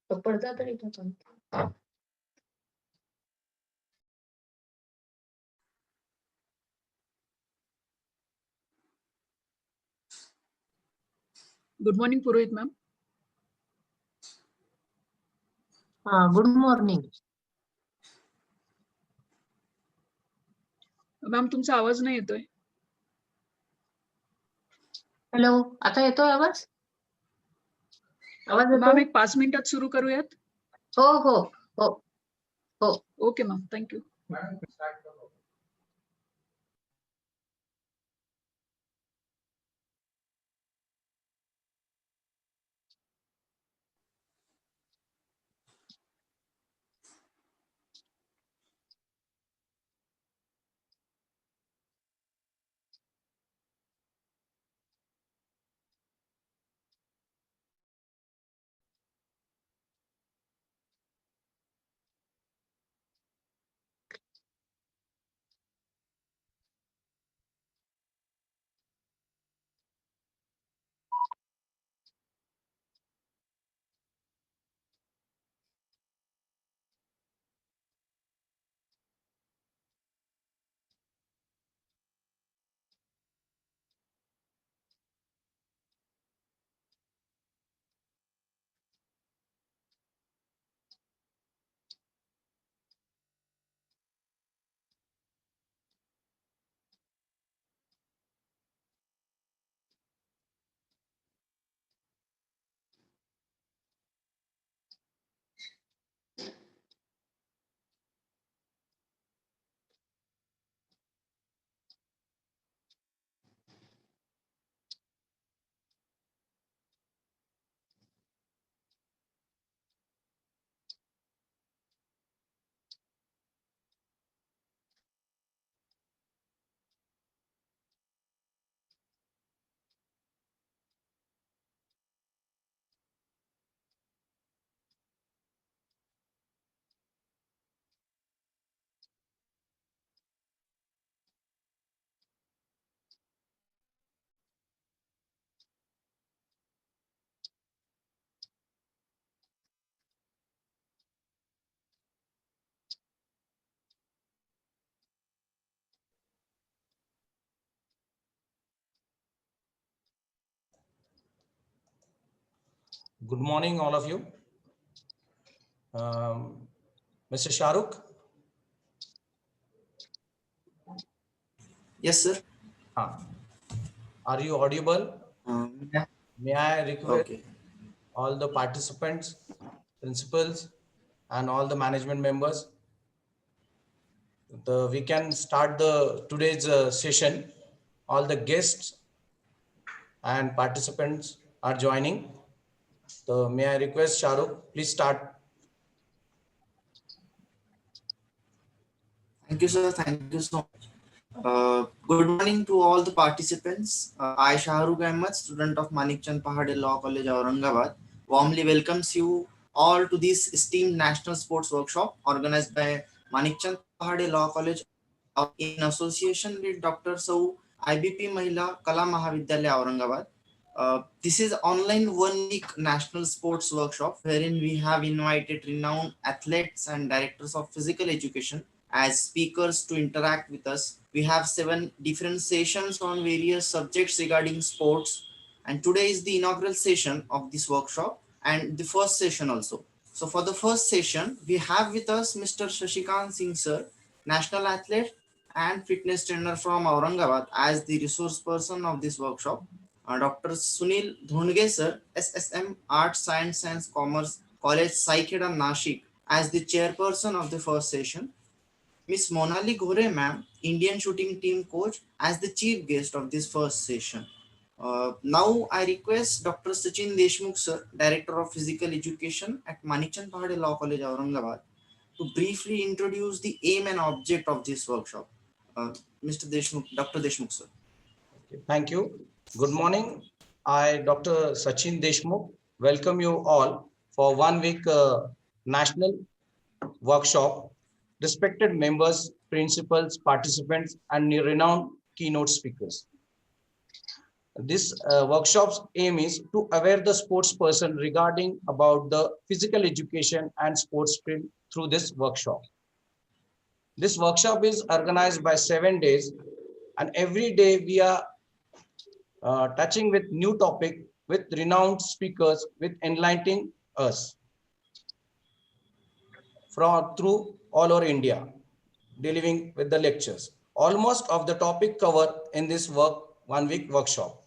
तो पडदा तरी टाका. Good morning, Purohit ma'am. Good morning. Ma'am तुमचा आवाज नाही येतोय. हॅलो, आता येतोय आवाज? आवाज मॅम येतोय? एक 5 मिनिटात सुरू करूयात. हो हो हो हो. Okay ma'am, thank you. Good morning, all of you. Mr. Shahrukh? Yes, sir. Are you audible? Yeah. May I request Okay. all the participants, principals, and all the management members? We can start today's session. All the guests and participants are joining. So may I request Shahrukh, please start. Thank you, sir. Thank you so much. Good morning to all the participants. I, Shahrukh Ahmed, student of Manikchand Pahade Law College, Aurangabad, warmly welcomes you all to this esteemed National Sports Workshop organized by Manikchand Pahade Law College in association with Dr. Sau IBP Mahila Kala Mahavidyalaya, Aurangabad. This is online 1 week national sports workshop wherein we have invited renowned athletes and directors of physical education as speakers to interact with us. We have 7 different sessions on various subjects regarding sports, and today is the inaugural session of this workshop and the first session also. So for the first session, we have with us Mr. Shashikant Singh sir, national athlete and fitness trainer from Aurangabad as the resource person of this workshop. Dr. Sunil Dhonge sir, SSM Arts, Science and Commerce College, Saikheda, Nashik as the chairperson of the first session. Miss Monali Ghore ma'am, Indian shooting team coach as the chief guest of this first session. Now I request Dr. Sachin Deshmukh sir, Director of Physical Education at Manikchand Pahade Law College, Aurangabad, to briefly introduce the aim and object of this workshop. Mr. Deshmukh, Dr. Deshmukh sir. Okay, thank you. Good morning. I, Dr. Sachin Deshmukh, welcome you all for 1 week national workshop. Respected members, principals, participants, and renowned keynote speakers. This workshop's aim is to aware the sports person regarding about the physical education and sports field through this workshop. This workshop is organized by 7 days, and every day we are touching with new topic with renowned speakers with enlightening us from through all over India, delivering with the lectures. Almost of the topic covered in this 1 week workshop.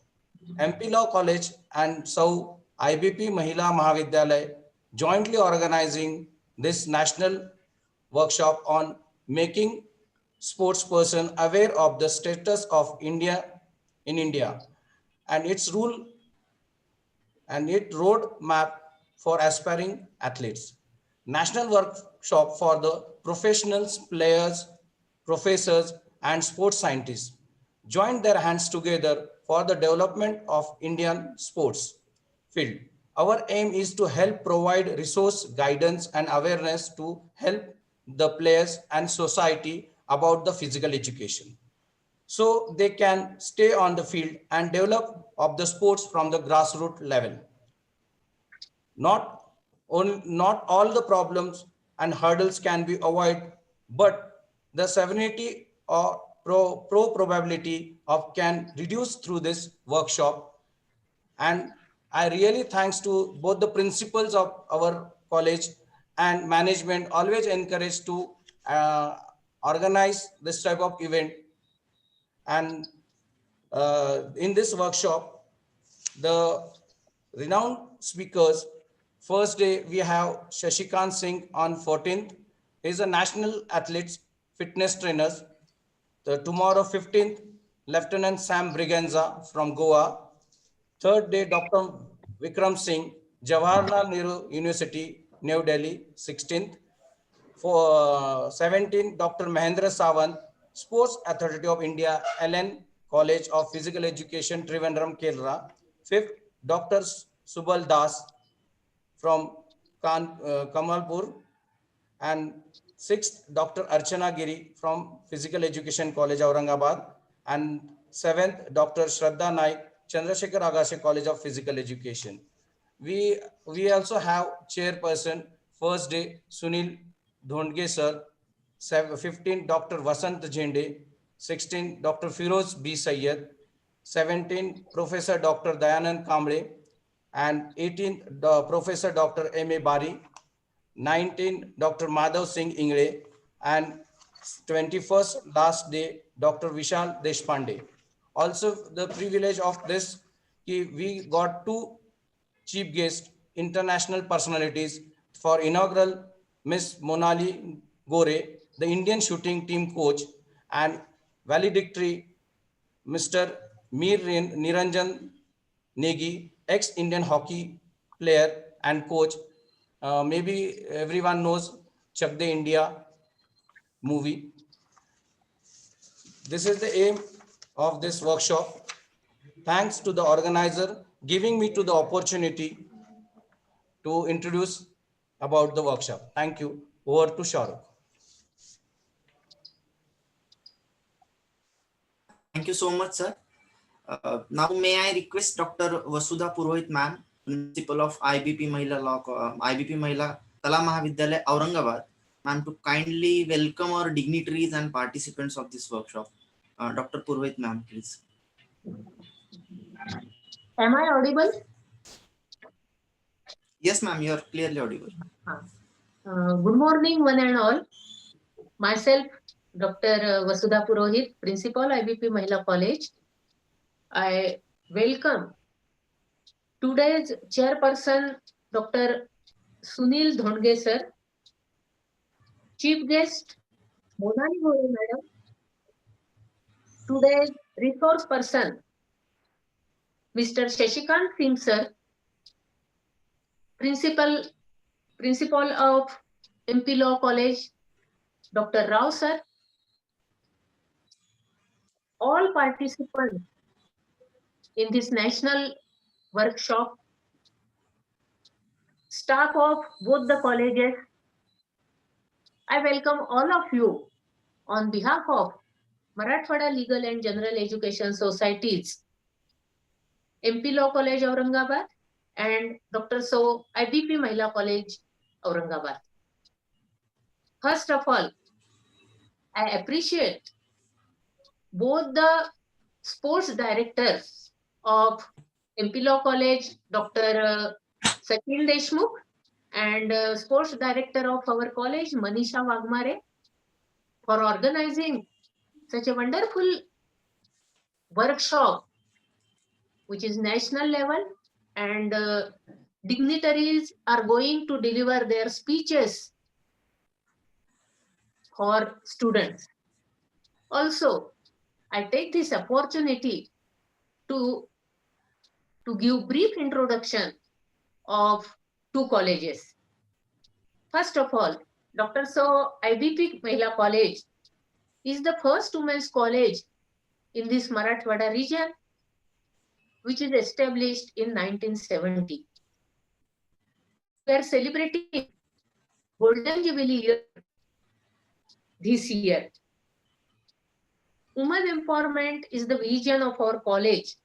MP Law College and Sau IBP Mahila Mahavidyalay jointly organizing this national workshop on making sports person aware of the status of India in India and its rule and its road map for aspiring athletes. National workshop for the professionals, players, professors, and sports scientists joined their hands together for the development of Indian sports field. Our aim is to help provide resource, guidance, and awareness to help the players and society about the physical education, so they can stay on the field and develop of the sports from the grassroots level. Not all the problems and hurdles can be avoided, but the severity or probability of can reduce through this workshop. And I really thanks to both the principals of our college and management always encourage to organize this type of event. And in this workshop, the renowned speakers, first day we have Shashikant Singh on 14th. He is a national athlete, fitness trainers. Tomorrow 15th, Lieutenant Sam Briganza from Goa. Third day, Dr. Vikram Singh, Jawaharlal Nehru University, New Delhi, 16th. For 17th, Dr. Mahendra Sawant, Sports Authority of India, LN College of Physical Education, Trivandrum, Kerala. 5th, Dr. Subal Das from Kamalpur. And 6th, Dr. Archana Giri from Physical Education College, Aurangabad. And 7th, Dr. Shraddha Naik, Chandrasekhar Agashe College of Physical Education. We also have chairperson, first day, Sunil Dhondge sir, 15, Dr. Vasant Jhende, 16, Dr. Firoz B. Sayyed, 17, Professor Dr. Dayanand Kamble, and 18, Professor Dr. M.A. Bari, 19, Dr. Madhav Singh Ingre, and 21st last day, Dr. Vishal Deshpande. Also, the privilege of this, we got two chief guests, international personalities for inaugural Miss Monali Gore, the Indian shooting team coach, and valedictory Mr. Mir Niranjan Negi, ex-Indian hockey player and coach. Maybe everyone knows Chak De India movie. This is the aim of this workshop. Thanks to the organizer giving me to the opportunity to introduce about the workshop. Thank you. Over to Shahrukh. Thank you so much, sir. Now may I request Dr. Vasudha Purohit ma'am, principal of IBP Mahila Kala Mahavidyalay, Aurangabad, ma'am, to kindly welcome our dignitaries and participants of this workshop. Dr. Purohit ma'am, please. Am I audible? Yes, ma'am, you are clearly audible. Good morning, one and all. Myself, Dr. Vasudha Purohit, Principal IBP Mahila College. I welcome today's chairperson, Dr. Sunil Dhondge sir, chief guest, Monali Gore madam, today's resource person, Mr. Shashikant Singh sir, principal of MP Law College, Dr. Rao sir, all participants in this national workshop, staff of both the colleges, I welcome all of you on behalf of Marathwada Legal and General Education Societies MP Law College, Aurangabad, and Dr. So IBP Mahila College, Aurangabad. First of all, I appreciate both the sports directors of MP Law College, Dr. Sachin Deshmukh, and sports director of our college, Manisha Wagmare, for organizing such a wonderful workshop, which is national level, and dignitaries are going to deliver their speeches for students. Also, I take this opportunity to give brief introduction of two colleges. First of all, Dr. So IBP Mahila College is the first women's college in this Marathwada region, which is established in 1970. We are celebrating Golden Jubilee year this year. Women empowerment is the vision of our college.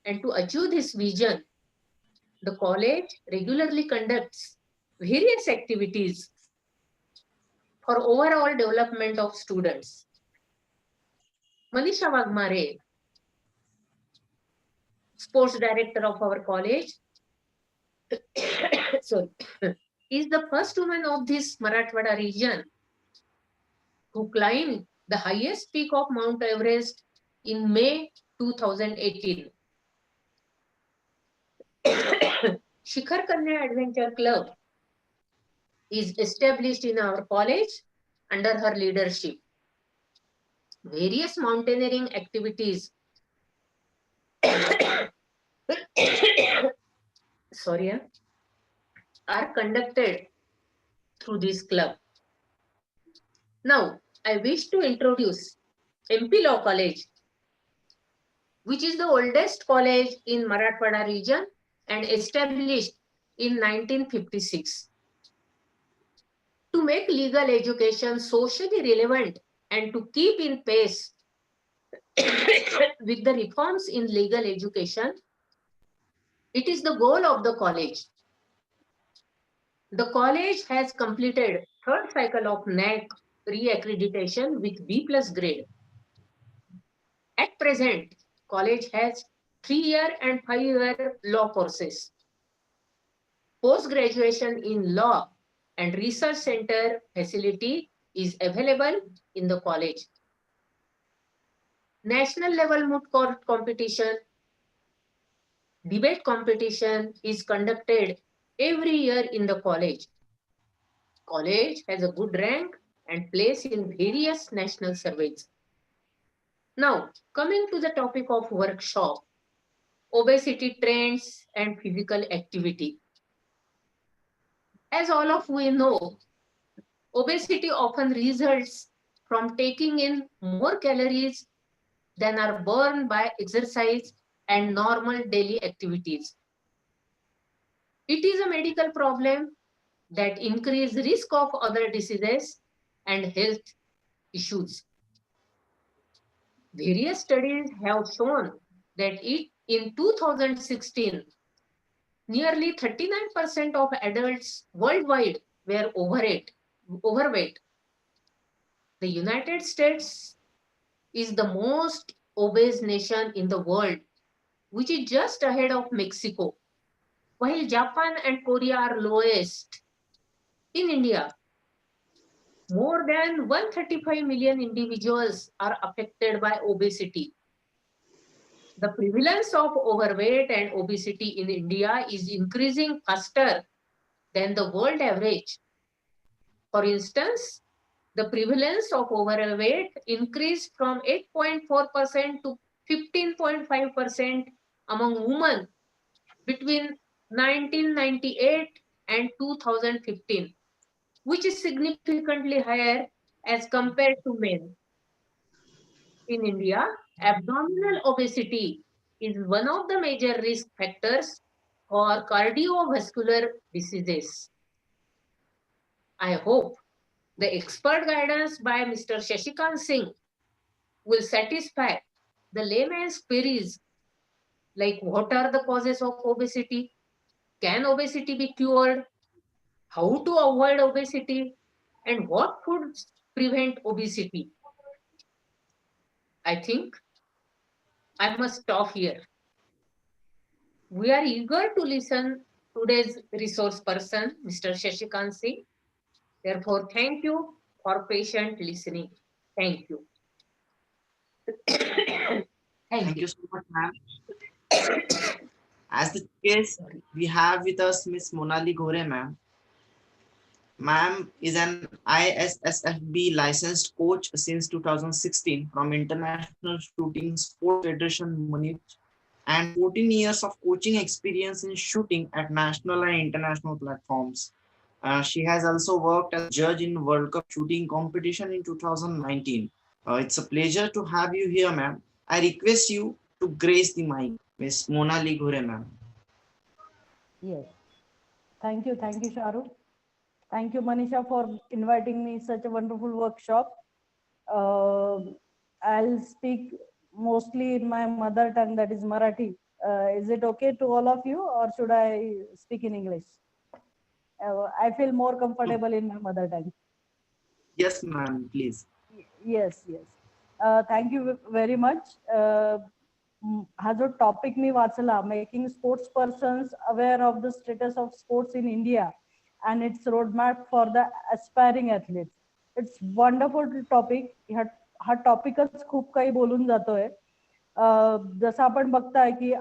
And to achieve this vision, the college regularly conducts various activities for overall development of students. Manisha Wagmare, sports director of our college, sorry, is the first woman of this Marathwada region who climbed the highest peak of Mount Everest in May 2018. Shikhar Kanya Adventure Club is established in our college under her leadership. Various mountaineering activities are conducted through this club. Now, I wish to introduce MP Law College, which is the oldest college in Marathwada region and established in 1956. To make legal education socially relevant and to keep in pace with the reforms in legal education, it is the goal of the college. The college has completed third cycle of NAC re-accreditation with B+ grade. At present, college has 3-year and 5-year law courses. Post-graduation in law and research center facility is available in the college. National level moot court competition, debate competition is conducted every year in the college. College has a good rank and place in various national surveys. Now, coming to the topic of workshop, obesity trends and physical activity. As all of we know, obesity often results from taking in more calories than are burned by exercise and normal daily activities. It is a medical problem that increases risk of other diseases and health issues. Various studies have shown that in 2016, nearly 39% of adults worldwide were overweight. The United States is the most obese nation in the world, which is just ahead of Mexico, while Japan and Korea are lowest. In India, more than 135 million individuals are affected by obesity. The prevalence of overweight and obesity in India is increasing faster than the world average. For instance, the prevalence of overweight increased from 8.4% to 15.5% among women between 1998 and 2015, which is significantly higher as compared to men. In India, abdominal obesity is one of the major risk factors for cardiovascular diseases. I hope the expert guidance by Mr. Shashikant Singh will satisfy the layman's queries like what are the causes of obesity? Can obesity be cured? How to avoid obesity? And what foods prevent obesity? I think I must stop here. We are eager to listen today's resource person, Mr. Shashikant Singh. Therefore, thank you for patient listening. Thank you. Thank Thank you. you so much, ma'am. As the case, we have with us Miss Monali Ghore, ma'am. Ma'am is an ISSFB licensed coach since 2016 from International Shooting Sports Federation Munich, and 14 years of coaching experience in shooting at national and international platforms. She has also worked as judge in World Cup shooting competition in 2019. It's a pleasure to have you here, ma'am. I request you to grace the mic, Miss Monali Ghore, ma'am. Yes. Thank you, Shahrukh. Thank you, Manisha, for inviting me such a wonderful workshop. I'll speak mostly in my mother tongue, that is Marathi. Is it okay to all of you, or should I speak in English? I feel more comfortable in my mother tongue. Yes, ma'am, please. Yes. Thank you very much. हा जो topic मी वाचला, making sports persons aware of the status of sports in India and its roadmap for the aspiring athletes. It's wonderful topic. हा टॉपिकच खूप काही बोलून जातोय. जसं आपण बघताय की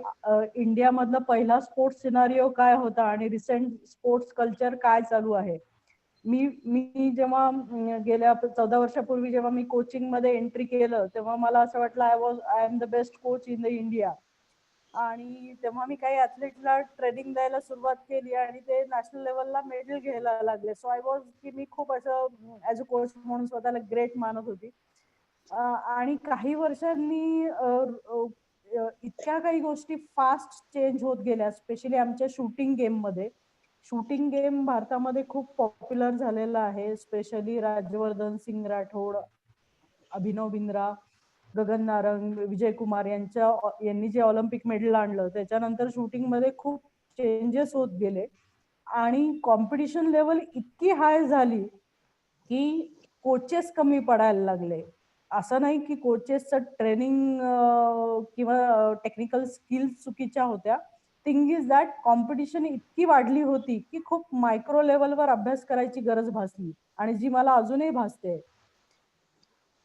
इंडिया मधला पहिला स्पोर्ट्स सिनारिओ काय होता आणि रिसेंट स्पोर्ट्स कल्चर काय चालू आहे. मी जेव्हा गेल्या 14 वर्षापूर्वी जेव्हा मी कोचिंग मध्ये एंट्री केलं, तेव्हा मला असं वाटलं I am the best coach in the India. आणि तेव्हा मी काही ऍथलीटला ट्रेनिंग द्यायला सुरुवात केली आणि ते नॅशनल लेवलला मेडल घ्यायला लागले. सो आय वॉज की मी खूप असं ऍज अ कोच म्हणून स्वतःला ग्रेट मानत होती. आणि काही वर्षांनी इतक्या काही गोष्टी फास्ट चेंज होत गेल्या, स्पेशली आमच्या शूटिंग गेम मध्ये. शूटिंग गेम भारतामध्ये खूप पॉप्युलर झालेला आहे, स्पेशली राज्यवर्धन सिंग राठोड, अभिनव बिंद्रा, गगन नारंग, विजय कुमार यांनी जे ऑलिम्पिक मेडल आणलं, त्याच्यानंतर शूटिंग मध्ये खूप चेंजेस होत गेले आणि कॉम्पिटिशन लेवल इतकी हाय झाली की कोचेस कमी पडायला लागले. असं नाही की कोचेसचं ट्रेनिंग किंवा टेक्निकल स्किल्स चुकीच्या होत्या. थिंग इज दॅट कॉम्पिटिशन इतकी वाढली होती की खूप मायक्रो लेवलवर अभ्यास करायची गरज भासली, आणि जी मला अजूनही भासते.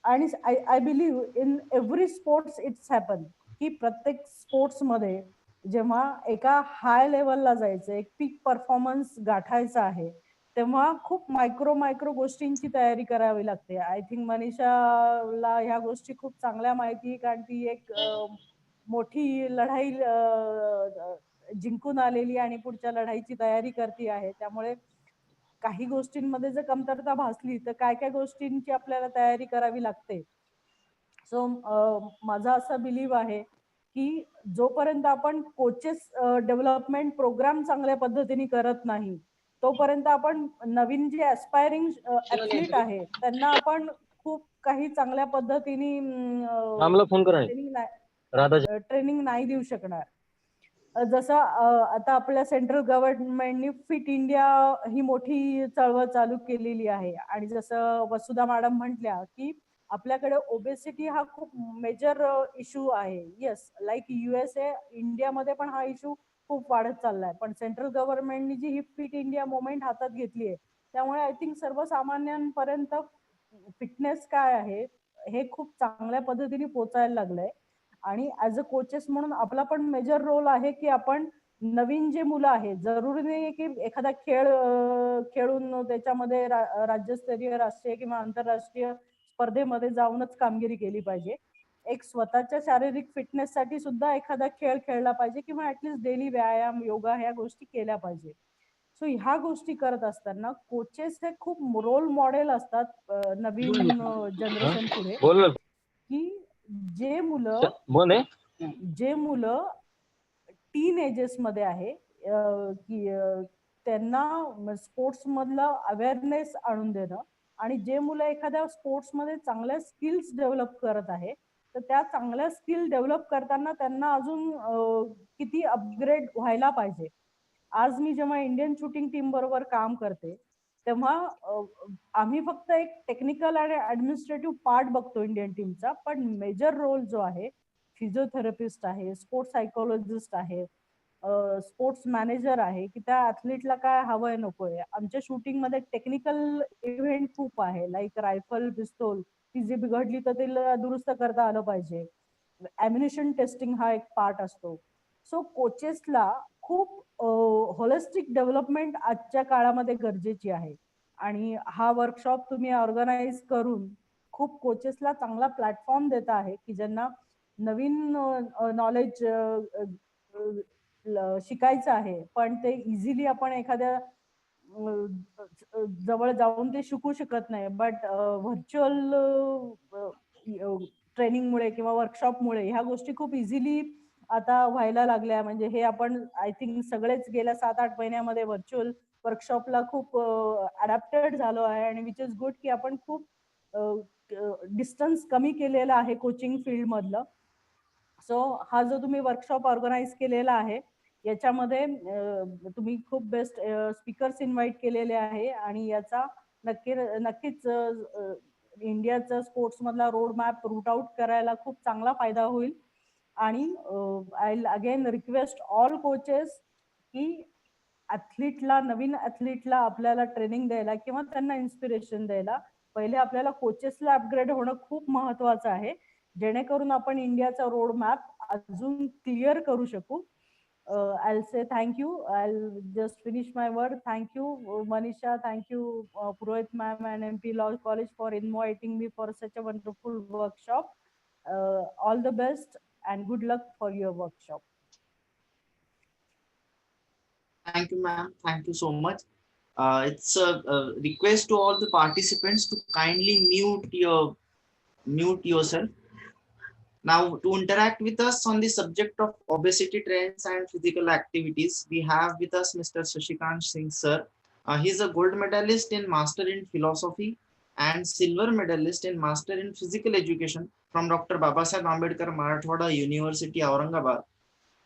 आणि I believe in every sports it's happen, की प्रत्येक स्पोर्ट्स मध्ये जेव्हा एका हाय लेवलला जायचं, एक पीक परफॉर्मन्स गाठायचा आहे, तेव्हा खूप मायक्रो गोष्टींची तयारी करावी लागते. आय थिंक मनीषाला ह्या गोष्टी खूप चांगल्या माहिती आहे, कारण ती एक मोठी लढाई जिंकून आलेली आणि पुढच्या लढाईची तयारी करते आहे. त्यामुळे काही गोष्टींमध्ये जर कमतरता भासली तर काय गोष्टींची आपल्याला तयारी करावी लागते. सो माझा असा बिलीव्ह आहे की जोपर्यंत आपण कोचेस डेव्हलपमेंट प्रोग्राम चांगल्या पद्धतीने करत नाही, तोपर्यंत आपण नवीन जे ऍस्पायरिंग ऍथलीट आहे त्यांना आपण खूप काही चांगल्या पद्धतीने ट्रेनिंग नाही देऊ शकणार. जसं आता आपल्या सेंट्रल गव्हर्नमेंटनी फिट इंडिया ही मोठी चळवळ चालू केलेली आहे, आणि जसं वसुधा मॅडम म्हटल्या की आपल्याकडे ओबेसिटी हा खूप मेजर इश्यू आहे. येस, लाईक USA, इंडियामध्ये पण हा इश्यू खूप वाढत चाललाय, पण सेंट्रल गव्हर्नमेंटनी जी ही फिट इंडिया मुवमेंट हातात घेतली आहे, त्यामुळे आय थिंक सर्वसामान्यांपर्यंत फिटनेस काय आहे हे खूप चांगल्या पद्धतीने पोचायला लागलंय. आणि ऍज अ कोचेस म्हणून आपला पण मेजर रोल आहे की आपण नवीन जे मुलं आहेत, जरुरी नाही की एखादा खेळ खेळून त्याच्यामध्ये राज्यस्तरीय, राष्ट्रीय किंवा आंतरराष्ट्रीय स्पर्धेमध्ये जाऊनच कामगिरी केली पाहिजे. एक स्वतःच्या शारीरिक फिटनेस साठी सुद्धा एखादा खेळ खेळला पाहिजे, किंवा ऍटलीस्ट डेली व्यायाम, योगा ह्या गोष्टी केल्या पाहिजे. सो ह्या गोष्टी करत असताना कोचेस हे खूप रोल मॉडेल असतात नवीन जनरेशन पुढे, की जे मुलं टीन एजेस मध्ये आहे की त्यांना स्पोर्ट्स मधला अवेअरनेस आणून देणं, आणि जे मुलं एखाद्या स्पोर्ट्स मध्ये चांगल्या स्किल्स डेव्हलप करत आहे तर त्या चांगल्या स्किल डेव्हलप करताना त्यांना अजून किती अपग्रेड व्हायला पाहिजे. आज मी जेव्हा इंडियन शूटिंग टीम बरोबर काम करते तेव्हा आम्ही फक्त एक टेक्निकल आणि ऍडमिनिस्ट्रेटिव्ह पार्ट बघतो इंडियन टीमचा, पण मेजर रोल जो आहे फिजिओथेरपिस्ट आहे, स्पोर्ट्स सायकोलॉजिस्ट आहे, स्पोर्ट्स मॅनेजर आहे, की त्या ऍथलीटला काय हवंय नकोय. आमच्या शूटिंग मध्ये टेक्निकल इव्हेंट खूप आहे, लाईक रायफल पिस्तोल, ती जी बिघडली तर तिला दुरुस्त करता आलं पाहिजे. ॲम्युनिशन टेस्टिंग हा एक पार्ट असतो. सो कोचेसला खूप होलिस्टिक डेव्हलपमेंट आजच्या काळामध्ये गरजेची आहे. आणि हा वर्कशॉप तुम्ही ऑर्गनाईज करून खूप कोचेसला चांगला प्लॅटफॉर्म देता आहे, की ज्यांना नवीन नॉलेज शिकायचं आहे, पण ते इझिली आपण एखाद्या जवळ जाऊन ते शिकू शकत नाही. बट व्हर्च्युअल ट्रेनिंगमुळे किंवा वर्कशॉपमुळे ह्या गोष्टी खूप इझिली आता व्हायला लागल्या. म्हणजे हे आपण आय थिंक सगळेच गेल्या 7-8 महिन्यामध्ये व्हर्च्युअल वर्कशॉपला खूप अडॅप्टेड झालो आहे, आणि विच इज गुड की आपण खूप डिस्टन्स कमी केलेला आहे कोचिंग फील्ड मधलं. सो हा जो तुम्ही वर्कशॉप ऑर्गनाईज केलेला आहे याच्यामध्ये तुम्ही खूप बेस्ट स्पीकर्स इन्व्हाइट केलेले आहे, आणि याचा नक्कीच इंडियाचा स्पोर्ट्स मधला रोड मॅप रूट आउट करायला खूप चांगला फायदा होईल. आणि आय अगेन रिक्वेस्ट ऑल कोचेस की ऍथलीटला, नवीन ऍथलीटला आपल्याला ट्रेनिंग द्यायला किंवा त्यांना इन्स्पिरेशन द्यायला पहिले आपल्याला कोचेसला अपग्रेड होणं खूप महत्वाचं आहे, जेणेकरून आपण इंडियाचा रोड मॅप अजून क्लिअर करू शकू. I'll say thank you. I'll just finish my word. Thank you, Manisha. Thank you, Purohit ma'am and MP Law College for inviting me for such a wonderful workshop. All the best and good luck for your workshop. Thank you, ma'am. Thank you so much. It's a request to all the participants to kindly mute yourself. Now, to interact with us on the subject of obesity trends and physical activities, we have with us Mr. Shashikant Singh sir. He is a gold medalist in Master in Philosophy and silver medalist in Master in Physical Education from Dr. Babasaheb Ambedkar Marathwada University, Aurangabad.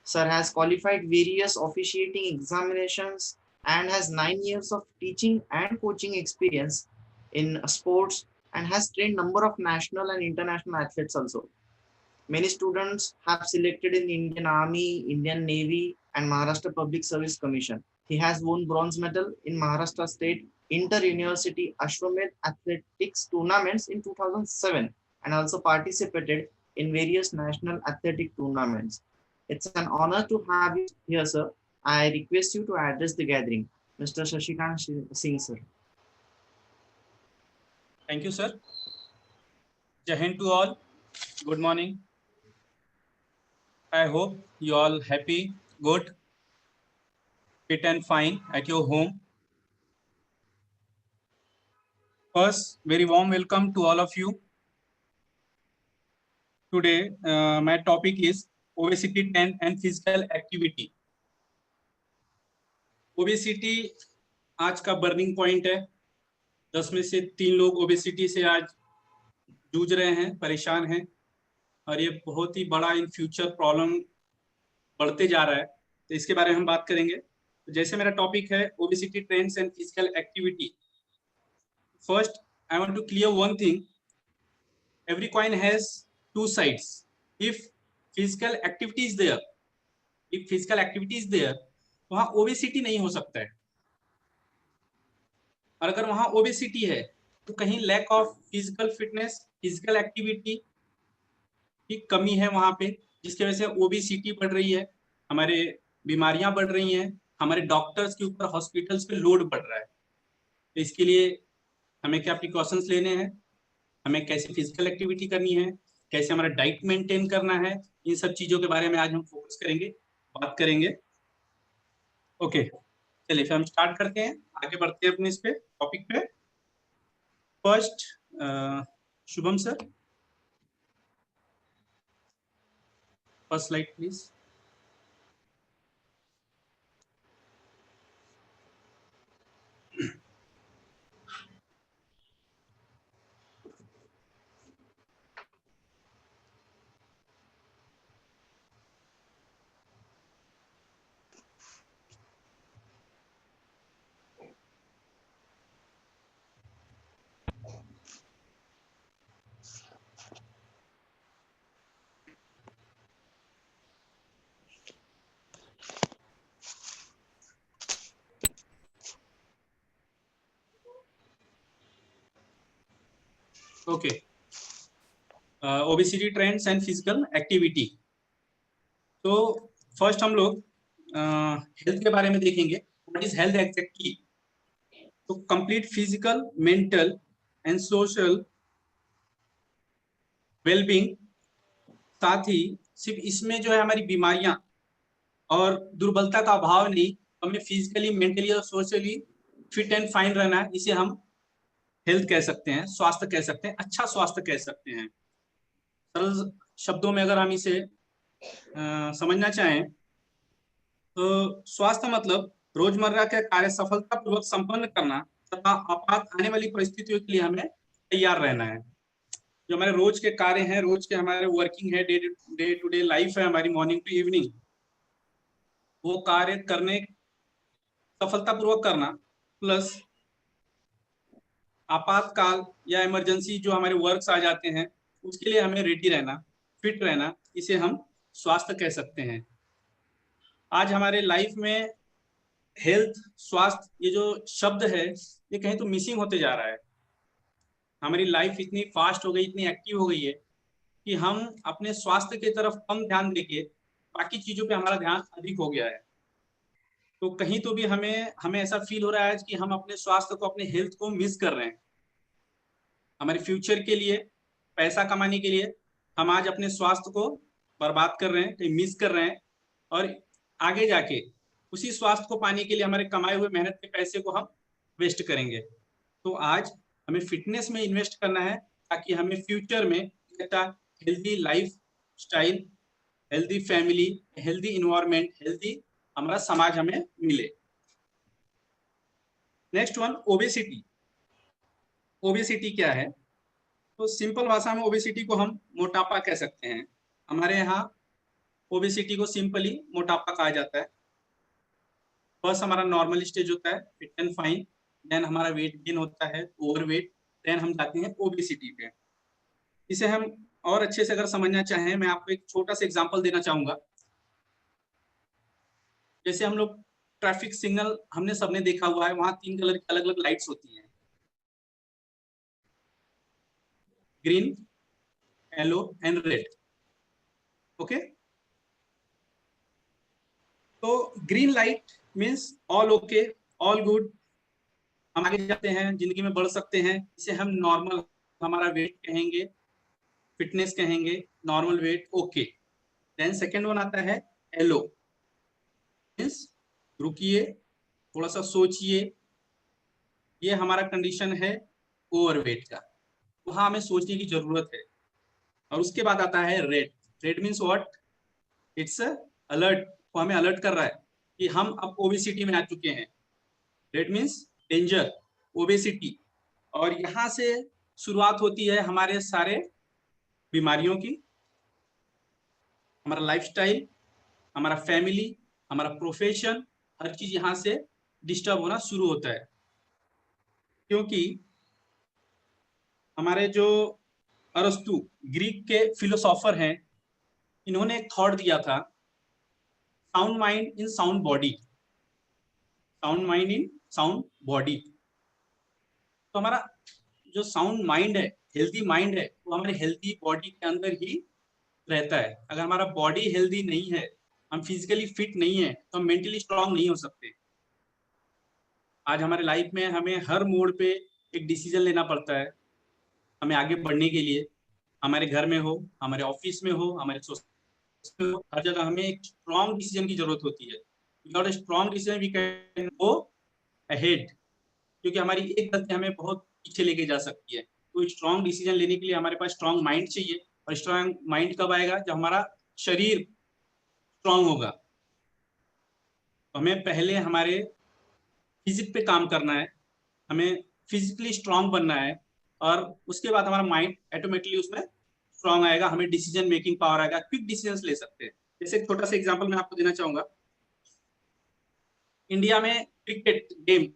Sir has qualified various officiating examinations and has 9 years of teaching and coaching experience in sports, and has trained number of national and international athletes also. Many students have selected in Indian Army, Indian Navy, and Maharashtra Public Service Commission. He has won bronze medal in Maharashtra State Inter-University Ashwamed Athletics tournaments in 2007, and also participated in various national athletic tournaments. It's an honor to have you here, sir. I request you to address the gathering. Mr. Shashikant Singh, sir. Thank you, sir. Jai Hind to all. Good morning. I hope you all happy, good, fit and fine at your home. First, very warm welcome to all of you. Today, my topic is obesity trend and physical activity. Obesity आज का burning point है. 10 में से 3 लोग obesity से आज जूझ रहे हैं, परेशान हैं, और ये बहुत ही बड़ा इन फ्यूचर प्रॉब्लम बढ़ते जा रहा है. तो इसके बारे में हम बात करेंगे. जैसे मेरा टॉपिक है obesity trends and physical activity. First, I want to clear one thing. Every coin has two sides. If physical activity is there, तो वहाँ ओबेसिटी नहीं हो सकता है. और अगर वहाँ ओबेसिटी है तो कहीं lack of physical fitness, physical activity की कमी है वहाँ पे, जिसकी वजह से ओबेसिटी बढ़ रही है, हमारे बीमारियां बढ़ रही हैं, हमारे डॉक्टर्स के ऊपर हॉस्पिटल्स पे लोड बढ़ रहा है. तो इसके लिए हमें क्या प्रिकॉशंस लेने हैं, हमें कैसे फिजिकल एक्टिविटी करनी है, कैसे हमारा डाइट मेंटेन करना है, इन सब चीजों के बारे में आज हम फोकस करेंगे, बात करेंगे. ओके, चलिए फिर हम स्टार्ट करते हैं, आगे बढ़ते हैं अपने इस पे टॉपिक पे. First, Shubham sir, first slide please. Okay, obesity trends and physical activity. तो फर्स्ट हम लोग हेल्थ के बारे में देखेंगे, व्हाट इज हेल्थ एग्जैक्टली। तो complete physical, mental and social wellbeing, साथ ही सिर्फ इसमें जो है हमारी बीमारियां और दुर्बलता का अभाव नहीं, हमें फिजिकली, मेंटली और सोशली फिट एंड फाइन रहना है, इसे हम हेल्थ कह सकते हैं, स्वास्थ्य कह सकते हैं, अच्छा स्वास्थ्य कह सकते हैं। सरल शब्दों में अगर हम इसे समझना चाहें तो स्वास्थ्य मतलब रोजमर्रा के कार्य सफलतापूर्वक संपन्न करना तथा आपात आने वाली परिस्थितियों के लिए हमें तैयार रहना है। जो हमारे रोज के कार्य हैं, रोज के हमारे वर्किंग है, डे टू डे लाइफ है हमारी, मॉर्निंग टू इवनिंग, वो कार्य करने सफलतापूर्वक करना, प्लस आपातकाल या इमरजेंसी जो हमारे वर्क्स आ जाते हैं उसके लिए हमें रेडी रहना, फिट रहना, इसे हम स्वास्थ्य कह सकते हैं। आज हमारे लाइफ में हेल्थ, स्वास्थ्य, ये जो शब्द है ये कहीं तो मिसिंग होते जा रहा है। हमारी लाइफ इतनी फास्ट हो गई, इतनी एक्टिव हो गई है कि हम अपने स्वास्थ्य की तरफ कम ध्यान देके बाकी चीजों पे हमारा ध्यान अधिक हो गया है। तो कहीं तो भी हमें ऐसा फील हो रहा है कि हम अपने स्वास्थ्य को, अपने हेल्थ को मिस कर रहे हैं। हमारे फ्यूचर के लिए, पैसा कमाने के लिए हम आज अपने स्वास्थ्य को बर्बाद कर रहे हैं, कहीं मिस कर रहे हैं, और आगे जाके उसी स्वास्थ्य को पाने के लिए हमारे कमाए हुए मेहनत के पैसे को हम वेस्ट करेंगे। तो आज हमें फिटनेस में इन्वेस्ट करना है ताकि हमें फ्यूचर में एक healthy life style, healthy family, healthy environment, healthy हमारा समाज हमें मिले। Next one, obesity. ओबेसिटी क्या है? तो सिंपल भाषा में ओबेसिटी को हम मोटापा कह सकते हैं। हमारे यहाँ ओबेसिटी को सिंपली मोटापा कहा जाता है। फर्स्ट हमारा नॉर्मल स्टेज होता है, फिट एंड फाइन, देन हमारा वेट गेन होता है, ओवरवेट, देन हम जाते हैं ओबेसिटी पे। इसे हम और अच्छे से अगर समझना चाहें, मैं आपको एक छोटा सा एग्जांपल देना चाहूंगा। जैसे हम लोग ट्रैफिक सिग्नल हमने सबने देखा हुआ है, वहां 3 कलर की अलग अलग लाइट्स होती हैं, green, yellow and red. Okay, तो green light means all okay, all good, हम आगे जाते हैं, जिंदगी में बढ़ सकते हैं। इसे हम नॉर्मल, हमारा वेट कहेंगे, फिटनेस कहेंगे, normal weight, okay. Then second one आता है येलो, मीन्स रुकिए, थोड़ा सा सोचिए, ये हमारा कंडीशन है ओवरवेट का, वहां हमें सोचने की जरूरत है। और उसके बाद आता है red. Red means what? It's alert, वो हमें अलर्ट कर रहा है कि हम अब ओबेसिटी में आ चुके हैं। Red means danger, obesity. और यहाँ से शुरुआत होती है हमारे सारे बीमारियों की। हमारा लाइफस्टाइल, हमारा फैमिली, हमारा प्रोफेशन, हर चीज यहाँ से डिस्टर्ब होना शुरू होता है। क्योंकि हमारे जो अरस्तु, ग्रीक के फिलोसोफर हैं, इन्होंने एक थॉट दिया था, sound mind in sound body, sound mind in sound body. तो हमारा जो साउंड माइंड है, हेल्दी माइंड है, वो हमारे हेल्दी बॉडी के अंदर ही रहता है। अगर हमारा बॉडी हेल्दी नहीं है, हम फिजिकली फिट नहीं है, तो हम मेंटली स्ट्रांग नहीं हो सकते। आज हमारे लाइफ में हमें हर मोड़ पे एक डिसीजन लेना पड़ता है, हमें आगे बढ़ने के लिए। हमारे घर में हो, हमारे ऑफिस में हो, हमारे सोसाइटी में हो, हर जगह हमें एक स्ट्रांग डिसीजन की जरूरत होती है। Without a strong decision we can go ahead, क्योंकि हमारी एक गलती हमें बहुत पीछे लेके जा सकती है। तो स्ट्रांग डिसीजन लेने के लिए हमारे पास स्ट्रांग माइंड चाहिए। और स्ट्रांग माइंड कब आएगा? जब हमारा शरीर स्ट्रांग होगा। तो हमें पहले हमारे फिजिक पे काम करना है, हमें फिजिकली स्ट्रांग बनना है, और उसके बाद हमारा माइंड ऑटोमेटिकली उसमें स्ट्रांग आएगा, हमें डिसीजन मेकिंग पावर आएगा, क्विक डिसीजंस ले सकते हैं। जैसे एक छोटा सा एग्जांपल मैं आपको देना चाहूंगा। इंडिया में क्रिकेट गेम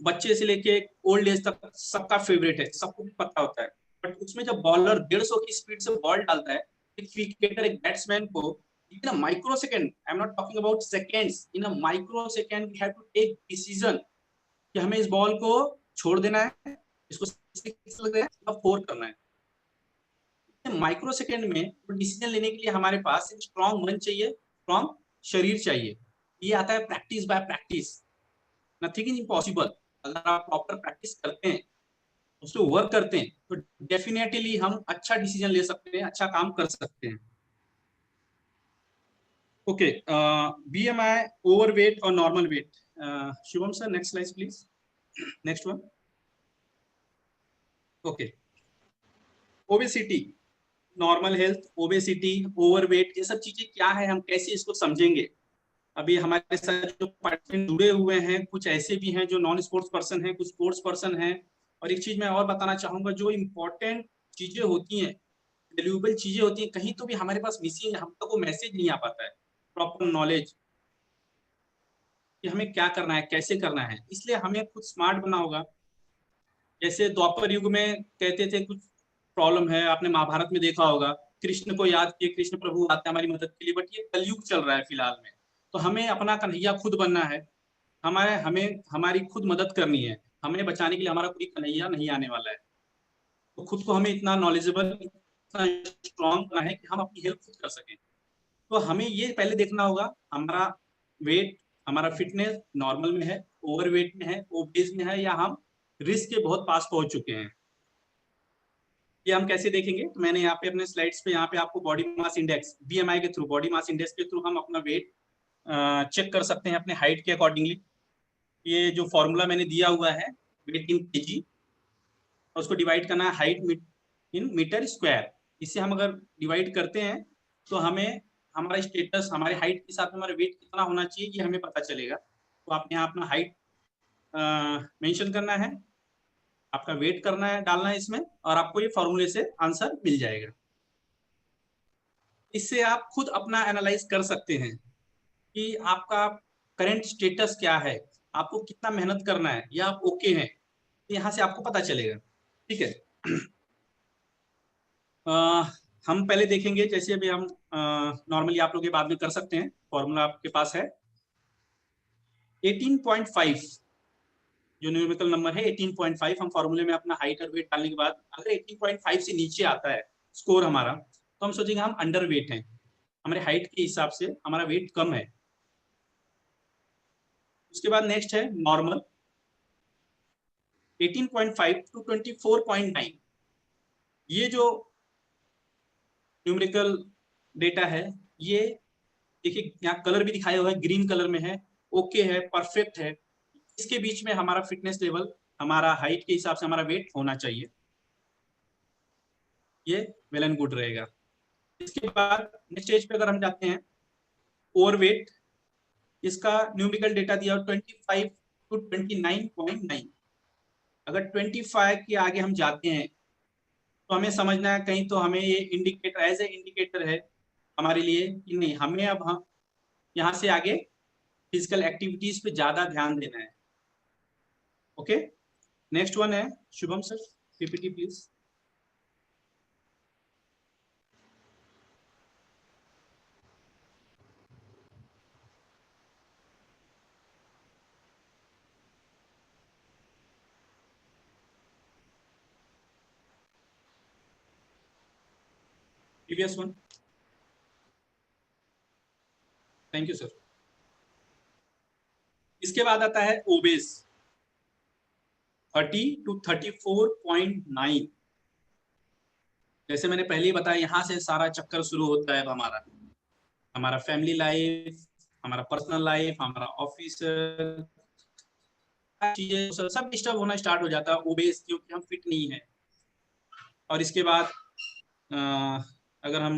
बच्चे से लेके ओल्ड एज तक सबका फेवरेट है, सबको पता होता है। बट उसमें जब बॉलर 150 की स्पीड से बॉल डालता है, एक क्रिकेटर, एक बैट्समैन को in a microsecond, I am not talking about seconds, in a microsecond we have to take decision कि हमें इस बॉल को छोड़ देना है, इसको 6 लग रहा है या 4 करना है। माइक्रो सेकेंड में डिसीजन लेने के लिए हमारे पास एक स्ट्रॉन्ग मन चाहिए, स्ट्रॉन्ग शरीर चाहिए। ये आता है practice by practice, nothing is impossible. अगर आप प्रॉपर प्रैक्टिस करते हैं, उसको वर्क करते हैं, तो डेफिनेटली हम अच्छा डिसीजन ले सकते हैं, अच्छा काम कर सकते हैं। ओके, BMI, ओवरवेट और normal weight. Shubham sir, next slide please, next one. Okay, obesity, normal health, obesity, overweight, ये सब चीजें क्या है, हम कैसे इसको समझेंगे। अभी हमारे साथ जो पार्टिसिपेंट जुड़े हुए हैं, कुछ ऐसे भी हैं जो नॉन स्पोर्ट्स पर्सन हैं, कुछ स्पोर्ट्स पर्सन हैं। और एक चीज मैं और बताना चाहूंगा, जो इम्पोर्टेंट चीजें होती हैं, वैल्यूएबल चीजें होती हैं, कहीं तो भी हमारे पास मिसिंग है, हम तक वो मैसेज नहीं आ पाता है, प्रॉपर नॉलेज कि हमें क्या करना है, कैसे करना है। इसलिए हमें खुद स्मार्ट बनना होगा। जैसे द्वापर युग में कहते थे कुछ प्रॉब्लम है, आपने महाभारत में देखा होगा, कृष्ण को याद किए, कृष्ण प्रभु आते हैं हमारी मदद के लिए, बट ये कलयुग चल रहा है फिलहाल में। तो हमें अपना कन्हैया खुद बनना है, हमें हमारी खुद मदद करनी है। हमें बचाने के लिए हमारा कोई कन्हैया नहीं आने वाला है। तो खुद को हमें इतना नॉलेजेबल, इतना स्ट्रॉन्ग बनना है कि हम अपनी हेल्प खुद कर सकें। तो हमें ये पहले देखना होगा, हमारा वेट, हमारा फिटनेस नॉर्मल में है, ओवरवेट में है, ओबेस में है, या हम रिस्क के बहुत पास पहुंच चुके हैं। ये हम कैसे देखेंगे, तो मैंने यहाँ पे अपने स्लाइड्स पे यहाँ पे आपको बॉडी मास इंडेक्स, BMI के थ्रू, बॉडी मास इंडेक्स के थ्रू हम अपना वेट चेक कर सकते हैं अपने हाइट के अकॉर्डिंगली। ये जो फॉर्मूला मैंने दिया हुआ है, वेट इन kg, और उसको डिवाइड करना है हाइट इन मीटर स्क्वायर। इससे हम अगर डिवाइड करते हैं तो हमें हमारा स्टेटस, हमारे हाइट के साथ हमारा वेट कितना होना चाहिए, ये हमें पता चलेगा। तो आप यहाँ अपना हाइट मेंशन करना है, आपका वेट करना है, डालना है इसमें, और आपको ये फॉर्मूले से आंसर मिल जाएगा। इससे आप खुद अपना एनालाइज कर सकते हैं कि आपका करंट स्टेटस क्या है, आपको कितना मेहनत करना है, या आप ओके हैं, यहाँ से आपको पता चलेगा। ठीक है। हम पहले देखेंगे, जैसे अभी हम नॉर्मली आप लोग ये बाद में कर सकते हैं, फॉर्मूला आपके पास है 18.5, जो न्यूमेरिकल नंबर है 18.5। हम फॉर्मूले में अपना हाइट और वेट डालने के बाद अगर 18.5 से नीचे आता है स्कोर हमारा, तो हम सोचेंगे हम अंडर वेट हैं, हमारे हाइट के हिसाब से हमारा वेट कम है। उसके बाद नेक्स्ट है नॉर्मल, 18.5 टू 24.9। ये जो न्यूमेरिकल डेटा है, ये देखिए यहाँ कलर भी दिखाया हुआ है, ग्रीन कलर में है, ओके है, परफेक्ट है। इसके बीच में हमारा फिटनेस लेवल, हमारा हाइट के हिसाब से हमारा वेट होना चाहिए, ये वेल एंड गुड रहेगा। इसके बाद नेक्स्ट स्टेज पे अगर हम जाते हैं, ओवरवेट, इसका न्यूमेरिकल डेटा दिया 25 टू 29.9। अगर 25 के आगे हम जाते हैं तो हमें समझना है, कहीं तो हमें ये इंडिकेटर एज ए इंडिकेटर है हमारे लिए कि नहीं, हमें अब हम यहाँ से आगे फिजिकल एक्टिविटीज पे ज्यादा ध्यान देना है। ओके, नेक्स्ट वन है Shubham sir, PPT please. Previous one, thank you sir. इसके बाद आता है ओबेस, 30 टू 34.9। जैसे मैंने पहले ही बताया, यहाँ से सारा चक्कर शुरू होता है हमारा, हमारा फैमिली लाइफ, हमारा पर्सनल लाइफ, हमारा ऑफिस, चीजें सब डिस्टर्ब होना स्टार्ट हो जाता है ओबेस, क्योंकि हम फिट नहीं है। और इसके बाद अगर हम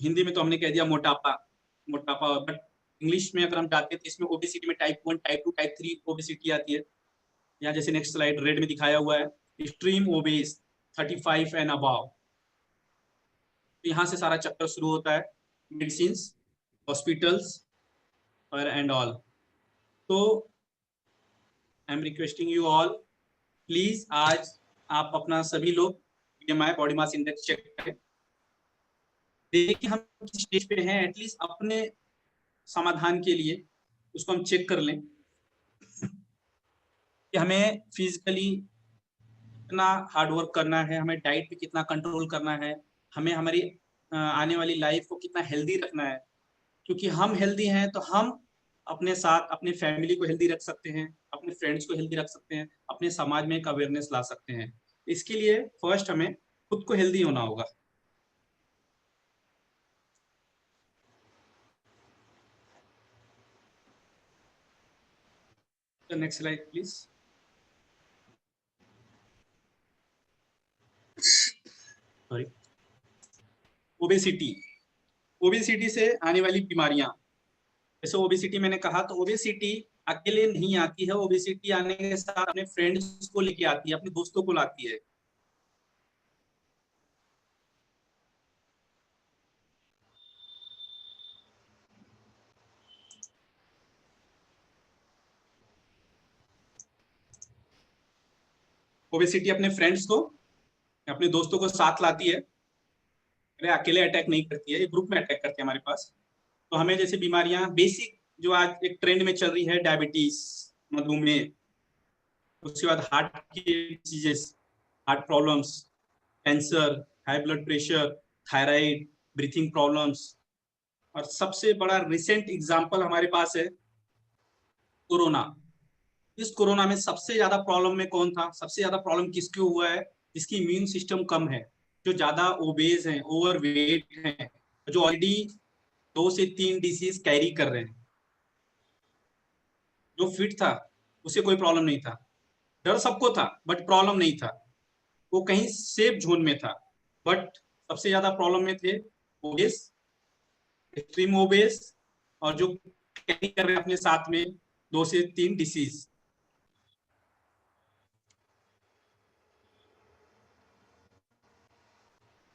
हिंदी में तो हमने कह दिया मोटापा, मोटापा, बट इंग्लिश में अगर हम जाते हैं तो इसमें ओबेसिटी में टाइप 1, टाइप 2, टाइप 3 ओबेसिटी आती है। यहाँ जैसे नेक्स्ट स्लाइड रेड में दिखाया हुआ है, एक्सट्रीम ओबेस 35 एंड अबव। यहाँ से सारा चक्कर शुरू होता है, मेडिसिन, हॉस्पिटल्स और एंड ऑल। तो I am requesting you all, please आज आप अपना सभी लोग BMI, body mass index check करें, देखिए हम किस स्टेज पे हैं, एटलीस्ट अपने समाधान के लिए उसको हम चेक कर लें कि हमें फिजिकली कितना हार्ड वर्क करना है, हमें डाइट पे कितना कंट्रोल करना है, हमें हमारी आने वाली लाइफ को कितना हेल्दी रखना है, क्योंकि हम हेल्दी हैं तो हम अपने साथ अपने फैमिली को हेल्दी रख सकते हैं, अपने फ्रेंड्स को हेल्दी रख सकते हैं, अपने समाज में एक अवेयरनेस ला सकते हैं। इसके लिए फर्स्ट हमें खुद को हेल्दी होना होगा। Next slide please. Sorry, obesity. Obesity से आने वाली बीमारियां, जैसे ओबेसिटी मैंने कहा, तो ओबेसिटी अकेले नहीं आती है, ओबेसिटी आने के साथ अपने फ्रेंड्स को लेके आती है, अपने दोस्तों को लाती है। ओबेसिटी अपने फ्रेंड्स को, अपने दोस्तों को साथ लाती है, अरे अकेले अटैक नहीं करती है, ये ग्रुप में अटैक करती है हमारे पास। तो हमें जैसे बीमारियां बेसिक जो आज एक ट्रेंड में चल रही है, डायबिटीज, मधुमेह, उसके बाद हार्ट की diseases, heart problems, cancer, high blood pressure, thyroid, breathing problems, और सबसे बड़ा रिसेंट एग्जांपल हमारे पास है कोरोना। इस कोरोना में सबसे ज्यादा प्रॉब्लम में कौन था? सबसे ज्यादा प्रॉब्लम किसको हुआ है? जिसकी इम्यून सिस्टम कम है, जो ज्यादा ओबेज हैं, ओवरवेट हैं, जो ऑलरेडी 2 से 3 डिसीज कैरी कर रहे हैं। जो फिट था उसे कोई प्रॉब्लम नहीं था, डर सबको था बट प्रॉब्लम नहीं था, वो कहीं सेफ जोन में था। बट सबसे ज्यादा प्रॉब्लम में थे ओबेस, एक्सट्रीम ओबेस, और जो कैरी कर रहे हैं अपने साथ में 2 से 3 डिसीज।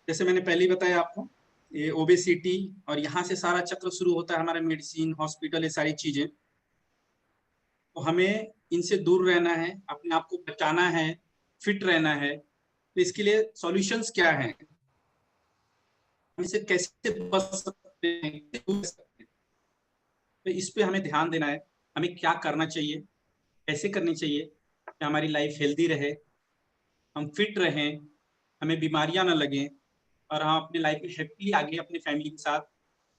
जैसे मैंने पहले ही बताया आपको, ये ओबेसिटी, और यहाँ से सारा चक्र शुरू होता है हमारा, मेडिसिन, हॉस्पिटल, ये सारी चीजें। तो हमें इनसे दूर रहना है, अपने आप को बचाना है, फिट रहना है। तो इसके लिए सॉल्यूशंस क्या हैं, हम इसे कैसे बच सकते हैं, तो इस पे हमें ध्यान देना है। हमें क्या करना चाहिए, कैसे करनी चाहिए कि हमारी लाइफ हेल्दी रहे, हम फिट रहें, हमें बीमारियां ना लगें, और हम अपने लाइफ में हैप्पीली आगे अपने फैमिली के साथ,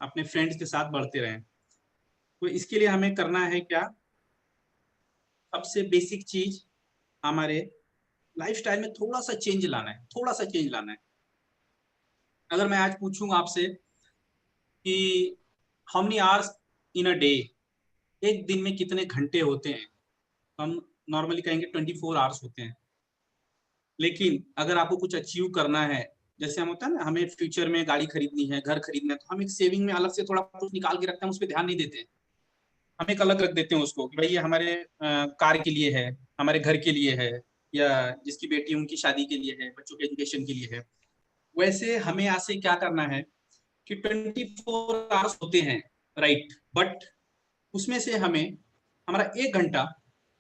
अपने फ्रेंड्स के साथ बढ़ते रहें। तो इसके लिए हमें करना है क्या? सबसे बेसिक चीज, हमारे लाइफस्टाइल में थोड़ा सा चेंज लाना है, थोड़ा सा चेंज लाना है। अगर मैं आज पूछूंगा आपसे कि how many hours in a day, एक दिन में कितने घंटे होते हैं, हम नॉर्मली कहेंगे 24 आवर्स होते हैं। लेकिन अगर आपको कुछ अचीव करना है, जैसे हम होता है ना, हमें फ्यूचर में गाड़ी खरीदनी है, घर खरीदना है, तो हम एक सेविंग में अलग से थोड़ा कुछ निकाल के रखते हैं, उस पर ध्यान नहीं देते हैं। हम एक अलग रख देते हैं उसको कि भाई ये हमारे कार के लिए है, हमारे घर के लिए है, या जिसकी बेटी उनकी शादी के लिए है, बच्चों के एजुकेशन के लिए है। वैसे हमें आज से क्या करना है कि 24 आवर्स होते हैं, राइट, बट उसमें से हमें हमारा 1 घंटा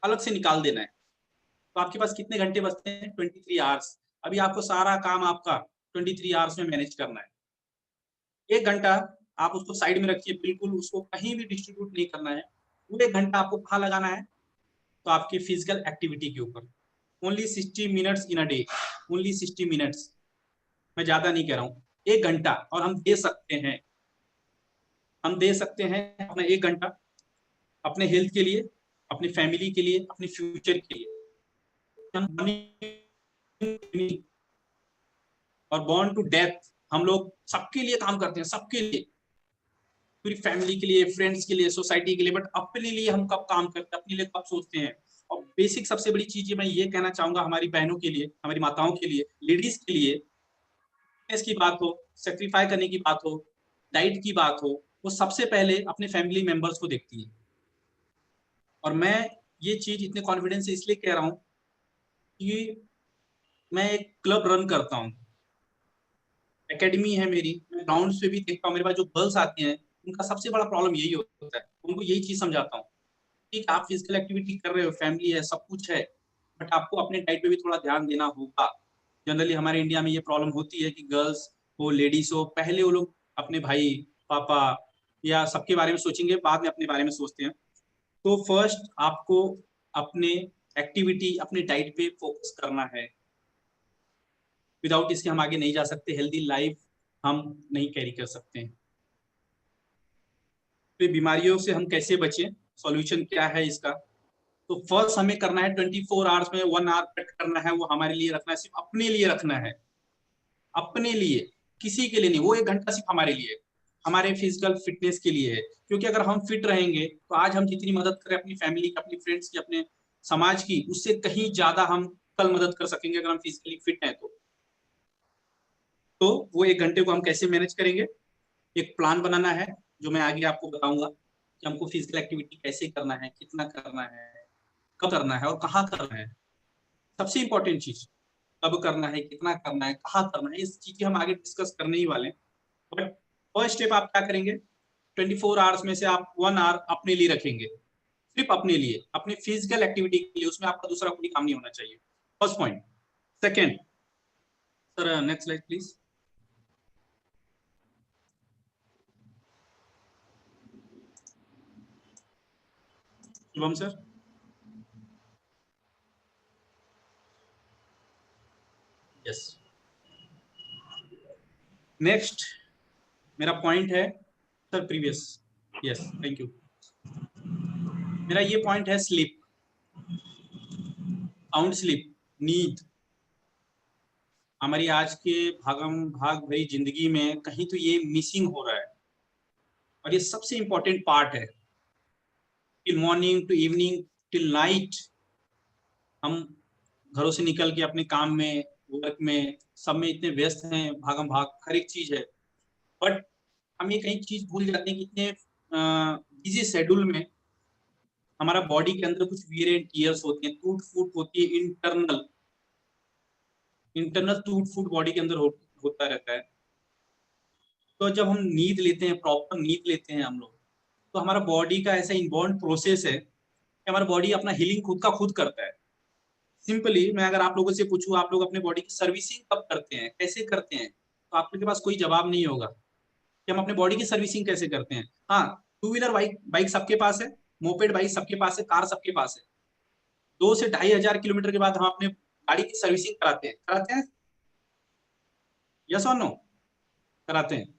अलग से निकाल देना है। तो आपके पास कितने घंटे बचते हैं? 23 आवर्स। अभी आपको सारा काम आपका 23 आवर्स में मैनेज करना है। 1 घंटा आप उसको साइड में रखिए, बिल्कुल उसको कहीं भी डिस्ट्रीब्यूट नहीं करना है। वो 1 घंटा आपको कहाँ लगाना है? तो आपकी फिजिकल एक्टिविटी के ऊपर। Only 60 minutes in a day, only 60 minutes, मैं ज्यादा नहीं कह रहा हूँ, 1 घंटा। और हम दे सकते हैं, हम दे सकते हैं अपना 1 घंटा अपने हेल्थ के लिए, अपने फैमिली के लिए, अपने फ्यूचर के लिए। और बॉर्न टू डेथ हम लोग सबके लिए काम करते हैं, सबके लिए, पूरी फैमिली के लिए, फ्रेंड्स के लिए, सोसाइटी के लिए, बट अपने लिए हम कब काम करते हैं, अपने लिए कब सोचते हैं? और बेसिक सबसे बड़ी चीज मैं ये कहना चाहूंगा हमारी बहनों के लिए, हमारी माताओं के लिए, लेडीज के लिए, की बात हो, सेक्रीफाई करने की बात हो, डाइट की बात हो, वो सबसे पहले अपने फैमिली मेंबर्स को देखती है। और मैं ये चीज इतने कॉन्फिडेंस से इसलिए कह रहा हूँ कि मैं एक क्लब रन करता हूँ, एकेडमी है मेरी, मैं ग्राउंड पे भी देखता हूँ, मेरे पास जो गर्ल्स आती हैं उनका सबसे बड़ा प्रॉब्लम यही होता है। उनको यही चीज समझाता हूँ कि आप फिजिकल एक्टिविटी कर रहे हो, फैमिली है, सब कुछ है, बट आपको अपने डाइट पे भी थोड़ा ध्यान देना होगा। जनरली हमारे इंडिया में ये प्रॉब्लम होती है कि गर्ल्स हो, लेडीज हो, पहले वो लोग अपने भाई, पापा या सबके बारे में सोचेंगे, बाद में अपने बारे में सोचते हैं। तो फर्स्ट आपको अपने एक्टिविटी, अपने डाइट पे फोकस करना है। विदाउट इसके हम आगे नहीं जा सकते। हेल्दी लाइफ हम नहीं कैरी कर सकते हैं। तो बीमारियों से हम कैसे बचें, सॉल्यूशन क्या है इसका? तो फर्स्ट हमें करना है 24 आवर्स में 1 आवर कट करना है, वो हमारे लिए रखना है, सिर्फ अपने लिए रखना है, अपने लिए, किसी के लिए नहीं। वो 1 घंटा सिर्फ हमारे लिए, हमारे फिजिकल फिटनेस के लिए है। क्योंकि अगर हम फिट रहेंगे तो आज हम जितनी मदद करें अपनी फैमिली की, अपनी फ्रेंड्स की, अपने समाज की, उससे कहीं ज्यादा हम कल मदद कर सकेंगे अगर हम फिजिकली फिट हैं तो वो 1 घंटे को हम कैसे मैनेज करेंगे, एक प्लान बनाना है जो मैं आगे आपको बताऊंगा कि हमको फिजिकल एक्टिविटी कैसे करना है, कितना करना है, कब करना है और कहाँ करना है। सबसे इंपॉर्टेंट चीज, कब करना है, कितना करना है, कहाँ करना है, इस चीज हम आगे डिस्कस करने ही वाले हैं। बट फर्स्ट स्टेप आप क्या करेंगे, 24 आवर्स में से आप 1 आवर अपने लिए रखेंगे, सिर्फ अपने लिए, अपनी फिजिकल एक्टिविटी के लिए। उसमें आपका दूसरा कोई काम नहीं होना चाहिए। First point. Second, sir next slide please. Shubham sir, yes. Next मेरा पॉइंट है sir, previous, yes thank you. मेरा ये पॉइंट है स्लीप, साउंड स्लीप, नींद। हमारी आज के भागम भाग भरी जिंदगी में कहीं तो ये मिसिंग हो रहा है, और ये सबसे इंपॉर्टेंट पार्ट है। Till morning to evening till night हम घरों से निकल के अपने काम में, वर्क में, सब में इतने व्यस्त हैं, भागम भाग हर एक चीज है। बट हम ये कहीं चीज भूल जाते हैं कि इतने बिजी शेड्यूल में हमारा बॉडी के अंदर कुछ वियर एंड टियर्स होती हैं, टूट फूट होती है, इंटरनल टूट फूट बॉडी के अंदर होता रहता है। तो जब हम नींद लेते हैं, प्रॉपर नींद लेते हैं हम लोग, तो हमारा बॉडी का ऐसा इनबॉर्न प्रोसेस है कि हमारा बॉडी अपना हीलिंग खुद का खुद करता है। सिंपली मैं अगर आप लोगों से पूछूं, आप लोग अपने बॉडी की सर्विसिंग कब करते हैं, कैसे करते हैं, तो आपके पास कोई जवाब नहीं होगा कि हम अपने बॉडी की सर्विसिंग कैसे करते हैं। हाँ, 2 व्हीलर बाइक सबके पास है, मोपेड बाइक सबके पास है, कार सबके पास है। 2 से 2,500 किलोमीटर के बाद हम अपने गाड़ी की सर्विसिंग कराते हैं, यस और नो? कराते हैं।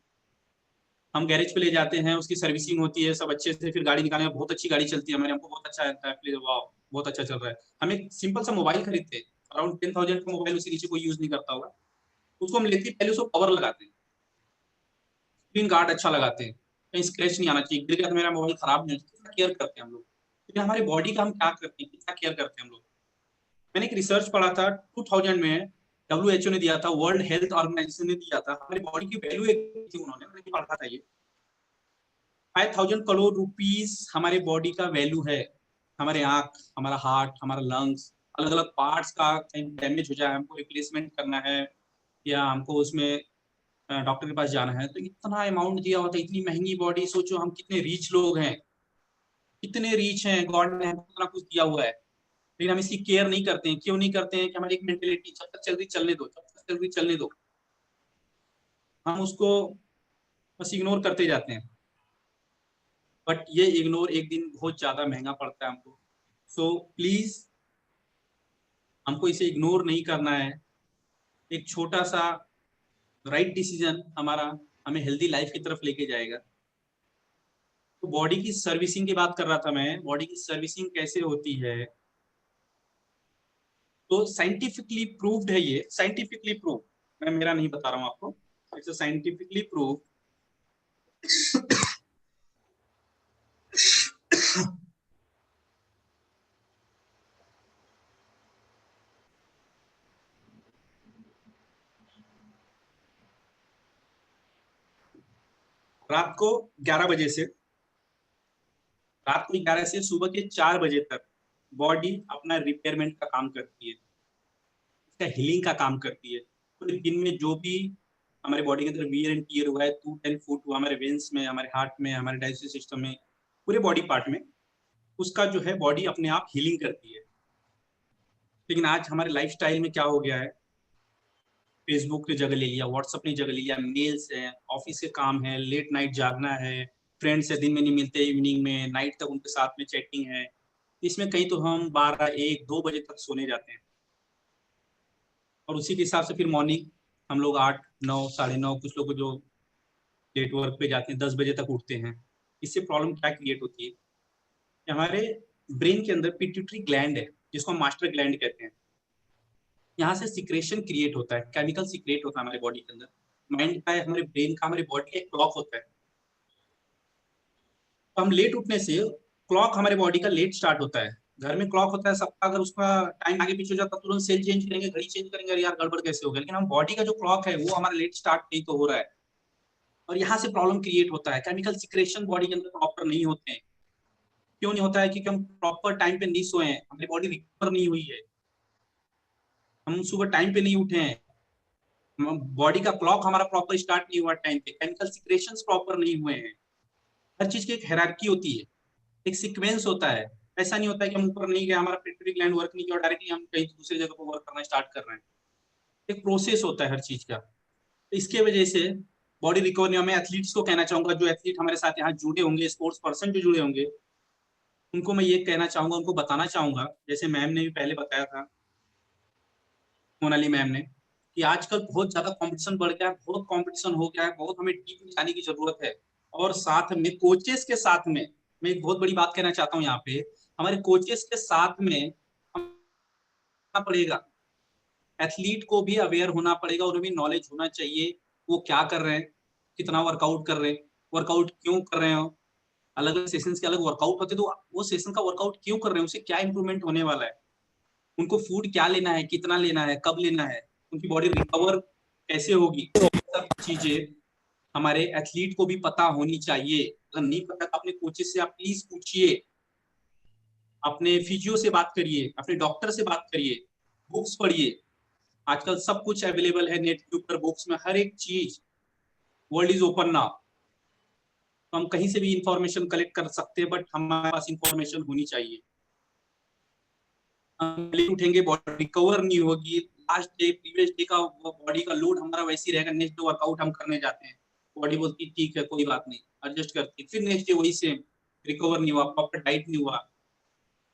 हम गैरेज पे ले जाते हैं, उसकी सर्विसिंग होती है सब अच्छे से, फिर गाड़ी निकालने में बहुत अच्छी गाड़ी चलती है हमारे, हमको बहुत अच्छा लगता है, वाह बहुत अच्छा चल रहा है। हम एक सिंपल सा मोबाइल खरीदते हैं, अराउंड 10,000 का मोबाइल, उससे नीचे कोई यूज नहीं करता होगा। उसको हम लेते पहले उसको कवर लगाते हैं, स्क्रीन गार्ड अच्छा लगाते हैं, कहीं स्क्रैच नहीं आना चाहिए, गिर गया तो मेरा मोबाइल खराब नहीं होता। कितना केयर करते हैं हम लोग, लेकिन हमारे बॉडी का हम क्या करते हैं, कितना केयर करते हैं हम लोग। मैंने एक रिसर्च पढ़ा था 2000 में, WHO ने दिया था, वर्ल्ड हेल्थ ऑर्गेनाइजेशन ने दिया था, हमारी बॉडी की वैल्यू एक थी, उन्होंने, मैंने पढ़ा था ये 5,000 करोड़ रुपीस हमारे बॉडी का वैल्यू है। हमारे आंख, हमारा हार्ट, हमारा लंग्स, अलग अलग पार्ट्स का कहीं डैमेज हो जाए, हमको रिप्लेसमेंट करना है, या हमको उसमें डॉक्टर के पास जाना है, तो इतना अमाउंट दिया होता है, इतनी महंगी बॉडी। सोचो हम कितने रिच लोग हैं, कितने रिच हैं, गॉड ने हमको इतना कुछ दिया हुआ है, लेकिन हम इसकी केयर नहीं करते हैं। क्यों नहीं करते हैं? कि हमारी एक मेंटेलिटी, जब तक चल रही चलने दो, जब तक चल रही चलने दो, हम उसको बस इग्नोर करते जाते हैं। बट ये इग्नोर एक दिन बहुत ज्यादा महंगा पड़ता है हमको। सो प्लीज हमको इसे इग्नोर नहीं करना है। एक छोटा सा राइट डिसीजन हमारा हमें हेल्दी लाइफ की तरफ लेके जाएगा। तो बॉडी की सर्विसिंग की बात कर रहा था मैं, बॉडी की सर्विसिंग कैसे होती है, तो साइंटिफिकली प्रूव्ड है ये, साइंटिफिकली प्रूव, मैं मेरा नहीं बता रहा हूँ आपको, इट्स साइंटिफिकली प्रूव। रात को 11 बजे से, रात को 11 से सुबह के 4 बजे तक बॉडी अपना रिपेयरमेंट का काम करती है, इसका हीलिंग का काम करती है। पूरे दिन में जो भी हमारे बॉडी के अंदर वियर एंड टियर हुआ है, टूट एंड फूट हुआ हमारे वेन्स में, हमारे हार्ट में, हमारे डाइजेस्टिव सिस्टम में, पूरे बॉडी पार्ट में, उसका जो है बॉडी अपने आप हीलिंग करती है। लेकिन आज हमारे लाइफस्टाइल में क्या हो गया है, फेसबुक ने जगह ले लिया, व्हाट्सएप ने जगह ले लिया, मेल्स है, ऑफिस के काम है, लेट नाइट जागना है, फ्रेंड्स से दिन में नहीं मिलते, इवनिंग में, नाइट तक उनके साथ में चैटिंग है, इसमें कहीं तो हम 12, 1, 2 बजे तक सोने जाते हैं, और उसी के हिसाब से फिर मॉर्निंग हम लोग 8, 9, 9:30, कुछ लोग जो लेट वर्क पे जाते हैं 10 बजे तक उठते हैं। इससे प्रॉब्लम क्या क्रिएट होती है कि हमारे ब्रेन के अंदर पिट्यूटरी ग्लैंड है, जिसको हम मास्टर ग्लैंड कहते हैं। यहाँ से सिक्रेशन क्रिएट होता है, केमिकल सिक्रेट होता है हमारे बॉडी के अंदर। माइंड का है, हमारे ब्रेन का, हमारे बॉडी का एक क्लॉक होता है। तो हम लेट उठने से क्लॉक हमारे बॉडी का लेट स्टार्ट होता है। घर में क्लॉक होता है सबका, अगर उसका टाइम आगे पीछे हो जाता है तुरंत सेल चेंज करेंगे, घड़ी चेंज करेंगे, अरे यार गड़बड़ कैसे हो गया। लेकिन हम बॉडी का जो क्लॉक है वो हमारा लेट स्टार्ट नहीं तो हो रहा है, और यहाँ से प्रॉब्लम क्रिएट होता है। केमिकल सिक्रेशन बॉडी के अंदर प्रॉपर नहीं होते हैं। क्यों नहीं होता है? क्योंकि हम प्रॉपर टाइम पे नहीं सोए हैं, हमारी बॉडी रिकवर नहीं हुई है, हम सुबह टाइम पे नहीं उठे हैं, बॉडी का क्लॉक हमारा प्रॉपर स्टार्ट नहीं हुआ टाइम पे, केमिकल सिक्रेशंस प्रॉपर नहीं हुए हैं। हर चीज की एक हायरार्की होती है, एक सीक्वेंस होता है। ऐसा नहीं होता है कि हम ऊपर नहीं गए, हमारा पिट्यूटरी ग्लैंड वर्क नहीं किया और डायरेक्टली हम कहीं दूसरी जगह पर वर्क करना स्टार्ट कर रहे हैं। एक प्रोसेस होता है हर चीज का। तो इसके वजह से बॉडी रिकवरी में एथलीट्स को कहना चाहूंगा, जो एथलीट हमारे साथ यहाँ जुड़े होंगे, स्पोर्ट्स पर्सन जो जुड़े होंगे, उनको मैं ये कहना चाहूंगा, उनको बताना चाहूंगा, जैसे मैम ने भी पहले बताया था, मोनाली मैम ने, कि आजकल बहुत ज्यादा कंपटीशन बढ़ गया है, बहुत कंपटीशन हो गया है, बहुत हमें डीप में जाने की जरूरत है। और साथ में कोचेस के साथ में मैं एक बहुत बड़ी बात कहना चाहता हूँ यहाँ पे, हमारे कोचेस के साथ में पड़ेगा, एथलीट को भी अवेयर होना पड़ेगा, उन्हें भी नॉलेज होना चाहिए वो क्या कर रहे हैं, कितना वर्कआउट कर रहे हैं, वर्कआउट क्यों कर रहे हो, अलग अलग सेशंस के अलग वर्कआउट होते हैं, तो वो सेशन का वर्कआउट क्यों कर रहे हैं, उससे क्या इंप्रूवमेंट होने वाला है, उनको फूड क्या लेना है, कितना लेना है, कब लेना है, उनकी बॉडी रिकवर कैसे होगी, सब चीजें हमारे एथलीट को भी पता होनी चाहिए। अगर नहीं पता तो अपने कोचेस से आप प्लीज पूछिए, अपने फिजियो से बात करिए, अपने डॉक्टर से बात करिए, बुक्स पढ़िए। आजकल सब कुछ अवेलेबल है नेट के ऊपर, बुक्स में हर एक चीज, वर्ल्ड इज ओपन नाउ, तो हम कहीं से भी इंफॉर्मेशन कलेक्ट कर सकते हैं, बट हमारे पास इंफॉर्मेशन होनी चाहिए। उठेंगे बॉडी रिकवर नहीं होगी, लास्ट डे प्रीवियस डे का बॉडी का लोड हमारा वैसे ही रहेगा, नेक्स्ट डे वर्कआउट हम करने जाते हैं, बॉडी बोलती ठीक है कोई बात नहीं, एडजस्ट करती, फिर नेक्स्ट डे वही सेम, रिकवर नहीं हुआ, प्रॉपर डाइट नहीं हुआ,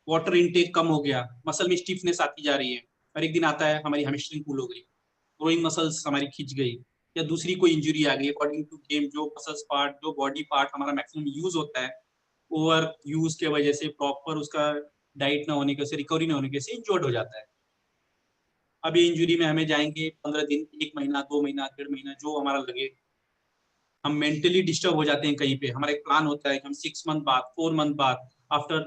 वाटर इनटेक कम हो गया, मसल में स्टिफनेस आती जा रही है, और एक दिन आता है हमारी हैमस्ट्रिंग पुल हो गई, ग्रोइंग मसल्स हमारी खिंच गई, या दूसरी कोई इंजरी आ गई। अकॉर्डिंग टू गेम जो मसल्स पार्ट, जो बॉडी पार्ट हमारा मैक्सिमम यूज होता है, ओवर यूज के वजह से, प्रॉपर उसका डाइट ना होने की वजह से, रिकवरी ना होने की वजह से इंजर्ड हो जाता है। अब ये इंजरी में हमें जाएंगे 15 दिन, 1 महीना, 2 महीना, 1.5 महीना, जो हमारा लगे। हम मेंटली डिस्टर्ब हो जाते हैं कहीं पे, हमारा एक प्लान होता है कि हम 6 मंथ बाद, 4 मंथ बाद, आफ्टर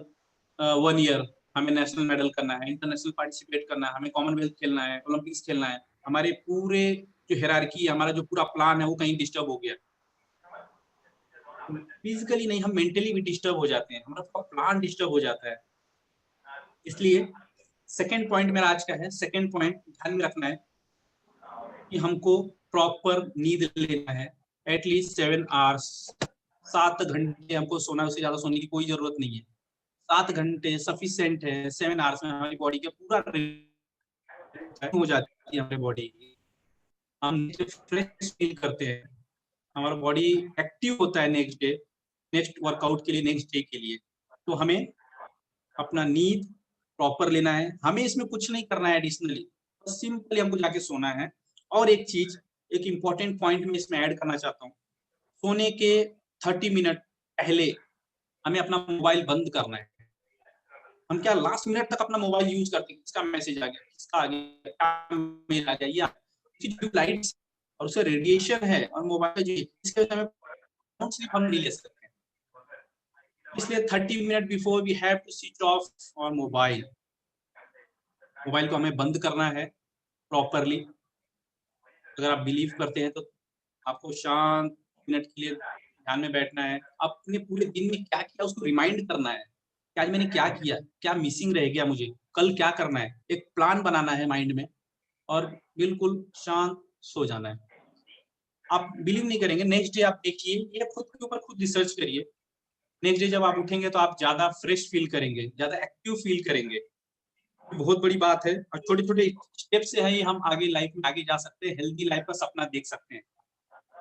1 ईयर हमें नेशनल मेडल करना है, इंटरनेशनल पार्टिसिपेट करना है, हमें कॉमनवेल्थ खेलना है, ओलंपिक्स खेलना है। हमारे पूरे जो हायरार्की, हमारा जो पूरा प्लान है वो कहीं डिस्टर्ब हो गया। फिजिकली नहीं, हम मेंटली भी डिस्टर्ब हो जाते हैं, हमारा पूरा प्लान डिस्टर्ब हो जाता है। इसलिए सेकंड पॉइंट मेरा आज का है, सेकंड पॉइंट ध्यान में रखना है कि हमको प्रॉपर नींद लेना है, एटलीस्ट 7 आवर्स, 7 घंटे हमको सोना, उससे ज्यादा सोने की कोई जरूरत नहीं है, 7 घंटे सफिशिएंट है। 7 आवर्स में हमारी बॉडी का पूरा हो जाती है, हमारी बॉडी हम फ्रेश फील करते हैं, हमारा बॉडी एक्टिव होता है नेक्स्ट डे, नेक्स्ट वर्कआउट के लिए, नेक्स्ट डे के लिए। तो हमें अपना नींद प्रॉपर लेना है, हमें इसमें कुछ नहीं करना है एडिशनली, सिंपली हमको जाके सोना है। और एक चीज, एक इंपॉर्टेंट पॉइंट में इसमें ऐड करना चाहता हूँ, सोने के 30 मिनट पहले हमें अपना मोबाइल बंद करना है। हम क्या लास्ट मिनट तक अपना मोबाइल यूज करते हैं, किसका मैसेज आ गया, किसका आ गया, क्या मेल आ गया, या जो लाइट्स और उससे रेडिएशन है, और मोबाइल जो इसके वजह से हमें स्लीप हम नहीं ले सकते। इसलिए 30 minute before we have to switch off और मोबाइल को हमें बंद करना है प्रॉपरली। अगर आप बिलीव करते हैं तो आपको शांत मिनट के लिए ध्यान में बैठना है, अपने पूरे दिन में क्या किया उसको रिमाइंड करना है कि आज मैंने क्या किया, क्या मिसिंग रह गया, मुझे कल क्या करना है, एक प्लान बनाना है माइंड में, और बिल्कुल शांत सो जाना है। आप बिलीव नहीं करेंगे, नेक्स्ट डे आप देखिए, ये खुद के ऊपर खुद रिसर्च करिए, नेक्स्ट डे जब आप उठेंगे तो आप ज्यादा फ्रेश फील करेंगे, ज्यादा एक्टिव फील करेंगे। बहुत बड़ी बात है, और छोटे छोटे स्टेप से ही हम आगे लाइफ में आगे जा सकते हैं, हेल्दी लाइफ का सपना देख सकते हैं।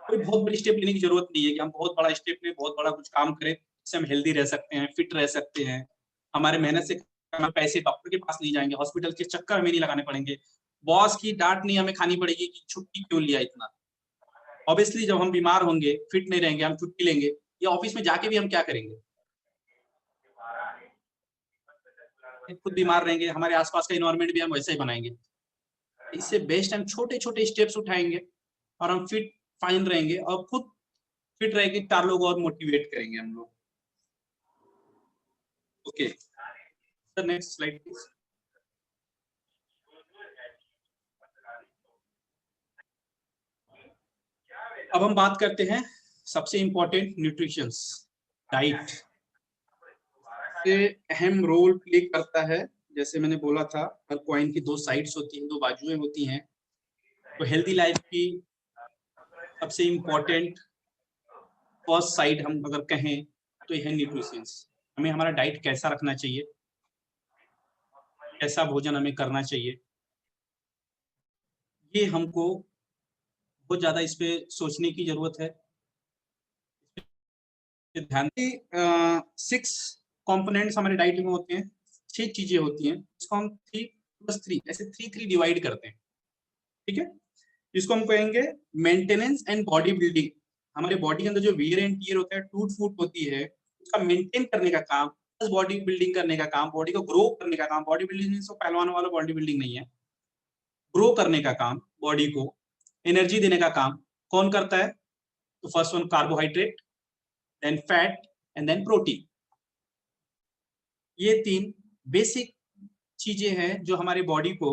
कोई बहुत बड़ी स्टेप लेने की जरूरत नहीं है कि हम बहुत बड़ा स्टेप लें, बहुत बड़ा कुछ काम करें, जिससे हम हेल्दी रह सकते हैं, फिट रह सकते हैं, हमारे मेहनत से पैसे डॉक्टर के पास नहीं जाएंगे, हॉस्पिटल के चक्कर हमें नहीं लगाने पड़ेंगे, बॉस की डांट नहीं हमें खानी पड़ेगी कि छुट्टी क्यों लिया इतना। ऑब्वियसली जब हम बीमार होंगे, फिट नहीं रहेंगे, हम छुट्टी लेंगे, या ऑफिस में जाके भी हम क्या करेंगे, खुद बीमार रहेंगे, हमारे आसपास का इन्वायरमेंट भी हम वैसे ही बनाएंगे। इससे बेस्ट हम छोटे छोटे स्टेप्स उठाएंगे और हम फिट फाइन रहेंगे और खुद फिट रहेंगे, 4 लोग और मोटिवेट करेंगे हम लोग। Okay sir, next slide please. अब हम बात करते हैं सबसे इंपॉर्टेंट, न्यूट्रिशंस, डाइट से अहम रोल प्ले करता है। जैसे मैंने बोला था, हर कॉइन की 2 साइड्स होती हैं, 2 बाजुएं होती हैं। तो हेल्दी लाइफ की सबसे इम्पोर्टेंट फर्स्ट साइड हम अगर कहें तो यह है न्यूट्रिशंस। हमें हमारा डाइट कैसा रखना चाहिए, कैसा भोजन हमें करना चाहिए, ये हमको बहुत ज्यादा इस पे सोचने की जरूरत है। ध्यान 6 कंपोनेंट्स हमारे डाइट में होते हैं, 6 चीजें होती हैं, इसको हम 3+3 ऐसे 3 डिवाइड करते हैं, ठीक है। इसको हम कहेंगे मेंटेनेंस एंड बॉडी बिल्डिंग। हमारे बॉडी के अंदर जो वियर एंड टियर होता है, टूट फूट होती है, उसका मेंटेन करने का काम, प्लस बॉडी बिल्डिंग करने का काम, बॉडी को ग्रो करने का काम। बॉडी बिल्डिंग तो पहलवानों वाला बॉडी बिल्डिंग नहीं है, ग्रो करने का काम, बॉडी को एनर्जी देने का काम कौन करता है? तो first one carbohydrate, then fat and then protein. ये 3 बेसिक चीजें हैं जो हमारे बॉडी को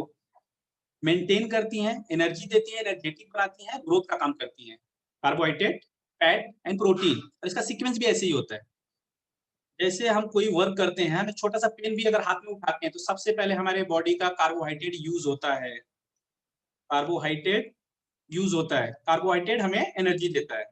मेंटेन करती हैं, एनर्जी देती हैं, एनर्जेटिक बनाती हैं, ग्रोथ का काम करती हैं। Carbohydrate, fat and protein. और इसका सीक्वेंस भी ऐसे ही होता है। जैसे हम कोई वर्क करते हैं, हमें छोटा सा पेन भी अगर हाथ में उठाते हैं तो सबसे पहले हमारे बॉडी का कार्बोहाइड्रेट यूज होता है। कार्बोहाइड्रेट यूज होता है, कार्बोहाइड्रेट हमें एनर्जी देता है।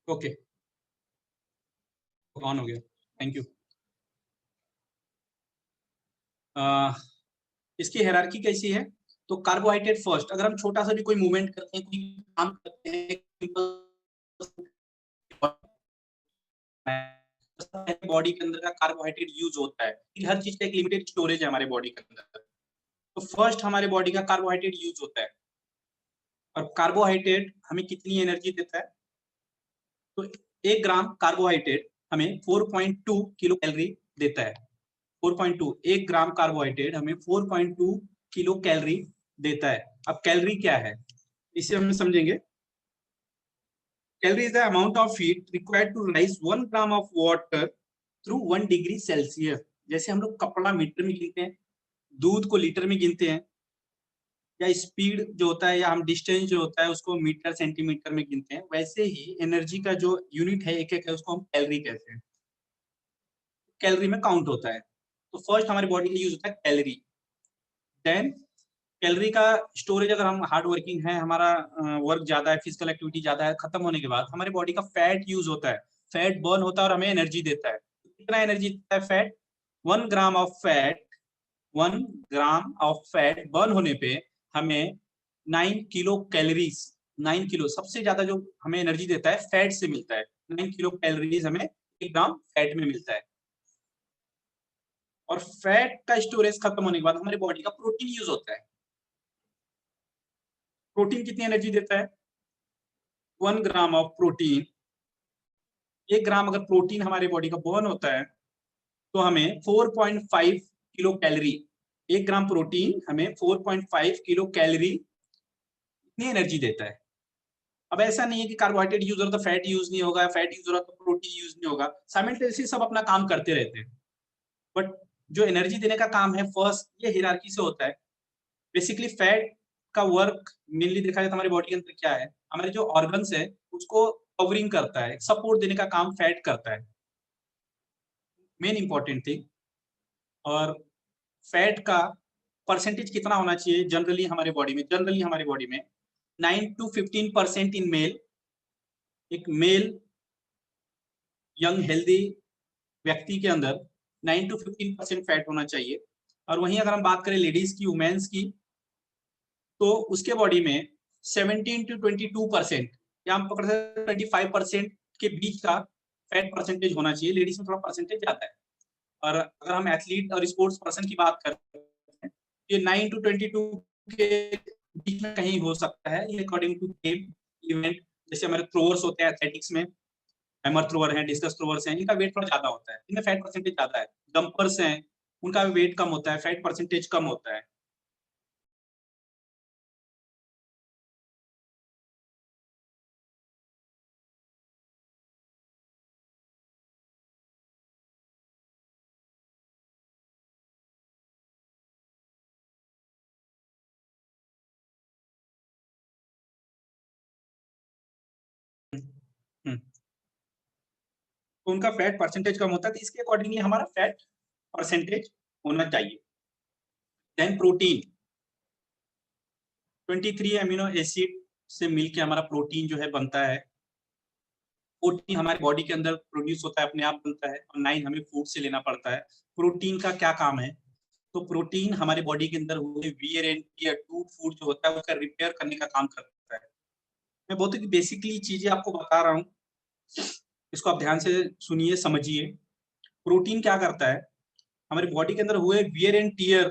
ओके, ऑन हो गया, थैंक यू। इसकी हायरार्की कैसी है? तो कार्बोहाइड्रेट फर्स्ट। अगर हम छोटा सा भी कोई मूवमेंट करते हैं, कोई काम करते हैं, बॉडी के अंदर का कार्बोहाइड्रेट यूज होता है। हर चीज का एक लिमिटेड स्टोरेज है हमारे बॉडी के अंदर। तो फर्स्ट हमारे बॉडी का कार्बोहाइड्रेट यूज होता है। और कार्बोहाइड्रेट हमें कितनी एनर्जी देता है? तो 1 ग्राम कार्बोहाइड्रेट हमें 4.2 किलो कैलोरी देता है। 4.2, 1 ग्राम कार्बोहाइड्रेट हमें 4.2 किलो कैलोरी देता है। अब कैलोरी क्या है, इसे हम समझेंगे। Calorie is the amount of heat required to raise 1 gram of water through 1 degree Celsius. जैसे हम लोग कपड़ा मीटर में गिनते हैं, दूध को लीटर में गिनते हैं, या स्पीड जो होता है, या हम डिस्टेंस जो होता है उसको मीटर सेंटीमीटर में गिनते हैं, वैसे ही एनर्जी का जो यूनिट है एक है, उसको हम कैलोरी कहते हैं। कैलोरी में काउंट होता है। तो फर्स्ट हमारी बॉडी के लिए यूज होता है कैलोरी। देन कैलोरी का स्टोरेज, अगर हम हार्ड वर्किंग है, हमारा वर्क ज्यादा है, फिजिकल एक्टिविटी ज्यादा है, खत्म होने के बाद हमारी बॉडी का फैट यूज होता है। फैट बर्न होता है और हमें एनर्जी देता है। कितना एनर्जी देता है fat? 1 gram of fat, 1 gram of fat burn होने पे हमें 9 किलो कैलोरीज, 9 किलो, सबसे ज्यादा जो हमें एनर्जी देता है फैट से मिलता है। 9 किलो कैलोरीज हमें 1 ग्राम फैट में मिलता है। और फैट का स्टोरेज खत्म होने के बाद हमारी बॉडी का प्रोटीन यूज होता है। प्रोटीन कितनी एनर्जी देता है? 1 ग्राम ऑफ प्रोटीन, 1 ग्राम अगर प्रोटीन हमारे बॉडी का बर्न होता है तो हमें 4.5 किलो कैलोरी, 1 ग्राम प्रोटीन हमें 4.5 किलो कैलोरी इतनी एनर्जी देता है। अब ऐसा नहीं है कि कार्बोहाइड्रेट यूज हो रहा तो फैट यूज नहीं होगा, फैट यूज हो रहा तो प्रोटीन यूज नहीं होगा, साइमल्टेनियसली सब अपना काम करते रहते हैं। बट जो एनर्जी देने का काम है फर्स्ट ये हायरार्की से होता है। बेसिकली फैट का वर्क मेनली देखा जाए तो हमारी बॉडी के अंदर क्या है, हमारे जो ऑर्गन्स है उसको कवरिंग करता है, सपोर्ट देने का काम फैट करता है, मेन इंपॉर्टेंट थिंग। और फैट का परसेंटेज कितना होना चाहिए जनरली हमारे बॉडी में 9 to 15% इन मेल। एक मेल यंग हेल्दी व्यक्ति के अंदर 9 to 15% फैट होना चाहिए। और वहीं अगर हम बात करें लेडीज की, वुमेन्स की, तो उसके बॉडी में 17 to 22% या हम पकड़ सकते 25% के बीच का फैट परसेंटेज होना चाहिए। लेडीज में थोड़ा परसेंटेज ज्यादा है। और अगर हम एथलीट और स्पोर्ट्स पर्सन की बात करते हैं, ये 9 to 22 के बीच में कहीं हो सकता है, ये अकॉर्डिंग टू गेम इवेंट। जैसे हमारे थ्रोअर्स होते हैं एथलेटिक्स में, हैमर थ्रोअर हैं, डिस्कस थ्रोअर्स हैं, इनका वेट थोड़ा ज्यादा होता है, इनमें फैट परसेंटेज ज्यादा है। जंपर्स हैं, उनका वेट कम होता है, फैट परसेंटेज कम होता है। तो उनका फैट परसेंटेज कम होता है, तो इसके अकॉर्डिंगली हमारा फैट परसेंटेज होना चाहिए। देन प्रोटीन, 23 अमीनो एसिड से मिलके हमारा प्रोटीन जो है बनता है। प्रोटीन हमारे बॉडी के अंदर प्रोड्यूस होता है, अपने आप बनता है, और 9 हमें फूड से लेना पड़ता है। प्रोटीन का क्या काम है, तो प्रोटीन हमारे बॉडी के अंदर हुए वियर एंड टियर, टूट फूट जो होता है उसका रिपेयर करने का काम करता है। मैं बहुत ही बेसिकली चीजें आपको बता रहा हूँ, इसको आप ध्यान से सुनिए, समझिए। प्रोटीन क्या करता है, हमारी बॉडी के अंदर हुए वियर एंड टियर,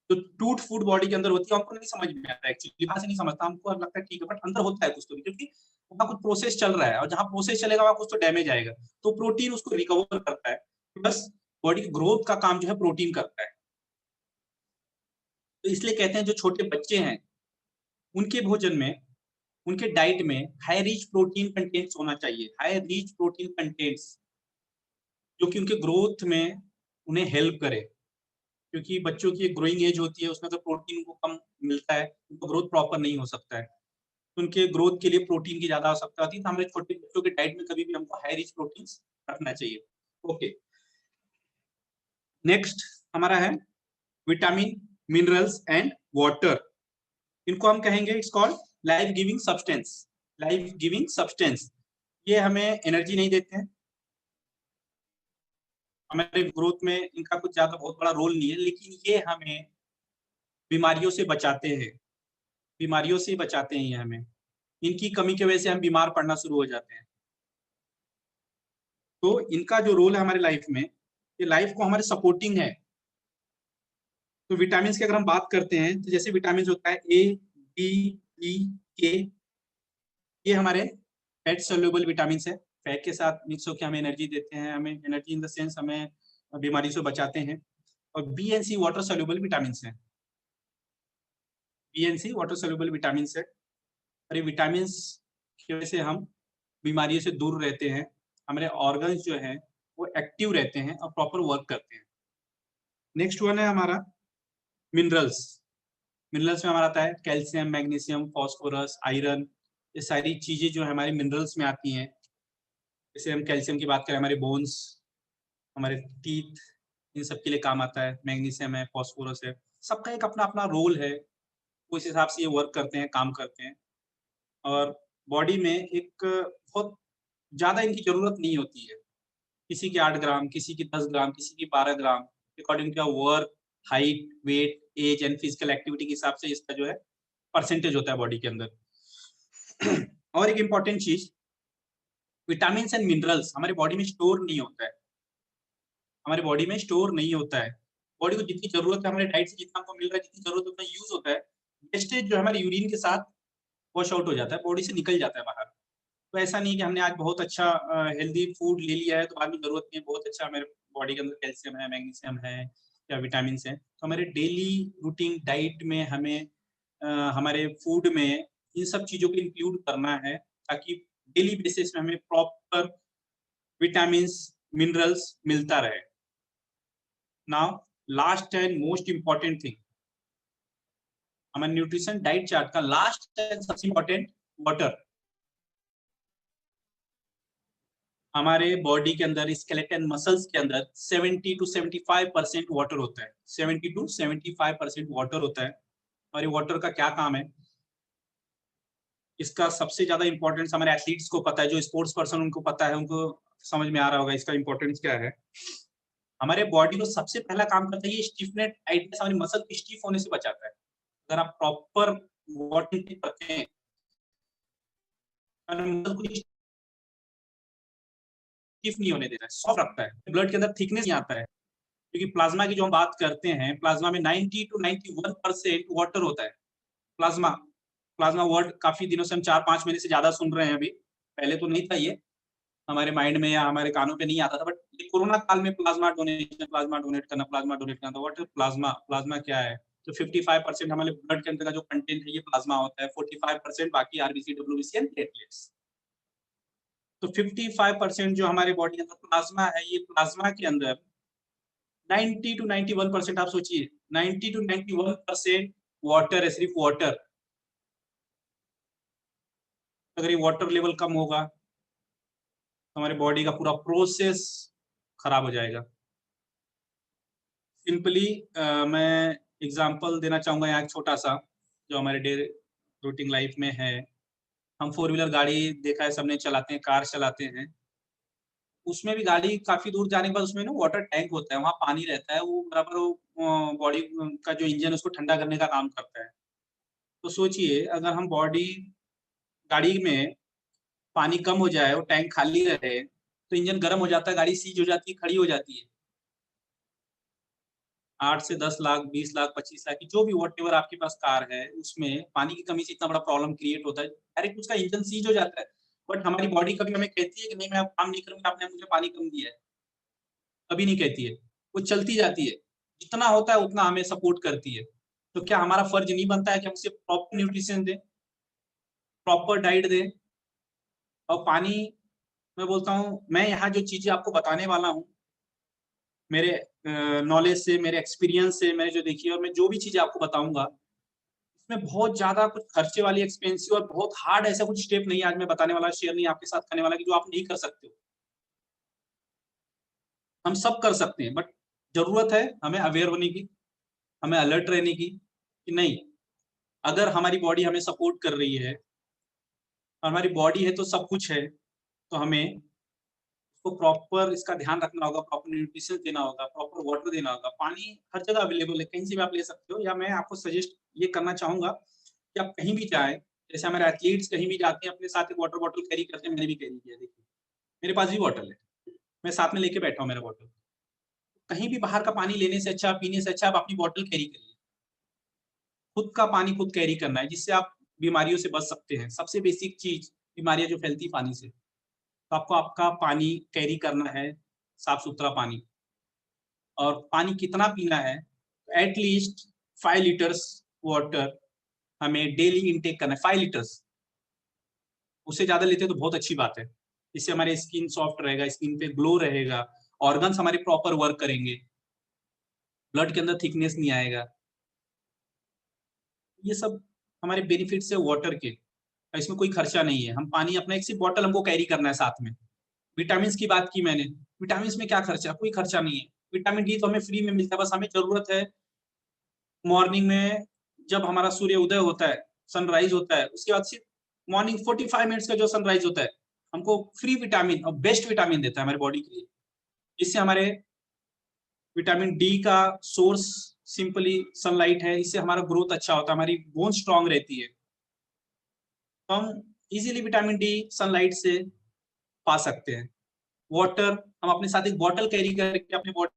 जो टूट फूट बॉडी के अंदर होती है, हमको नहीं समझ में आता है एक्चुअली, बाहर से नहीं समझता, हमको लगता है ठीक है, बट अंदर होता है कुछ तो, क्योंकि वहाँ कुछ प्रोसेस चल रहा है, और जहाँ प्रोसेस चलेगा वहाँ कुछ तो डैमेज आएगा, तो प्रोटीन उसको रिकवर करता है। प्लस बॉडी की ग्रोथ का काम जो है प्रोटीन करता है। तो इसलिए कहते हैं जो छोटे बच्चे हैं उनके भोजन में, उनके डाइट में हाई रिच प्रोटीन कंटेंट्स होना चाहिए, हाई रिच प्रोटीन कंटेंट्स, जो कि उनके ग्रोथ में उन्हें हेल्प करे। क्योंकि बच्चों की ग्रोइंग एज होती है, उसमें तो प्रोटीन को कम मिलता है, उनको ग्रोथ प्रॉपर नहीं हो सकता है, तो उनके ग्रोथ के लिए प्रोटीन की ज्यादा आवश्यकता होती है। तो हमारे छोटे बच्चों के डाइट में कभी भी हमको हाई रिच प्रोटीन रखना चाहिए। ओके, नेक्स्ट हमारा है विटामिन, मिनरल्स एंड वाटर। इनको हम कहेंगे it's called life giving substance. Life giving substance, ये हमें एनर्जी नहीं देते हैं, हमारे ग्रोथ में इनका कुछ ज्यादा बहुत बड़ा रोल नहीं है, लेकिन ये हमें बीमारियों से बचाते हैं, बीमारियों से बचाते हैं ये हमें। इनकी कमी की वजह से हम बीमार पड़ना शुरू हो जाते हैं। तो इनका जो रोल है हमारी लाइफ में, ये लाइफ को हमारे सपोर्टिंग है। तो विटामिन की अगर हम बात करते हैं, तो जैसे विटामिन होता है ए, डी, ई, के, ये हमारे फैट सोल्यूबल विटामिन है, फैट के साथ मिक्स होकर हमें एनर्जी देते हैं, हमें एनर्जी इन द सेंस हमें बीमारी से बचाते हैं। और B and C water soluble vitamin है, B and C water soluble vitamin है, और ये विटामिन की वजह से हम बीमारियों से दूर रहते हैं, हमारे ऑर्गन्स जो हैं वो एक्टिव रहते हैं और प्रॉपर वर्क करते हैं। नेक्स्ट वन है हमारा मिनरल्स। मिनरल्स में हमारा आता है कैल्शियम, मैग्नीशियम, फास्फोरस, आयरन, ये सारी चीजें जो है हमारी मिनरल्स में आती हैं। जैसे हम कैल्शियम की बात करें, हमारे बोन्स, हमारे टीथ, इन सब के लिए काम आता है। मैग्नीशियम है, फास्फोरस है, सबका एक अपना अपना रोल है, उस हिसाब से ये वर्क करते हैं, काम करते हैं। और बॉडी में एक बहुत ज्यादा इनकी जरूरत नहीं होती है, किसी की 8 ग्राम, किसी की 10 ग्राम, किसी की 12 gram, according to work, height, weight, age and physical activity के हिसाब से इसका जो है परसेंटेज होता है बॉडी के अंदर। और एक इंपॉर्टेंट चीज, विटामिन एंड मिनरल्स हमारे बॉडी में स्टोर नहीं होता है, हमारे बॉडी में स्टोर नहीं होता है। बॉडी को जितनी जरूरत है, हमारे डाइट से जितना हमको मिल रहा है, जितनी जरूरत है उतना यूज होता है, वेस्टेज जो है हमारे यूरिन के साथ वॉश आउट हो जाता है, बॉडी से निकल जाता है बाहर। तो ऐसा नहीं कि हमने आज बहुत अच्छा हेल्दी फूड ले लिया है तो बाद में जरूरत नहीं है, बहुत अच्छा मेरे बॉडी के अंदर कैल्शियम है, मैग्नीशियम है या विटामिन है, तो हमारे डेली रूटीन डाइट में हमें हमारे फूड में इन सब चीजों को इंक्लूड करना है ताकि डेली बेसिस में हमें प्रॉपर विटामिन मिनरल्स मिलता रहे। Now last and most important thing, हमारे न्यूट्रिशन डाइट चार्ट का लास्ट एंड सबसे इंपॉर्टेंट, वाटर। हमारे बॉडी के अंदर, स्केलेटन मसल्स के अंदर 70 to 75% वाटर होता है। 70 to 75% वाटर होता है। और ये वाटर का क्या काम है, इसका सबसे ज्यादा इंपॉर्टेंस हमारे एथलीट्स को पता है, जो स्पोर्ट्स पर्सन उनको पता है, उनको समझ में आ रहा होगा इसका इंपॉर्टेंस क्या है। हमारे बॉडी को सबसे पहला काम करता है ये स्टिफनेस, टाइटनेस, हमारी मसल स्टिफ होने से बचाता है। अगर आप प्रॉपर वाटर करते हैं, स्टिफ नहीं होने देता है, सॉफ्ट रखता है, ब्लड के अंदर थिकनेस नहीं आता है। क्योंकि प्लाज्मा की जो हम बात करते हैं, प्लाज्मा में 90 to 91% वाटर होता है। प्लाज्मा वर्ड काफी दिनों से हम 4-5 महीने से ज्यादा सुन रहे हैं अभी, पहले तो नहीं था ये हमारे माइंड में या हमारे कानों पे नहीं आता था, बट ये कोरोना काल में प्लाज्मा डोनेट करना। तो व्हाट इज प्लाज्मा क्या है? तो 55% हमारे ब्लड के अंदर का जो कंटेंट है ये प्लाज्मा होता है, 45% बाकी आरबीसी, डब्ल्यूबीसी एंड प्लेटलेट्स। तो 55% जो हमारे बॉडी के अंदर प्लाज्मा है, ये प्लाज्मा के अंदर 90 to 91%, आप सोचिए 90 to 91% वाटर है, सिर्फ वाटर। अगर ये वाटर लेवल कम होगा तो हमारे बॉडी का पूरा प्रोसेस खराब हो जाएगा। सिंपली मैं एग्जांपल देना चाहूंगा यहाँ एक छोटा सा, जो हमारे डे रूटीन लाइफ में है। हम 4 व्हीलर गाड़ी देखा है सबने, चलाते हैं, कार चलाते हैं, उसमें भी गाड़ी काफी दूर जाने के बाद उसमें ना वाटर टैंक होता है, वहाँ पानी रहता है, वो बराबर बॉडी का जो इंजन उसको ठंडा करने का काम करता है। तो सोचिए अगर हम गाड़ी में पानी कम हो जाए और टैंक खाली रहे तो इंजन गर्म हो जाता है, गाड़ी सीज हो जाती है, खड़ी हो जाती है। 8 से 10 लाख, 20 लाख, 25 लाख की जो भी व्हाटएवर आपके पास कार है, उसमें पानी की कमी से इतना बड़ा प्रॉब्लम क्रिएट होता है, डायरेक्ट उसका इंजन सीज हो जाता है। बट हमारी बॉडी कभी हमें कहती है कि नहीं मैं अब काम नहीं करूंगा, आपने मुझे पानी कम दिया है, कभी नहीं कहती है, वो चलती जाती है, जितना होता है उतना हमें सपोर्ट करती है। तो क्या हमारा फर्ज नहीं बनता है कि हम उसे प्रॉपर न्यूट्रिशन दें, प्रॉपर डाइट दें? और पानी, मैं बोलता हूँ, मैं यहाँ जो चीजें आपको बताने वाला हूँ मेरे नॉलेज से, मेरे एक्सपीरियंस से, मैंने जो देखी है, और मैं जो भी चीजें आपको बताऊंगा इसमें बहुत ज्यादा कुछ खर्चे वाली, एक्सपेंसिव और बहुत हार्ड ऐसा कुछ स्टेप नहीं आज मैं बताने वाला, शेयर नहीं आपके साथ करने वाला कि जो आप नहीं कर सकते हो। हम सब कर सकते हैं, बट जरूरत है हमें अवेयर होने की, हमें अलर्ट रहने की कि नहीं, अगर हमारी बॉडी हमें सपोर्ट कर रही है, हमारी बॉडी है तो सब कुछ है, तो हमें उसको प्रॉपर इसका ध्यान रखना होगा, प्रॉपर न्यूट्रिशन देना होगा, प्रॉपर वाटर देना होगा। पानी हर जगह अवेलेबल है, कहीं से भी आप ले सकते हो। या मैं आपको सजेस्ट ये करना चाहूंगा कि आप कहीं भी जाएं, जैसे हमारे एथलीट्स कहीं भी जाते हैं अपने साथ एक वाटर बॉटल कैरी करते हैं, मैंने भी कैरी किया, देखिए मेरे पास भी बॉटल है, मैं साथ में लेके बैठा हूँ मेरा बॉटल। कहीं भी बाहर का पानी लेने से अच्छा, पीने से अच्छा आप अपनी बॉटल कैरी करिए। खुद का पानी खुद कैरी करना है, जिससे आप बीमारियों से बच सकते हैं। सबसे बेसिक चीज, बीमारियां जो फैलती पानी से, तो आपको आपका पानी कैरी करना है, साफ सुथरा पानी। और पानी कितना पीना है, एटलीस्ट 5 लीटर्स वाटर हमें डेली इनटेक करना है, 5 लीटर्स। उससे ज्यादा लेते हैं तो बहुत अच्छी बात है, इससे हमारे स्किन सॉफ्ट रहेगा, स्किन पे ग्लो रहेगा, ऑर्गन्स हमारे प्रॉपर वर्क करेंगे, ब्लड के अंदर थिकनेस नहीं आएगा। ये सब हमारे बेनिफिट्स है वाटर के, इसमें कोई खर्चा नहीं है। हम पानी अपना एक सिर्फ बॉटल हमको कैरी करना है साथ में। विटामिन की बात की मैंने, विटामिन में क्या खर्चा, कोई खर्चा नहीं है। विटामिन डी तो हमें फ्री में मिलता है, बस हमें जरूरत है मॉर्निंग में जब हमारा सूर्य उदय होता है, सनराइज होता है, उसके बाद सिर्फ मॉर्निंग 45 मिनट्स का जो सनराइज होता है हमको फ्री विटामिन और बेस्ट विटामिन देता है हमारे बॉडी के लिए। इससे हमारे विटामिन डी का सोर्स सिंपली सनलाइट है, इससे हमारा ग्रोथ अच्छा होता है, हमारी बोन स्ट्रांग रहती है। तो हम इजीली विटामिन डी सनलाइट से पा सकते हैं। वाटर हम अपने साथ एक बॉटल कैरी करके अपने बॉडी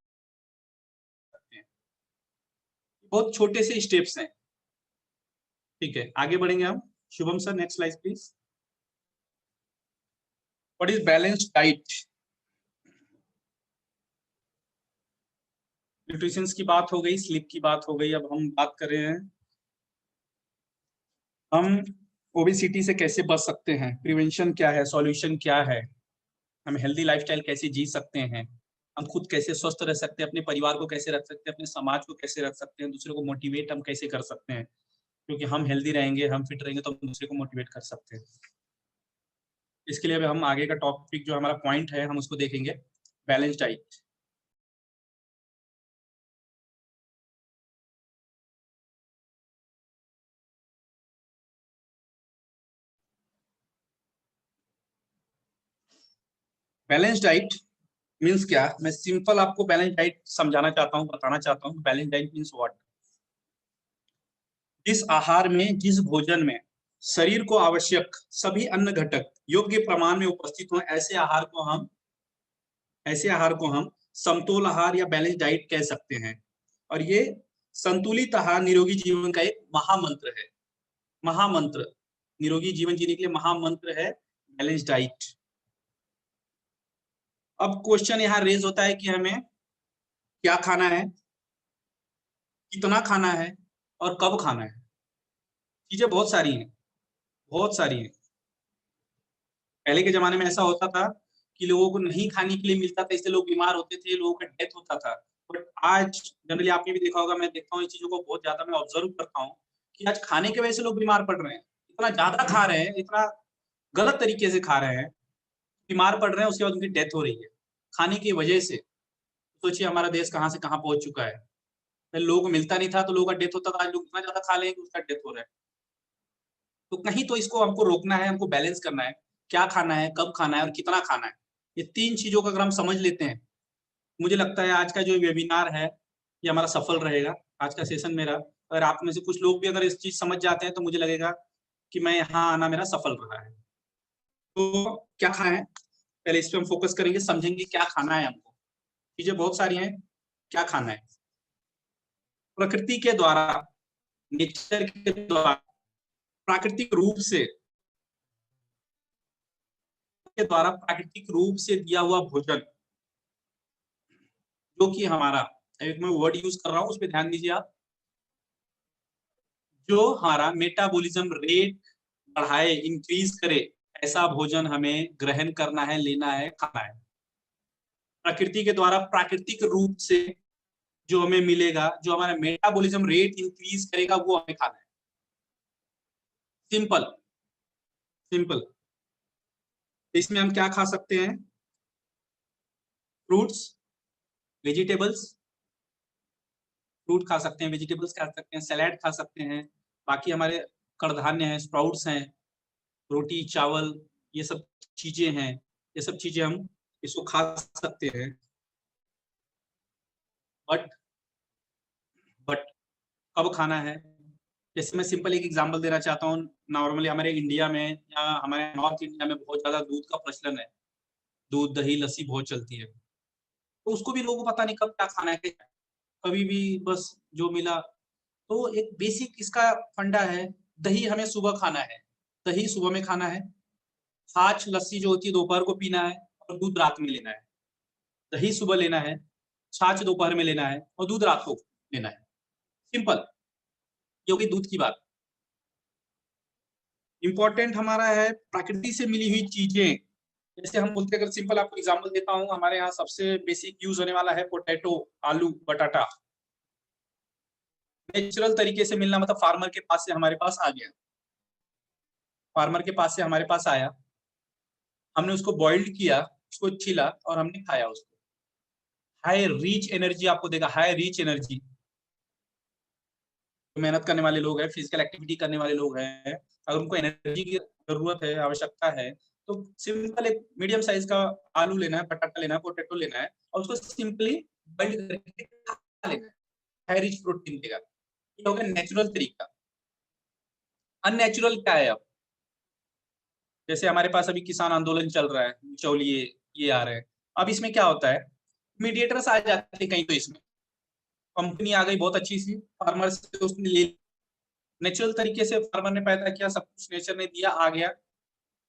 सकते हैं। बहुत छोटे से स्टेप्स हैं, ठीक है, आगे बढ़ेंगे हम। Shubham sir, next slide please. What is balanced diet? Nutrition की बात हो गई, स्लीप की बात हो गई, अब हम बात कर रहे हैं हम ओबेसिटी से कैसे बच सकते हैं, प्रिवेंशन क्या है, सॉल्यूशन क्या है, हम हेल्दी लाइफस्टाइल कैसे जी सकते हैं, हम खुद कैसे स्वस्थ रह सकते हैं, अपने परिवार को कैसे रख सकते हैं, अपने समाज को कैसे रख सकते हैं, दूसरे को मोटिवेट हम कैसे कर सकते हैं, क्योंकि हम हेल्दी रहेंगे, हम फिट रहेंगे तो हम दूसरे को मोटिवेट कर सकते हैं। इसके लिए अभी हम आगे का टॉपिक जो हमारा पॉइंट है हम उसको देखेंगे, balance diet. Balance diet means क्या, मैं सिंपल आपको बैलेंस डाइट समझाना चाहता हूँ, बताना चाहता हूँ। बैलेंस डाइट मीन्स व्हाट, जिस आहार में, जिस भोजन में शरीर को आवश्यक सभी अन्न घटक योग्य प्रमाण में उपस्थित हो, ऐसे आहार को हम समतोल आहार या बैलेंस डाइट कह सकते हैं। और ये संतुलित आहार निरोगी जीवन का एक महामंत्र है। महामंत्र, निरोगी जीवन जीने के लिए महामंत्र है बैलेंस डाइट। अब क्वेश्चन यहाँ रेज होता है कि हमें क्या खाना है, कितना खाना है और कब खाना है। चीजें बहुत सारी हैं, बहुत सारी हैं। पहले के जमाने में ऐसा होता था कि लोगों को नहीं खाने के लिए मिलता था, इससे लोग बीमार होते थे, लोगों का डेथ होता था। बट आज जनरली आपने भी देखा होगा, मैं देखता हूँ इस चीजों को बहुत ज्यादा मैं ऑब्जर्व करता हूँ कि आज खाने की वजह से लोग बीमार पड़ रहे हैं। इतना ज्यादा खा रहे हैं, इतना गलत तरीके से खा रहे हैं, बीमार पड़ रहे हैं, उसके बाद उनकी डेथ हो रही है खाने की वजह से। सोचिए हमारा देश कहाँ से कहाँ पहुंच चुका है। पहले लोगों को मिलता नहीं था तो लोगों का डेथ होता था, आज लोग इतना ज्यादा खा लेंगे कि उसका डेथ हो रहा है। तो कहीं तो इसको हमको रोकना है, हमको बैलेंस करना है, क्या खाना है, कब खाना है और कितना खाना है। ये तीन चीजों का अगर हम समझ लेते हैं, मुझे लगता है आज का जो वेबिनार है ये हमारा सफल रहेगा। आज का सेशन मेरा, अगर आप में से कुछ लोग भी अगर इस चीज समझ जाते हैं तो मुझे लगेगा कि मैं यहाँ आना मेरा सफल रहा है। तो क्या खाना है, पहले इस पे हम फोकस करेंगे, समझेंगे क्या खाना है हमको। चीजें बहुत सारी हैं, क्या खाना है। प्रकृति के द्वारा, नेचर के द्वारा, प्राकृतिक रूप से के द्वारा प्राकृतिक रूप से दिया हुआ भोजन, जो कि हमारा, एक मैं वर्ड यूज कर रहा हूं उस पर ध्यान दीजिए आप, जो हमारा मेटाबॉलिज्म रेट बढ़ाए, इंक्रीज करे, ऐसा भोजन हमें ग्रहण करना है, लेना है, खाना है। प्रकृति के द्वारा प्राकृतिक रूप से जो हमें मिलेगा, जो हमारा मेटाबॉलिज्म रेट इंक्रीज करेगा, वो हमें खाना है। Simple simple. इसमें हम क्या खा सकते हैं, फ्रूट्स, वेजिटेबल्स, फ्रूट खा सकते हैं, वेजिटेबल्स खा सकते हैं, सैलेड खा सकते हैं, बाकी हमारे कडधान्य हैं, स्प्राउट्स हैं, रोटी चावल, ये सब चीजें हैं, ये सब चीजें हम इसको खा सकते हैं। बट कब खाना है, जैसे मैं सिंपल एक एग्जांपल देना चाहता हूँ। नॉर्मली हमारे इंडिया में या हमारे नॉर्थ इंडिया में बहुत ज्यादा दूध का प्रचलन है, दूध दही लस्सी बहुत चलती है। तो उसको भी लोगों को पता नहीं कब क्या खाना है, कभी भी बस जो मिला। तो एक बेसिक इसका फंडा है, दही हमें सुबह खाना है, दही सुबह में खाना है। छाछ लस्सी जो होती है दोपहर को पीना है और दूध रात में लेना है। दही सुबह लेना है, छाछ दोपहर में लेना है और दूध रात को लेना है। सिंपल, ये होगी दूध की बात। इंपॉर्टेंट हमारा है प्रकृति से मिली हुई चीजें। जैसे हम बोलते हैं, अगर सिंपल आपको एग्जांपल देता हूँ, हमारे यहाँ सबसे बेसिक यूज होने वाला है पोटैटो, आलू बटाटा। नेचुरल तरीके से मिलना मतलब फार्मर के पास से हमारे पास आ गया, फार्मर के पास से हमारे पास आया, हमने उसको बॉइल्ड किया, उसको छीला और हमने खाया उसको। हाई रिच एनर्जी आपको देगा, हाई रिच एनर्जी। मेहनत करने वाले लोग हैं, फिजिकल एक्टिविटी करने वाले लोग हैं, अगर उनको एनर्जी की जरूरत है, आवश्यकता है, तो सिंपल एक मीडियम साइज का आलू लेना है, बटाटा लेना है, पोटैटो लेना है और उसको सिंपली बॉइल्ड करके खा लेना है। हाई रिच प्रोटीन देगा। ये हो गया नेचुरल तरीका। अननेचुरल क्या है, अब जैसे हमारे पास अभी किसान आंदोलन चल रहा है, बिचौलिए ये आ रहे हैं। अब इसमें क्या होता है, मीडिएटर्स आ जाते हैं कहीं, तो इसमें कंपनी आ गई बहुत अच्छी सी, फार्मर से उसने ले, नेचुरल तरीके से फार्मर ने पैदा किया, सब कुछ नेचर ने दिया, आ गया,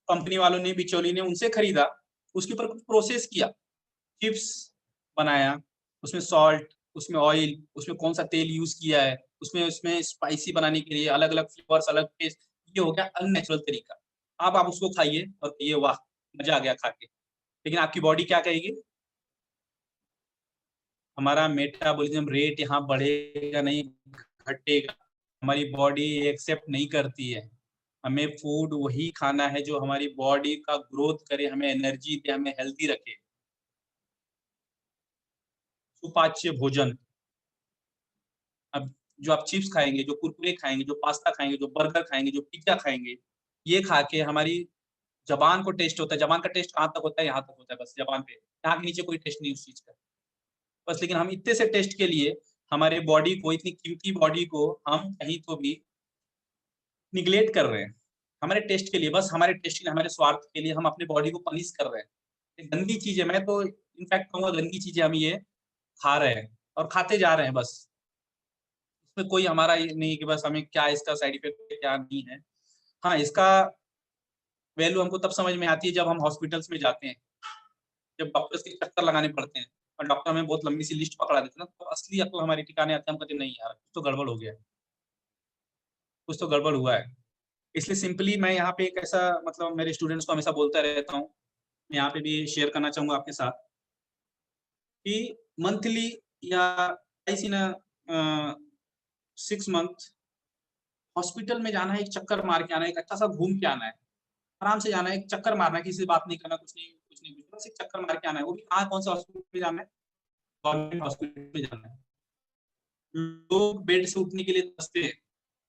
कंपनी वालों ने, बिचौली ने उनसे खरीदा, उसके ऊपर कुछ प्रोसेस किया, चिप्स बनाया, उसमें सॉल्ट, उसमें ऑयल, उसमें कौन सा तेल यूज किया है, उसमें स्पाइसी बनाने के लिए अलग अलग फ्लेवर्स, अलग टेस्ट, ये हो गया अननेचुरल तरीका। अब आप उसको खाइए और ये वाह मजा आ गया खा के, लेकिन आपकी बॉडी क्या कहेगी? हमारा मेटाबॉलिज्म रेट यहाँ बढ़ेगा नहीं घटेगा, हमारी बॉडी एक्सेप्ट नहीं करती है। हमें फूड वही खाना है जो हमारी बॉडी का ग्रोथ करे, हमें एनर्जी दे, हमें हेल्दी रखे। सुपाच्य भोजन। अब जो आप चिप्स खाएंगे, जो कुरकुरे खाएंगे, जो पास्ता खाएंगे, जो बर्गर खाएंगे, जो पिज्जा खाएंगे, ये खा के हमारी जबान को टेस्ट होता है। जबान का टेस्ट कहाँ तक होता है? यहाँ तक होता है बस, जबान पे। यहाँ के नीचे कोई टेस्ट नहीं उस चीज का बस। लेकिन हम इतने से टेस्ट के लिए हमारे बॉडी को, इतनी कीमती बॉडी को हम कहीं तो भी निगलेक्ट कर रहे हैं। हमारे टेस्ट के लिए, बस हमारे टेस्ट के लिए, हमारे स्वार्थ के लिए हम अपने बॉडी को पनिश कर रहे हैं। ये गंदी चीज है, मैं तो इनफैक्ट कहूँगा गंदी चीजें हम ये खा रहे हैं और खाते जा रहे हैं बस। इसमें कोई हमारा ये नहीं कि बस हमें क्या इसका साइड इफेक्ट क्या नहीं है। हाँ, इसका वैल्यू हमको तब समझ में आती है जब हम हॉस्पिटल्स में जाते हैं, जब डॉक्टर्स के चक्कर लगाने पड़ते हैं और डॉक्टर हमें बहुत लंबी सी लिस्ट पकड़ा देते हैं ना, तो असली अक्ल हमारी ठिकाने आते हैं। हम कहते नहीं यार, कुछ तो गड़बड़ हो गया, कुछ तो गड़बड़ हुआ है। इसलिए सिंपली मैं यहाँ पे एक ऐसा मतलब मेरे स्टूडेंट्स को हमेशा बोलता रहता हूँ, मैं यहाँ पे भी शेयर करना चाहूंगा आपके साथ कि मंथली या ऐसी ना 6 मंथ हॉस्पिटल में जाना है, एक चक्कर मार के आना है, एक अच्छा सा घूम के आना है, आराम से जाना है, एक चक्कर मारना है, किसी से बात नहीं करना, कुछ नहीं, बस एक चक्कर मार के आना है। वो भी कहाँ, कौन सा हॉस्पिटल में जाना है? गवर्नमेंट हॉस्पिटल में जाना है। लोग बेड से उठने के लिए तरसते हैं,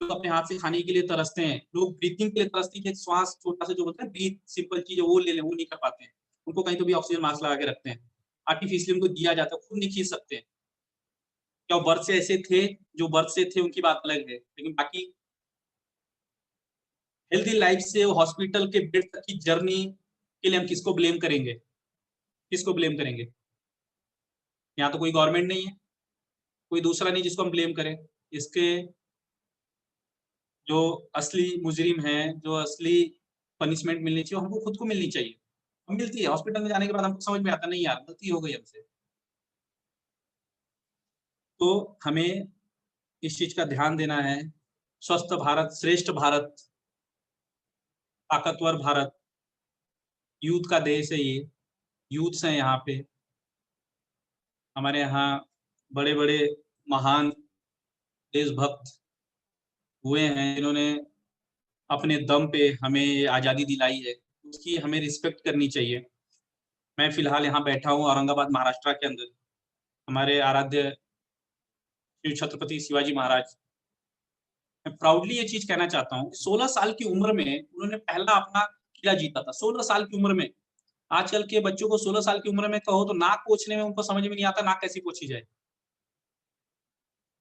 लोग अपने हाथ से खाने के लिए तरसते हैं, लोग ब्रीथिंग के लिए तरसते हैं कि श्वास छोटा सा जो होता है ब्रीथ, सिंपल चीज है वो ले लें, वो नहीं कर पाते हैं। उनको कहीं तो भी ऑक्सीजन मास्क लगा के रखते हैं, आर्टिफिशियल उनको दिया जाता है, खुद नहीं खींच सकते। क्या वो बर्थ से ऐसे थे? जो बर्थ से थे उनकी बात अलग है, लेकिन बाकी हेल्दी लाइफ से वो हॉस्पिटल के बेड तक की जर्नी के लिए हम किसको ब्लेम करेंगे? किसको ब्लेम करेंगे? यहाँ तो कोई गवर्नमेंट नहीं है, कोई दूसरा नहीं जिसको हम ब्लेम करें। इसके जो असली मुजरिम हैं, जो असली पनिशमेंट मिलनी चाहिए, हमको खुद को मिलनी चाहिए। हम मिलती है हॉस्पिटल में जाने के बाद हमको समझ में आता नहीं यार गलती हो गई हमसे। तो हमें इस चीज का ध्यान देना है। स्वस्थ भारत, श्रेष्ठ भारत, ताकतवर भारत, यूथ का देश है ये, यूथ्स हैं यहाँ पे। हमारे यहाँ बड़े बड़े महान देशभक्त हुए हैं जिन्होंने अपने दम पे हमें आज़ादी दिलाई है, उसकी हमें रिस्पेक्ट करनी चाहिए। मैं फिलहाल यहाँ बैठा हूँ औरंगाबाद महाराष्ट्र के अंदर, हमारे आराध्य श्री छत्रपति शिवाजी महाराज। मैं प्राउडली ये चीज कहना चाहता हूँ, 16 साल की उम्र में उन्होंने पहला अपना किला जीता था। 16 साल की उम्र में। आजकल के बच्चों को 16 साल की उम्र में कहो तो नाक पोंछने में उनको समझ में नहीं आता नाक कैसी पोंछी जाए।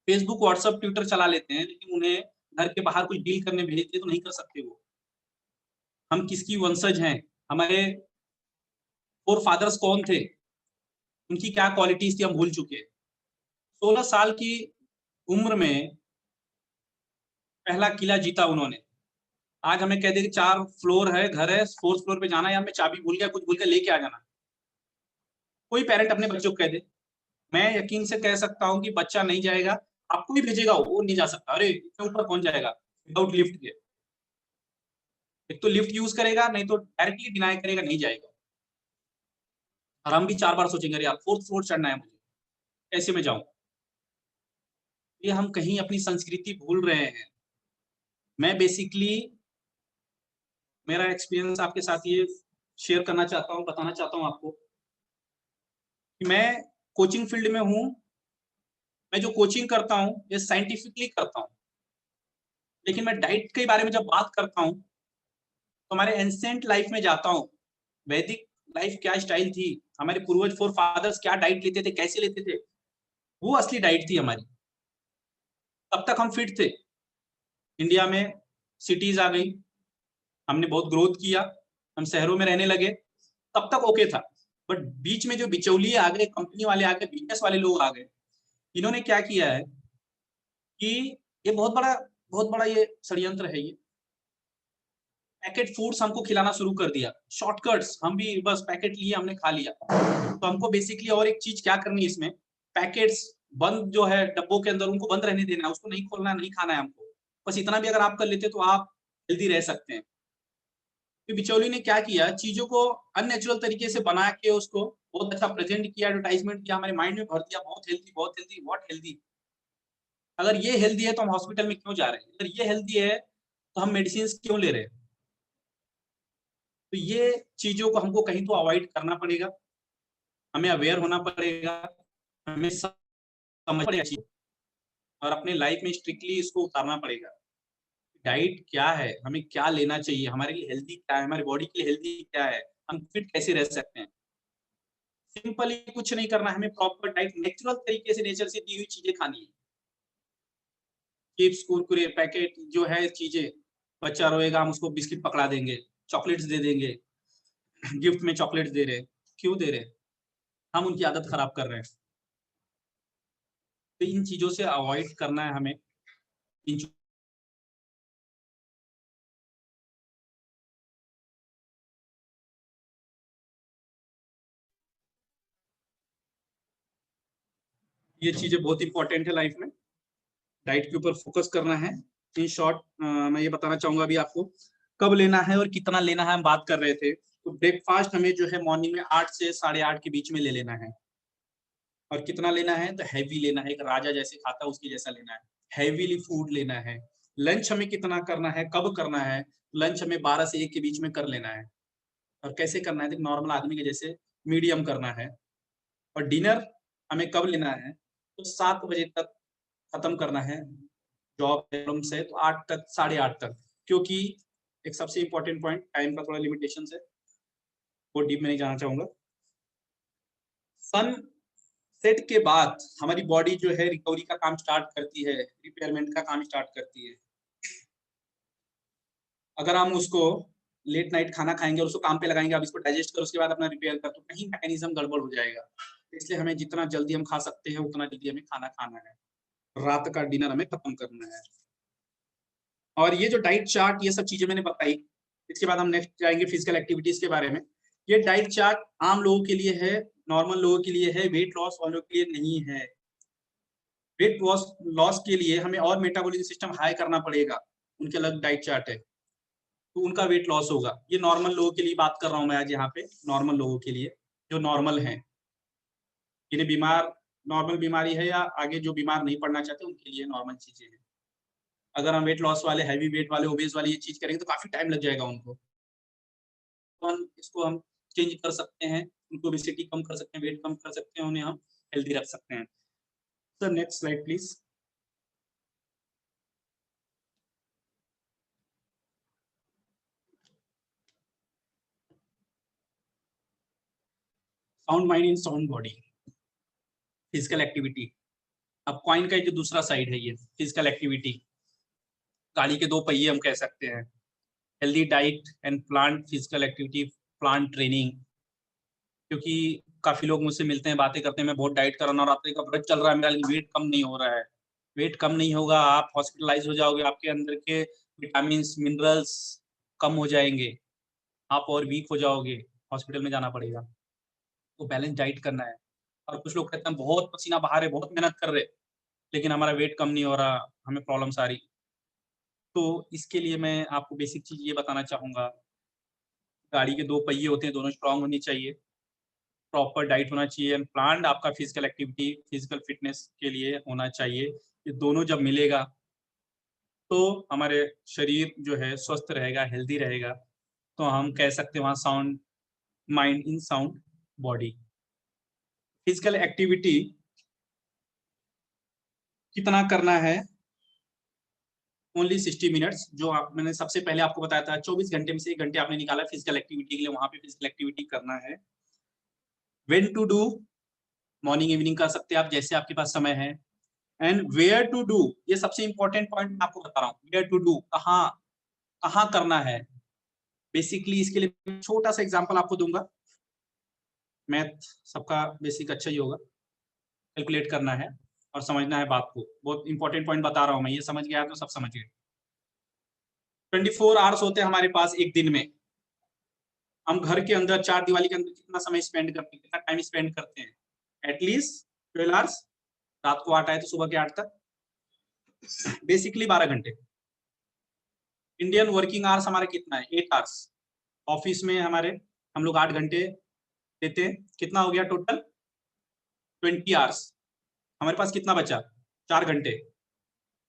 फेसबुक, व्हाट्सएप, ट्विटर चला लेते हैं, लेकिन उन्हें घर के बाहर कुछ डील करने भेज दिए तो नहीं कर सकते वो। हम किसकी वंशज हैं? हमारे फोर फादर्स कौन थे? उनकी क्या क्वालिटीज थी हम भूल चुके हैं। 16 साल की उम्र में पहला किला जीता उन्होंने। आज हमें कह दे कि 4 फ्लोर है, घर है, 4th फ्लोर पे जाना है, या मैं चाबी भूल गया, कुछ भूल गया, लेके आ जाना। कोई पेरेंट अपने बच्चों को कह दे, मैं यकीन से कह सकता हूं कि बच्चा नहीं जाएगा। आपको भी भेजेगा, वो नहीं जा सकता। अरे इतने ऊपर कौन जाएगा विदाउट लिफ्ट के? एक तो लिफ्ट यूज करेगा, नहीं तो डायरेक्टली डिनाई करेगा, नहीं जाएगा। और हम भी 4 बार सोचेंगे अरे यार 4th फ्लोर चढ़ना है मुझे, कैसे मैं जाऊं? ये हम कहीं अपनी संस्कृति भूल रहे हैं। मैं बेसिकली मेरा एक्सपीरियंस आपके साथ ये शेयर करना चाहता हूँ, बताना चाहता हूँ आपको कि मैं कोचिंग फील्ड में हूँ। मैं जो कोचिंग करता हूँ ये साइंटिफिकली करता हूँ, लेकिन मैं डाइट के बारे में जब बात करता हूँ तो हमारे एंसेंट लाइफ में जाता हूँ। वैदिक लाइफ क्या स्टाइल थी, हमारे पूर्वज फोर फादर्स क्या डाइट लेते थे, कैसे लेते थे, वो असली डाइट थी हमारी। तब तक हम फिट थे। इंडिया में सिटीज आ गई, हमने बहुत ग्रोथ किया, हम शहरों में रहने लगे, तब तक ओके था। बट बीच में जो बिचौलिए आ गए, कंपनी वाले आ गए, बिजनेस वाले लोग आ गए, इन्होंने क्या किया है कि ये बहुत बड़ा ये षड्यंत्र है। ये पैकेट फूड्स हमको खिलाना शुरू कर दिया, शॉर्टकट्स, हम भी बस पैकेट लिए, हमने खा लिया। तो हमको बेसिकली और एक चीज क्या करनी है इसमें, पैकेट्स बंद जो है डब्बों के अंदर, उनको बंद रहने देना है, उसको नहीं खोलना, नहीं खाना है हमको। बस इतना भी अगर आप कर लेते तो आप हेल्दी रह सकते हैं। तो बिचौली ने क्या किया, चीजों को अननेचुरल तरीके से बना के उसको बहुत अच्छा प्रेजेंट किया, एडवर्टाइजमेंट किया, हमारे माइंड में भर दिया बहुत हेल्दी बहुत हेल्दी व्हाट हेल्दी। अगर ये हेल्दी है तो हम हॉस्पिटल में क्यों जा रहे हैं, अगर ये हेल्दी है तो हम मेडिसिन क्यों ले रहे हैं। तो ये चीजों को हमको कहीं तो अवॉइड करना पड़ेगा, हमें अवेयर होना पड़ेगा, हमें समझ पड़ेगा और अपने लाइफ में स्ट्रिक्टली इसको उतारना पड़ेगा। डाइट क्या है, हमें क्या लेना चाहिए, हमारे लिए हेल्दी क्या है, हमारी बॉडी के लिए हेल्दी क्या है, हम फिट कैसे रह सकते हैं। सिंपली कुछ नहीं करना है, हमें प्रॉपर डाइट नेचुरल तरीके से नेचर से दी हुई चीजें खानी है। चिप्स कुरकुरे पैकेट जो है चीजें, बच्चा रोएगा हम उसको बिस्किट पकड़ा देंगे, चॉकलेट्स दे देंगे, गिफ्ट में चॉकलेट्स दे रहे, क्यों दे रहे, हम उनकी आदत खराब कर रहे हैं। तो इन चीजों से अवॉइड करना है हमें। ये चीजें बहुत इंपॉर्टेंट है लाइफ में, डाइट के ऊपर फोकस करना है। इन शॉर्ट मैं ये बताना चाहूंगा अभी आपको कब लेना है और कितना लेना है, हम बात कर रहे थे। तो ब्रेकफास्ट हमें जो है मॉर्निंग में 8 से 8:30 के बीच में ले लेना है। और कितना लेना है, तो हैवी लेना है, एक राजा जैसे खाता है उसके जैसा लेना है, हैवीली फूड लेना है। लंच हमें कितना करना है, कब करना है, लंच हमें 12 से 1 के बीच में कर लेना है। और कैसे करना है, नॉर्मल आदमी के जैसे मीडियम करना है। और डिनर हमें कब लेना है, तो 7 बजे तक खत्म करना है। जॉब से तो 8 तक 8:30 तक, क्योंकि एक सबसे इंपॉर्टेंट पॉइंट, टाइम का थोड़ा लिमिटेशन है, वो डीप में नहीं जाना चाहूंगा। सन सेट के बाद हमारी बॉडी जो है रिकवरी का काम स्टार्ट करती है, रिपेयरमेंट का काम स्टार्ट करती है। अगर हम उसको लेट नाइट खाना खाएंगे और उसको काम पे लगाएंगे, आप इसको डाइजेस्ट कर उसके बाद अपना रिपेयर कर, तो कहीं मैकेनिज्म गड़बड़ हो जाएगा। इसलिए हमें जितना जल्दी हम खा सकते हैं उतना जल्दी हमें खाना खाना है, रात का डिनर हमें खत्म करना है। और ये जो डाइट चार्ट, ये सब चीजें मैंने बताई, इसके बाद हम नेक्स्ट जाएंगे फिजिकल एक्टिविटीज के बारे में। ये डाइट चार्ट आम लोगों के लिए है, नॉर्मल लोगों के लिए है, वेट लॉस वालों के लिए नहीं है। वेट लॉस के लिए हमें और मेटाबॉलिज्म सिस्टम हाई करना पड़ेगा, उनके अलग डाइट चार्ट है, तो उनका वेट लॉस होगा। ये नॉर्मल लोगों के लिए बात कर रहा हूँ मैं आज यहाँ पे, नॉर्मल लोगों के लिए जो नॉर्मल हैं, जिन्हें बीमार नॉर्मल बीमारी है या आगे जो बीमार नहीं पड़ना चाहते उनके लिए नॉर्मल चीजें हैं। अगर हम वेट लॉस वाले, हैवी वेट वाले, ओबेस वाले ये चीज करेंगे तो काफी टाइम लग जाएगा उनको। तो हम इसको हम चेंज कर सकते हैं, उनको ओबेसिटी कम कर सकते हैं, वेट कम कर सकते हैं, उन्हें हम हेल्दी रख सकते हैं। Sir next slide please. Sound mind in sound body, physical activity. अब कॉइन का जो दूसरा साइड है ये फिजिकल एक्टिविटी, गाड़ी के 2 पहिए हम कह सकते हैं। Healthy diet and plant physical activity, plant training. क्योंकि काफी लोग मुझसे मिलते हैं, बातें करते हैं, मैं बहुत डाइट कर रहा हूँ, नवरात्रि का व्रत चल रहा है मेरा, लेकिन वेट कम नहीं हो रहा है। वेट कम नहीं होगा, आप हॉस्पिटलाइज हो जाओगे, आपके अंदर के विटामिन मिनरल्स कम हो जाएंगे, आप और वीक हो जाओगे, हॉस्पिटल में जाना पड़ेगा। तो बैलेंस डाइट करना है। और कुछ लोग कहते हैं बहुत पसीना बहा रहे, बहुत मेहनत कर रहे, लेकिन हमारा वेट कम नहीं हो रहा, हमें प्रॉब्लम्स आ रही। तो इसके लिए मैं आपको बेसिक चीज ये बताना चाहूंगा, गाड़ी के 2 पहिए होते हैं, दोनों स्ट्रांग होनी चाहिए, प्रॉपर डाइट होना चाहिए, एंड प्लान्ड आपका फिजिकल एक्टिविटी, फिजिकल फिटनेस के लिए होना चाहिए। ये दोनों जब मिलेगा तो हमारे शरीर जो है स्वस्थ रहेगा, हेल्दी रहेगा। तो हम कह सकते हैं वहाँ sound mind in sound body. Physical activity कितना करना है, ओनली 60 मिनट्स। जो मैंने सबसे पहले आपको बताया था, 24 घंटे में से 1 घंटे आपने निकाला फिजिकल एक्टिविटी के लिए, वहां पे फिजिकल एक्टिविटी करना है। When to do, morning evening कर सकते हैं आप, जैसे आपके पास समय है। एंड वेयर टू डू, ये सबसे इंपॉर्टेंट पॉइंट मैं आपको बता रहा हूँ, वेयर टू डू, कहाँ करना है। बेसिकली इसके लिए छोटा सा एग्जांपल आपको दूंगा, मैथ सबका बेसिक अच्छा ही होगा, कैलकुलेट करना है और समझना है बात को। बहुत इंपॉर्टेंट पॉइंट बता रहा हूँ मैं, ये समझ गया तो सब समझ गए। 24 आवर्स होते हैं हमारे पास एक दिन में, हम घर के अंदर 4 दीवारी के अंदर कितना समय स्पेंड करते हैं, कितना टाइम स्पेंड करते हैं, एटलीस्ट 12 आवर्स। रात को 8 आए तो सुबह के 8 तक, बेसिकली 12 घंटे। इंडियन वर्किंग आवर्स हमारे कितना है? 8 आवर्स। ऑफिस में हमारे हम लोग 8 घंटे देते हैं, कितना हो गया टोटल? 20 आवर्स। हमारे पास कितना बचा? 4 घंटे।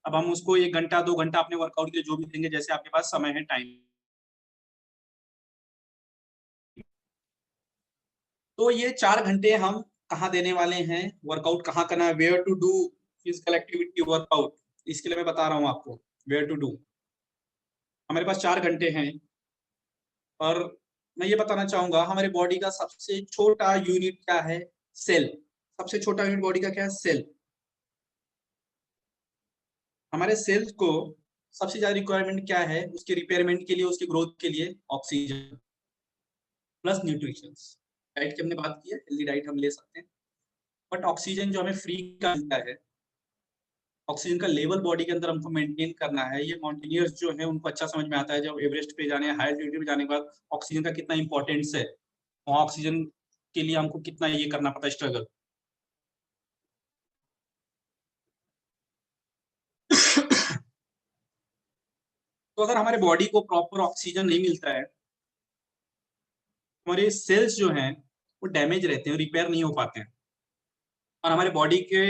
अब हम उसको 1 घंटा 2 घंटा अपने वर्कआउट के लिए जो भी देंगे, जैसे आपके पास समय है, टाइम। तो ये 4 घंटे हम कहाँ देने वाले हैं? वर्कआउट कहाँ करना है? Where to do physical activity workout, इसके लिए मैं बता रहा हूँ आपको वेयर टू डू। हमारे पास 4 घंटे हैं और मैं ये बताना चाहूंगा हमारे बॉडी का सबसे छोटा यूनिट क्या है? सेल। सबसे छोटा यूनिट बॉडी का क्या है? सेल। हमारे सेल्स को सबसे ज्यादा रिक्वायरमेंट क्या है? उसके रिपेयरमेंट के लिए, उसके ग्रोथ के लिए ऑक्सीजन प्लस न्यूट्रिशन। डाइट की हमने बात की है, हेल्दी डाइट हम ले सकते हैं, बट ऑक्सीजन जो हमें फ्री का मिलता है, ऑक्सीजन का लेवल बॉडी के अंदर हमको मेंटेन करना है। ये माउंटेनियर्स जो है उनको अच्छा समझ में आता है, जब एवरेस्ट पे जाने, हाई एल्टीट्यूड पे जाने के बाद ऑक्सीजन का कितना इंपॉर्टेंस है, वहाँ ऑक्सीजन के लिए हमको कितना ये करना पड़ता है, स्ट्रगल। तो अगर हमारे बॉडी को प्रॉपर ऑक्सीजन नहीं मिलता है, हमारे सेल्स जो हैं वो डैमेज रहते हैं, रिपेयर नहीं हो पाते हैं। और हमारे बॉडी के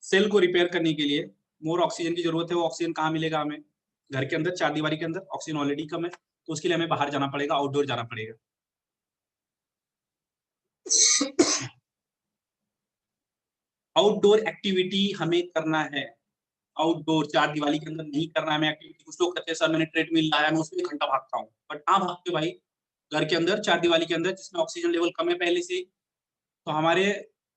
सेल को रिपेयर करने के लिए मोर ऑक्सीजन की जरूरत है। वो ऑक्सीजन कहाँ मिलेगा हमें? घर के अंदर, 4 दीवारी के अंदर ऑक्सीजन ऑलरेडी कम है, तो उसके लिए हमें बाहर जाना पड़ेगा, आउटडोर जाना पड़ेगा। आउटडोर एक्टिविटी हमें करना है। आउटडोर 4 दीवारी के अंदर नहीं करना है हमें एक्टिविटी। कुछ लोग कहते हैं सर मैंने ट्रेडमिल लाया, मैं उसमें 1 घंटा भागता हूँ, बट कहाँ भागते हो भाई? घर के अंदर 4 दीवारी के अंदर, जिसमें ऑक्सीजन लेवल कम है पहले से। तो हमारे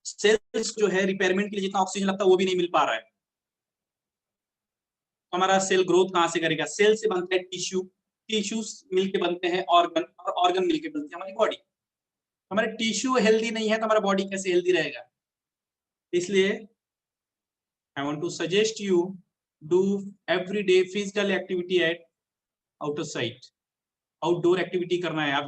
सेल्स जो है रिपेयरमेंट के लिए जितना ऑक्सीजन लगता है वो भी नहीं मिल पा रहा है। तो हमारा सेल ग्रोथ कहाँ से करेगा? सेल से बनता है टिश्यू, टिश्यूज मिलके बनते हैं ऑर्गन, और ऑर्गन मिलके बनती है हमारी बॉडी। हमारे टिश्यू हेल्दी नहीं है तो हमारा बॉडी कैसे हेल्दी रहेगा? इसलिए I want to suggest you do everyday physical activity at outer side. Outdoor activity करना है। अब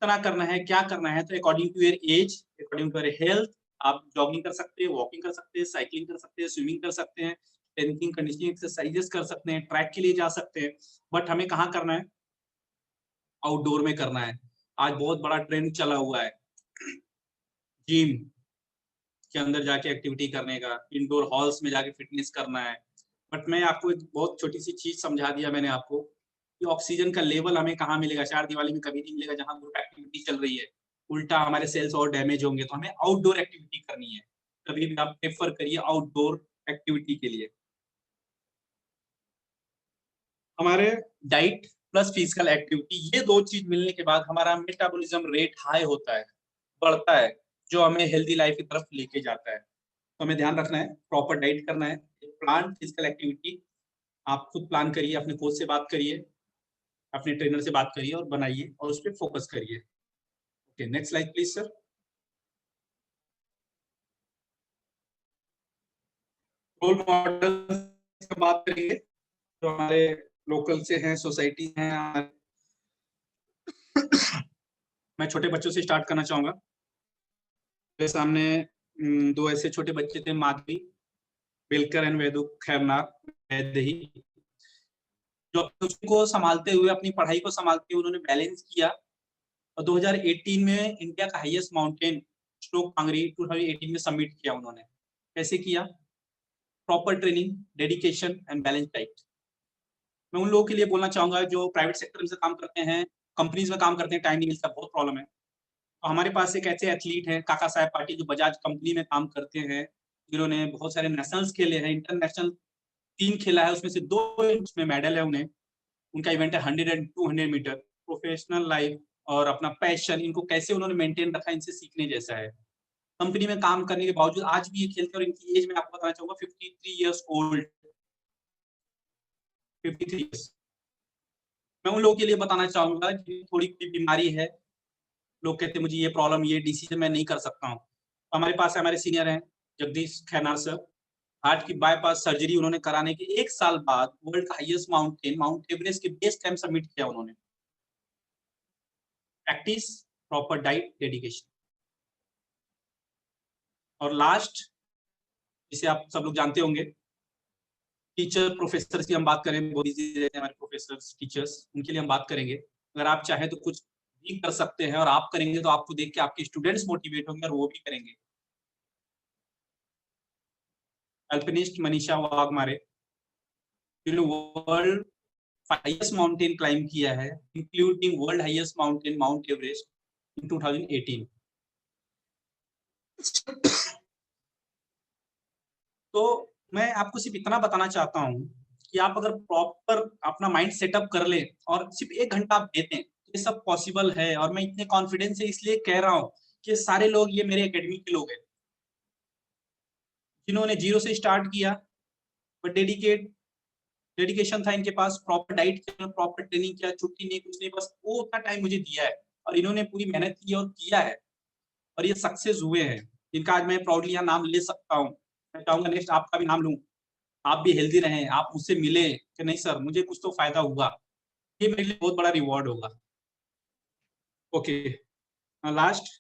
कितना करना है, क्या करना है? तो according to your age, according to your health, आप जॉगिंग कर सकते हैं, वॉकिंग कर सकते हैं, साइकिलिंग कर सकते हैं, स्विमिंग कर सकते हैं, स्ट्रेंथनिंग कंडीशनिंग एक्सरसाइजेस कर सकते हैं, ट्रैक के लिए जा सकते हैं। बट हमें कहाँ करना है? आउटडोर में करना है। आज बहुत बड़ा ट्रेंड चला हुआ है जिम के अंदर जाके एक्टिविटी करने का, इंडोर हॉल्स में जाके फिटनेस करना है। बट मैं आपको एक बहुत छोटी सी चीज समझा दिया मैंने आपको कि ऑक्सीजन का लेवल हमें कहाँ मिलेगा? 4 दीवारी में कभी नहीं मिलेगा जहाँ ग्रुप एक्टिविटी चल रही है। उल्टा हमारे सेल्स और डैमेज होंगे। तो हमें आउटडोर एक्टिविटी करनी है। कभी भी आप प्रेफर करिए आउटडोर एक्टिविटी के लिए। हमारे डाइट प्लस फिजिकल एक्टिविटी, ये 2 चीज मिलने के बाद हमारा मेटाबॉलिज्म रेट हाई होता है, बढ़ता है, जो हमें हेल्दी लाइफ की तरफ लेके जाता है। तो हमें ध्यान रखना है, प्रॉपर डाइट करना है, प्लान फिजिकल एक्टिविटी आप खुद प्लान करिए, अपने कोच से बात करिए, अपने ट्रेनर से बात करिए और बनाइए और उस पर फोकस करिए। Okay, next slide please sir. Role model की बात करेंगे जो हमारे लोकल से हैं, सोसाइटी हैं। मैं छोटे बच्चों से स्टार्ट करना चाहूंगा। मेरे सामने 2 ऐसे छोटे बच्चे थे, माधवी बेलकर एंड वेदु खैरनार वैदेही, जो को संभालते हुए, अपनी पढ़ाई को संभालते हुए उन्होंने बैलेंस किया। और 2018 में इंडिया का हाईएस्ट माउंटेन स्नो कांगरी 2018 में सबमिट किया उन्होंने। कैसे किया? Proper training, dedication and balance diet. मैं उन लोगों के लिए बोलना चाहूंगा जो प्राइवेट सेक्टर में काम करते हैं, कंपनीज में काम करते हैं, टाइम नहीं मिलता, बहुत प्रॉब्लम है। तो हमारे पास एक ऐसे एथलीट हैं काका साहेब पाटिल, जो बजाज कंपनी में काम करते हैं, जिन्होंने बहुत सारे नेशनल्स खेले हैं, इंटरनेशनल 3 खेला है, उसमें से 2 उसमें मेडल है उन्हें। उनका इवेंट है 100 एंड 200 मीटर। प्रोफेशनल लाइफ और अपना पैशन, इनको कैसे उन्होंने मेंटेन रखा, इनसे सीखने जैसा है। कंपनी में काम करने के बावजूद आज भी ये खेलते हैं। और इनकी एज में आपको बताना चाहूंगा 53 इयर्स ओल्ड, 53 इयर्स। मैं उन लोगों के लिए बताना चाहूंगा कि थोड़ी कोई बीमारी है, लोग कहते हैं मुझे ये प्रॉब्लम, ये डिसीजन मैं नहीं कर सकता हूँ। तो हमारे पास हमारे सीनियर हैं जगदीश खैरनार सर, हार्ट की बाईपास सर्जरी उन्होंने कराने के 1 साल बाद वर्ल्ड का हाईएस्ट माउंटेन माउंट एवरेस्ट के बेस कैंप सबमिट किया उन्होंने। Practice, proper diet, dedication. और लास्ट, जिसे आप सब लोग जानते होंगे, टीचर प्रोफेसर की हम बात करें, बहुत बिजी रहते हैं हमारे प्रोफेसर टीचर्स, उनके लिए हम बात करेंगे। अगर आप चाहें तो कुछ भी कर सकते हैं, और आप करेंगे तो आपको देख के आपके स्टूडेंट्स मोटिवेट होंगे और वो भी करेंगे। Alpinist Manisha Waghmare, world highest mountain climb किया है, including world highest mountain Mount Everest in 2018। तो मैं आपको सिर्फ इतना बताना चाहता हूँ कि आप अगर प्रॉपर अपना माइंड सेटअप कर ले और सिर्फ 1 घंटा आप देते हैं, ये सब पॉसिबल है। और मैं इतने कॉन्फिडेंस से इसलिए कह रहा हूँ कि सारे लोग ये मेरे एकेडमी के लोग हैं, जिन्होंने जीरो से स्टार्ट किया, बट डेडिकेशन था इनके पास, प्रॉपर डाइट किया, प्रॉपर ट्रेनिंग किया, छुट्टी नहीं, कुछ नहीं, बस वो उतना टाइम मुझे दिया है और इन्होंने पूरी मेहनत की और किया है और ये सक्सेस हुए हैं, जिनका आज मैं प्राउडली यहाँ नाम ले सकता हूँ। मैं चाहूंगा नेक्स्ट आपका भी नाम लूं, आप भी हेल्दी रहें, आप मुझसे मिले कि नहीं सर मुझे कुछ तो फायदा हुआ, ये मेरे लिए बहुत बड़ा रिवॉर्ड होगा। ओके, लास्ट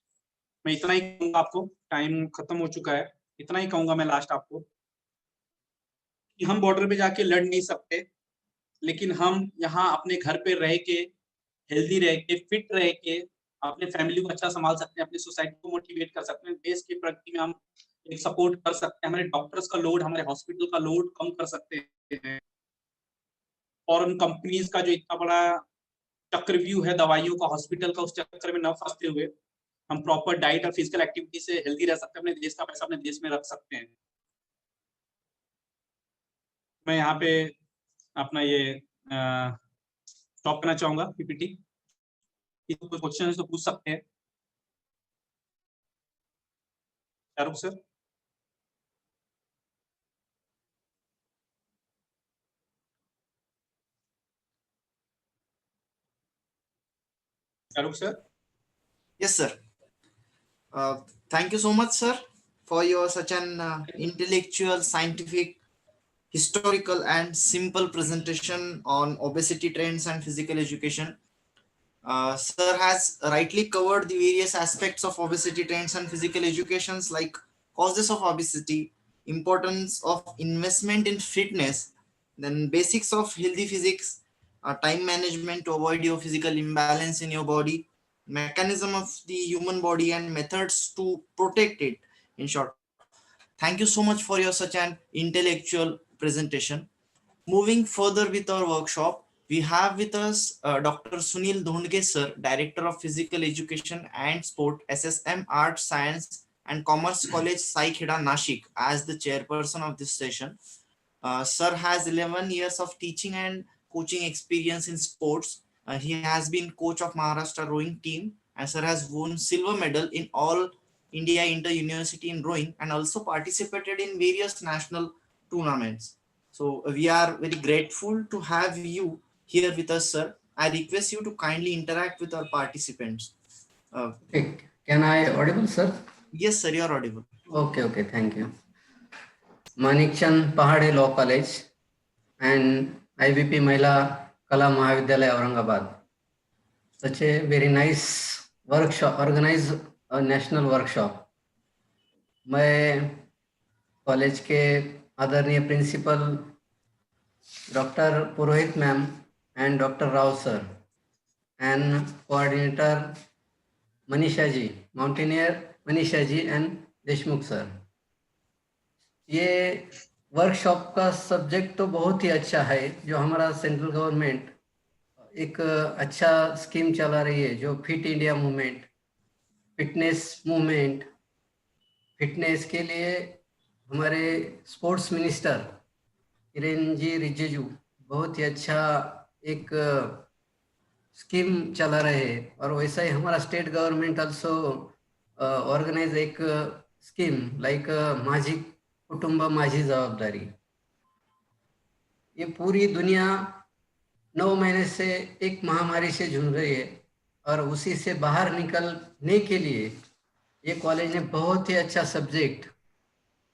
मैं इतना ही कहूंगा आपको, टाइम खत्म हो चुका है, इतना ही कहूंगा मैं लास्ट आपको कि हम बॉर्डर पे जाके लड़ नहीं सकते, लेकिन हम यहाँ अपने घर पे रह के, हेल्दी रह के, फिट रह के अपने फैमिली को अच्छा संभाल सकते हैं, अपनी सोसाइटी को मोटिवेट कर सकते हैं, देश की प्रगति में हम एक सपोर्ट कर सकते हैं, हमारे डॉक्टर्स का लोड, हमारे हॉस्पिटल का लोड कम कर सकते हैं। फॉरेन कंपनीज का जो इतना बड़ा चक्रव्यूह है दवाइयों का, हॉस्पिटल का, उस चक्कर में न फंसते हुए हम प्रॉपर डाइट और फिजिकल एक्टिविटी से हेल्दी रह सकते हैं, अपने देश का पैसा अपने देश में रख सकते हैं। मैं यहाँ पे अपना ये स्टॉप करना चाहूंगा पीपीटी। कोई क्वेश्चन है तो पूछ सकते हैं। Shahrukh sir. Shahrukh sir. Yes, sir. Thank you so much, sir, for your such an intellectual, scientific, historical, and simple presentation on obesity trends and physical education. Sir has rightly covered the various aspects of obesity trends and physical educations, like causes of obesity, importance of investment in fitness, then basics of healthy physics, time management to avoid your physical imbalance in your body, mechanism of the human body, and methods to protect it. In short, thank you so much for your such an intellectual presentation. Moving further with our workshop, we have with us Dr. Sunil Dhondke sir, Director of Physical Education and Sport, SSM Arts, Science and Commerce College, Sai Kheda, Nashik, as the chairperson of this session. Sir has 11 years of teaching and coaching experience in sports. He has been coach of Maharashtra rowing team, and sir has won silver medal in all India Inter-University in rowing, and also participated in various national tournaments. So we are very grateful to have you here with us, sir. I request you to kindly interact with our participants. Okay. Can I audible, sir? Yes, sir, you are audible. Okay, thank you. Manikchand Pahade Law College and IVP Mahila Kala Mahavidyalaya Aurangabad. Such a very nice workshop, organized a national workshop. मैं college के आदरणीय principal doctor Purohit ma'am and doctor Rao sir and coordinator Manisha ji, mountaineer Manisha ji and Deshmukh sir. ये workshop का subject तो बहुत ही अच्छा है, जो हमारा सेंट्रल गवर्नमेंट एक अच्छा स्कीम चला रही है, जो fit India movement, fitness movement. Fitness के लिए हमारे स्पोर्ट्स मिनिस्टर किरेन जी रिजिजू बहुत ही अच्छा एक स्कीम चला रहे हैं, और वैसा ही हमारा स्टेट गवर्नमेंट आल्सो ऑर्गेनाइज एक स्कीम लाइक माझी कुटुंब माझी जवाबदारी। ये पूरी दुनिया 9 महीने से एक महामारी से जूझ रही है, और उसी से बाहर निकलने के लिए ये कॉलेज ने बहुत ही अच्छा सब्जेक्ट,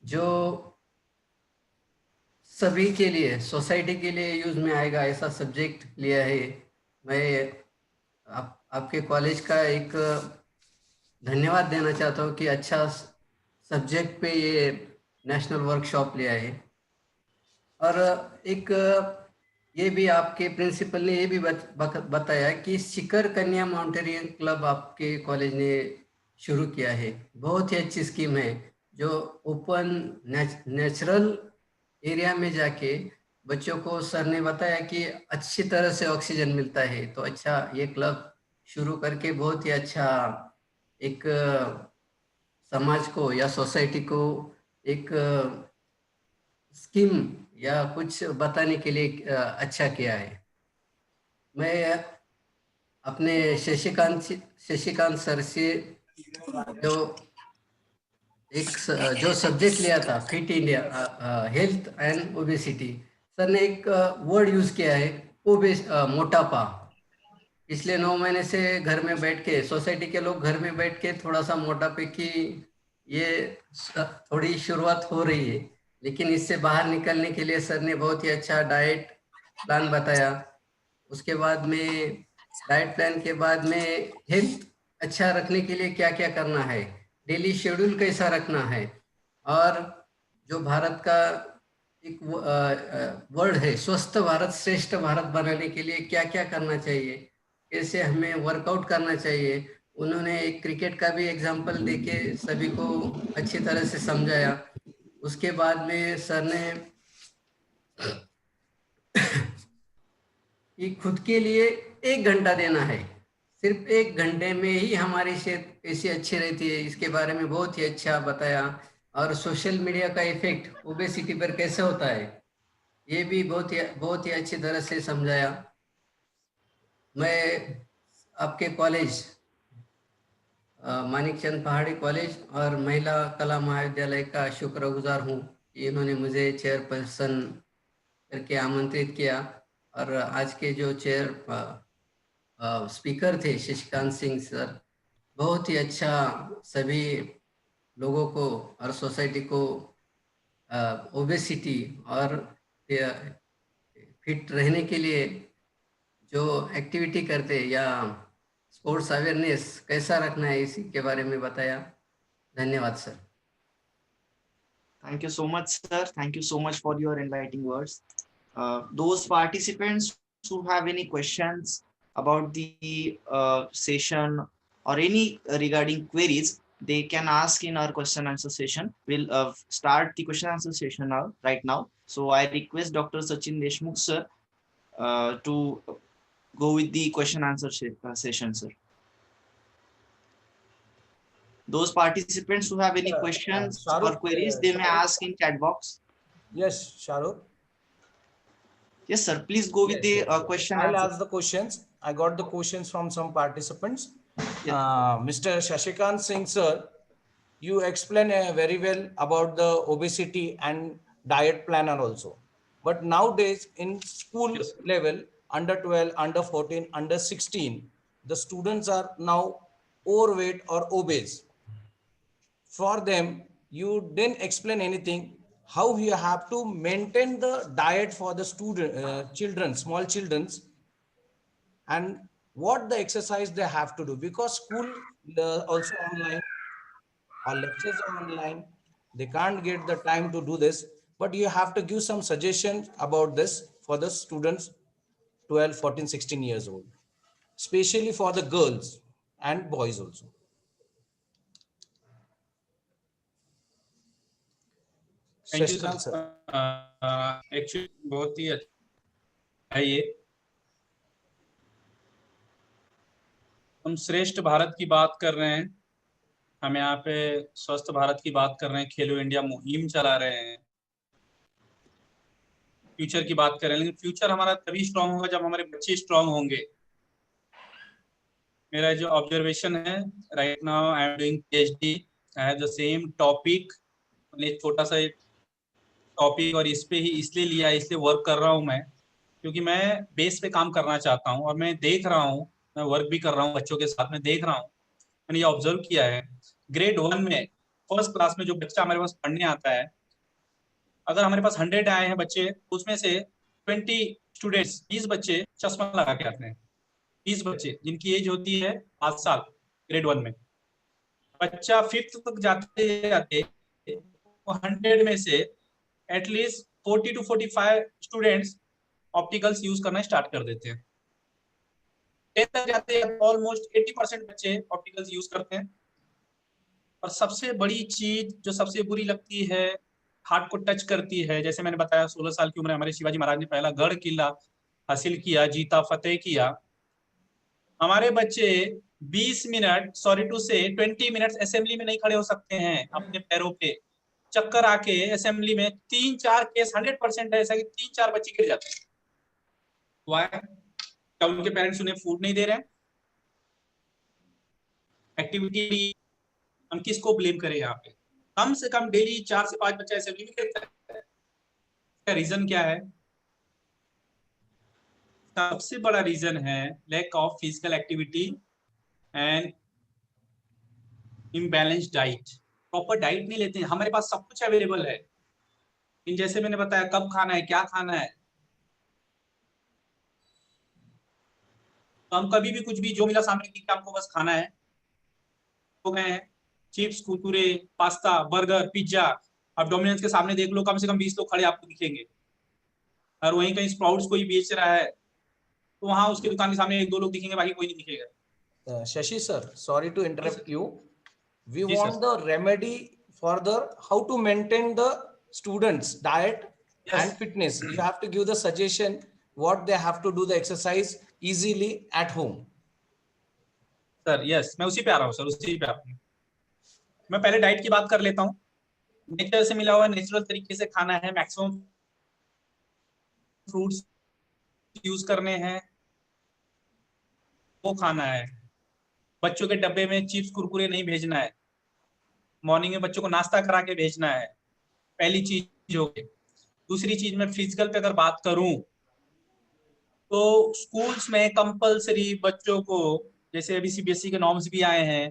जो सभी के लिए, सोसाइटी के लिए यूज में आएगा, ऐसा सब्जेक्ट लिया है। मैं आपके कॉलेज का एक धन्यवाद देना चाहता हूँ कि अच्छा सब्जेक्ट पे ये नेशनल वर्कशॉप लिया है। और एक ये भी आपके प्रिंसिपल ने ये भी बताया कि शिखर कन्या माउंटेनियरिंग क्लब आपके कॉलेज ने शुरू किया है। बहुत ही अच्छी स्कीम है, जो ओपन नेचुरल एरिया में जाके बच्चों को सर ने बताया कि अच्छी तरह से ऑक्सीजन मिलता है। तो अच्छा, ये क्लब शुरू करके बहुत ही अच्छा एक समाज को या सोसाइटी को एक स्कीम या कुछ बताने के लिए अच्छा किया है। मैं अपने शशिकांत सर से जो सब्जेक्ट लिया था, fit India health and obesity, sir ने एक वर्ड यूज किया है, मोटापा। पिछले 9 महीने से घर में बैठ के, सोसाइटी के लोग घर में बैठ के थोड़ा सा मोटापे की ये थोड़ी शुरुआत हो रही है, लेकिन इससे बाहर निकलने के लिए सर ने बहुत ही अच्छा डाइट प्लान बताया। उसके बाद में डाइट प्लान के बाद में हेल्थ अच्छा रखने के लिए क्या क्या करना है, डेली शेड्यूल कैसा रखना है, और जो भारत का एक वर्ड है स्वस्थ भारत श्रेष्ठ भारत बनाने के लिए क्या क्या करना चाहिए, कैसे हमें वर्कआउट करना चाहिए। उन्होंने एक क्रिकेट का भी एग्जांपल देके सभी को अच्छी तरह से समझाया। उसके बाद में सर ने कि खुद के लिए 1 घंटा देना है, सिर्फ 1 घंटे में ही हमारी सेहत कैसी अच्छी रहती है, इसके बारे में बहुत ही अच्छा बताया। और सोशल मीडिया का इफेक्ट ओबेसिटी पर कैसे होता है, ये भी बहुत ही अच्छी तरह से समझाया। मैं आपके कॉलेज मानिकचंद पहाड़ी कॉलेज और महिला कला महाविद्यालय का शुक्रगुजार हूँ कि इन्होंने मुझे चेयरपर्सन करके आमंत्रित किया। और आज के जो स्पीकर थे शशिकांत सिंह सर, बहुत ही अच्छा सभी लोगों को और सोसाइटी को ओबेसिटी और फिट रहने के लिए जो एक्टिविटी करते या स्पोर्ट्स अवेयरनेस कैसा रखना है, इसी के बारे में बताया। धन्यवाद sir. Thank you so much, sir. Thank you so much for your enlightening words. Those participants who have any questions about the session or any regarding queries, they can ask in our question answer session. We'll start the question answer session now, right now. So I request Dr. Sachin Deshmukh sir to go with the question answer session, sir. Those participants who have any questions or queries, they may ask in chat box. Yes, Shahrukh. Yes, sir. Please go with the question. I'll ask the questions. I got the questions from some participants. Yes. Mr. Shashikant Singh, sir, you explain very well about the obesity and diet planner also. But nowadays in school level, under 12, under 14, under 16, the students are now overweight or obese. For them, you didn't explain anything how you have to maintain the diet for the student, children, small children's, and what the exercise they have to do, because school also online or lectures are online, they can't get the time to do this, but you have to give some suggestions about this for the students 12, 14, 16 years old, especially for the girls and boys also. Thank you sir. Actually बहुत ही अच्छा है ये। हम श्रेष्ठ भारत की बात कर रहे हैं, हम यहाँ पे स्वस्थ भारत की बात कर रहे हैं, खेलो इंडिया मुहिम चला रहे हैं, फ्यूचर की बात कर रहे हैं, लेकिन फ्यूचर हमारा तभी स्ट्रांग होगा जब हमारे बच्चे स्ट्रांग होंगे। मेरा जो ऑब्जर्वेशन है, right now I am doing PhD, I have the same topic, छोटा सा टॉपिक, और इस पे ही इसलिए लिया, इसलिए वर्क कर रहा हूँ मैं, क्योंकि मैं बेस पे काम करना चाहता हूँ। और मैं देख रहा हूँ, मैं वर्क भी कर रहा हूँ बच्चों के साथ में, देख रहा हूँ, मैंने ये ऑब्जर्व किया है, ग्रेड 1 में फर्स्ट क्लास में जो बच्चा हमारे पास पढ़ने आता है, अगर हमारे पास 100 आए हैं बच्चे, उसमें से 20 स्टूडेंट्स, 20 बच्चे चश्मा लगा के आते हैं, 20 बच्चे जिनकी एज होती है 5 साल, ग्रेड 1 में। बच्चा 5th तक जाते जाते 100 में से at least 40 to 45 students opticals use करना स्टार्ट कर देते हैं। 10 तक जाते हैं ऑलमोस्ट 80% बच्चे ऑप्टिकल्स यूज करते हैं। और सबसे बड़ी चीज जो सबसे बुरी लगती है, हार्ट को टच करती है, जैसे मैंने बताया 16 साल की उम्र में हमारे शिवाजी महाराज ने पहला गढ़ किला हासिल किया, जीता, फतेह किया। हमारे बच्चे 20 मिनट, सॉरी टू से 20 मिनट असेंबली में नहीं खड़े हो सकते हैं अपने पैरों पे। चक्कर आके असेंबली में 3-4 केस 100% है ऐसा कि 3-4 बच्चे गिर जाते हैं। Why? क्या उनके पेरेंट्स उन्हें फूड नहीं दे रहे हैं? एक्टिविटी हम किसको ब्लेम करें यहाँ पे? कम से कम डेली 4 से 5 बच्चे असेंबली में गिरता है। इसका रीजन क्या है? सबसे बड़ा रीजन है lack of physical activity and imbalanced diet. Proper diet नहीं लेते हैं। हमारे पास सब कुछ अवेलेबल है, इन जैसे मैंने बताया कब खाना है, क्या खाना है, तो हम कभी भी कुछ भी जो मिला सामने कि हमको बस खाना है, तो गए chips, Kurkure, pasta, burger, pizza. अब डोमिनोज के सामने देख लो, कम से कम 20 लोग खड़े आपको दिखेंगे। और वहीं कहीं स्प्राउट्स कोई बेच रहा है तो वहां उसके दुकान के सामने 1-2 लोग दिखेंगे, बाकी कोई नहीं दिखेगा। Shashi sir, sorry to interrupt you. We Yes, want the remedy for the how to maintain the students' diet and fitness. You have to give the suggestion what they have to do the exercise easily at home. Sir yes, मैं उसी पे आ रहा हूँ sir, उसी पे आ रहा हूँ। मैं पहले डाइट की बात कर लेता हूँ। नेचर से मिला हुआ नेचुरल तरीके से खाना है, मैक्सिमम फ्रूट्स यूज करने हैं, वो खाना है। बच्चों के डब्बे में चिप्स कुरकुरे नहीं भेजना है। मॉर्निंग में बच्चों को नाश्ता करा के भेजना है, पहली चीज हो गई। दूसरी चीज मैं फिजिकल पे अगर बात करूं तो स्कूल्स में कंपलसरी बच्चों को, जैसे अभी सीबीएसई के नॉर्म्स भी आए हैं,